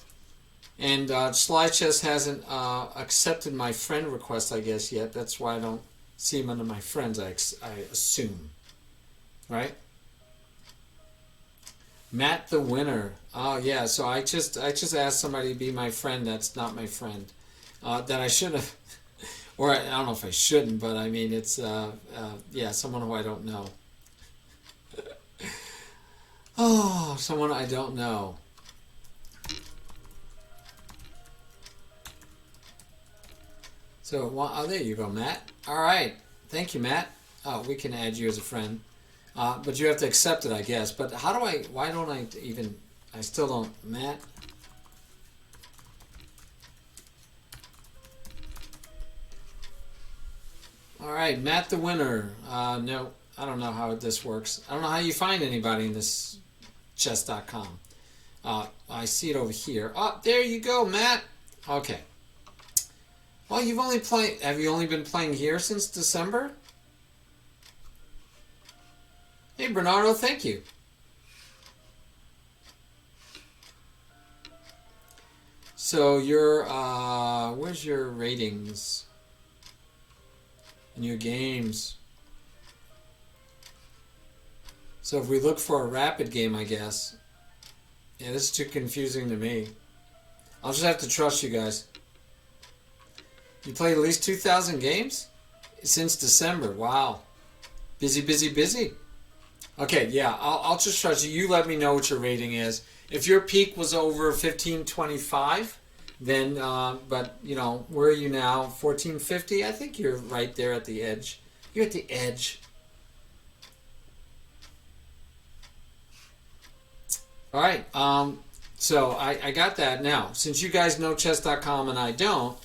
And Slide Chess hasn't accepted my friend request, I guess, yet. That's why I don't see him under my friends, I assume. Right? Matt the winner. Oh, yeah, so I just asked somebody to be my friend that's not my friend. That I should have, or I don't know if I shouldn't, but I mean, it's, yeah, someone who I don't know. Oh, someone I don't know. So, oh, there you go, Matt. All right. Thank you, Matt. We can add you as a friend. But you have to accept it, I guess. But why don't I even, I still don't, Matt. All right, Matt the winner. No, I don't know how this works. I don't know how you find anybody in this chess.com. I see it over here. Oh, there you go, Matt. Okay. Well, have you only been playing here since December? Hey, Bernardo, thank you. So where's your ratings? And your games. So if we look for a rapid game, I guess. Yeah, this is too confusing to me. I'll just have to trust you guys. You played at least 2,000 games? Since December. Wow. Busy, busy, busy. Okay, yeah, I'll just trust you. You let me know what your rating is. If your peak was over 1525, then, but, you know, where are you now? 1450? I think you're right there at the edge. You're at the edge. All right, so I got that. Now, since you guys know chess.com and I don't,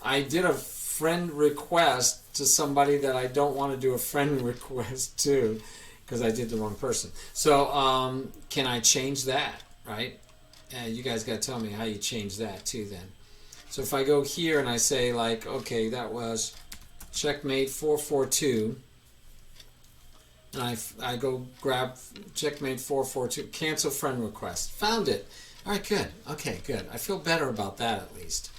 I did a friend request to somebody that I don't want to do a friend request to because I did the wrong person. So can I change that, right? You guys got to tell me how you change that too then. So if I go here and I say like, okay, that was checkmate 442, and I go grab checkmate 442, cancel friend request. Found it. All right, good. Okay, good. I feel better about that at least.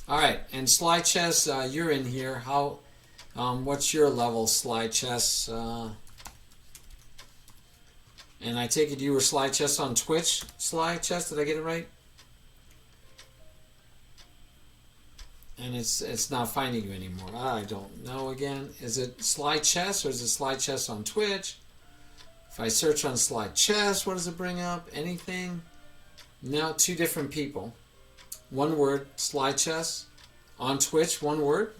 All right, and Slide Chess, you're in here. How? What's your level, Slide Chess? And I take it you were Slide Chess on Twitch. Slide Chess, did I get it right? And it's not finding you anymore. I don't know again. Is it Slide Chess or is it Slide Chess on Twitch? If I search on Slide Chess, what does it bring up? Anything? No, two different people. One word, Slide Chess. On Twitch, one word.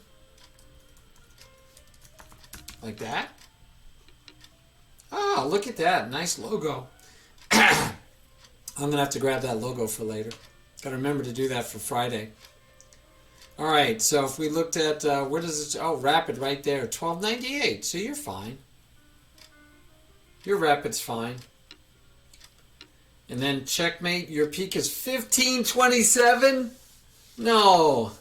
Like that. Oh, look at that. Nice logo. I'm going to have to grab that logo for later. Got to remember to do that for Friday. All right, so if we looked at, where does it, oh, Rapid right there, 1298. So you're fine. Your Rapid's fine. And then checkmate, your peak is 1527? No.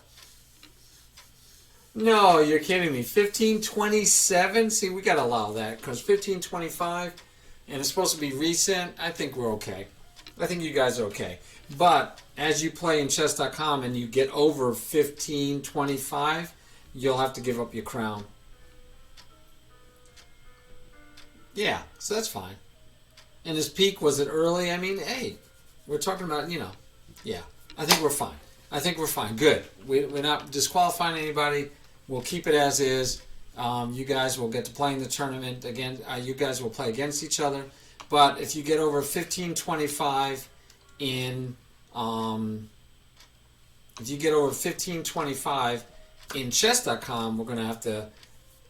No, you're kidding me. 1527? See, we got to allow that because 1525, and it's supposed to be recent. I think we're okay. I think you guys are okay. But as you play in chess.com and you get over 1525, you'll have to give up your crown. Yeah, so that's fine. And his peak, was it early? I mean, hey, we're talking about, yeah, I think we're fine. I think we're fine. Good. We're not disqualifying anybody. We'll keep it as is. You guys will get to play in the tournament again. You guys will play against each other. But if you get over 1525 in, in chess.com, we're going to have to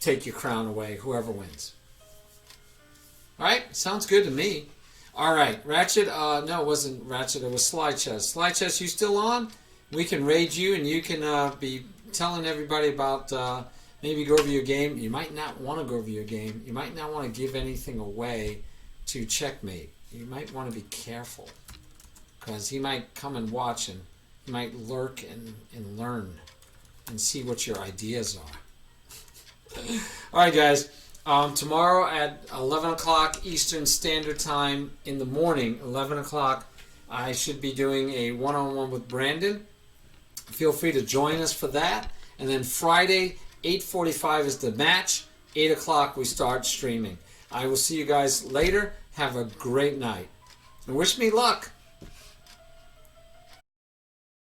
take your crown away, whoever wins. All right, sounds good to me. All right, Ratchet. No, it wasn't Ratchet. It was Sly Chess. Sly Chess, you still on? We can raid you, and you can be telling everybody about maybe go over your game. You might not want to go over your game. You might not want to give anything away to Checkmate. You might want to be careful because he might come and watch, and he might lurk and learn and see what your ideas are. All right, guys. Tomorrow at 11 o'clock Eastern Standard Time in the morning, 11 o'clock, I should be doing a one-on-one with Brandon. Feel free to join us for that. And then Friday, 8:45 is the match. 8 o'clock we start streaming. I will see you guys later. Have a great night. And wish me luck.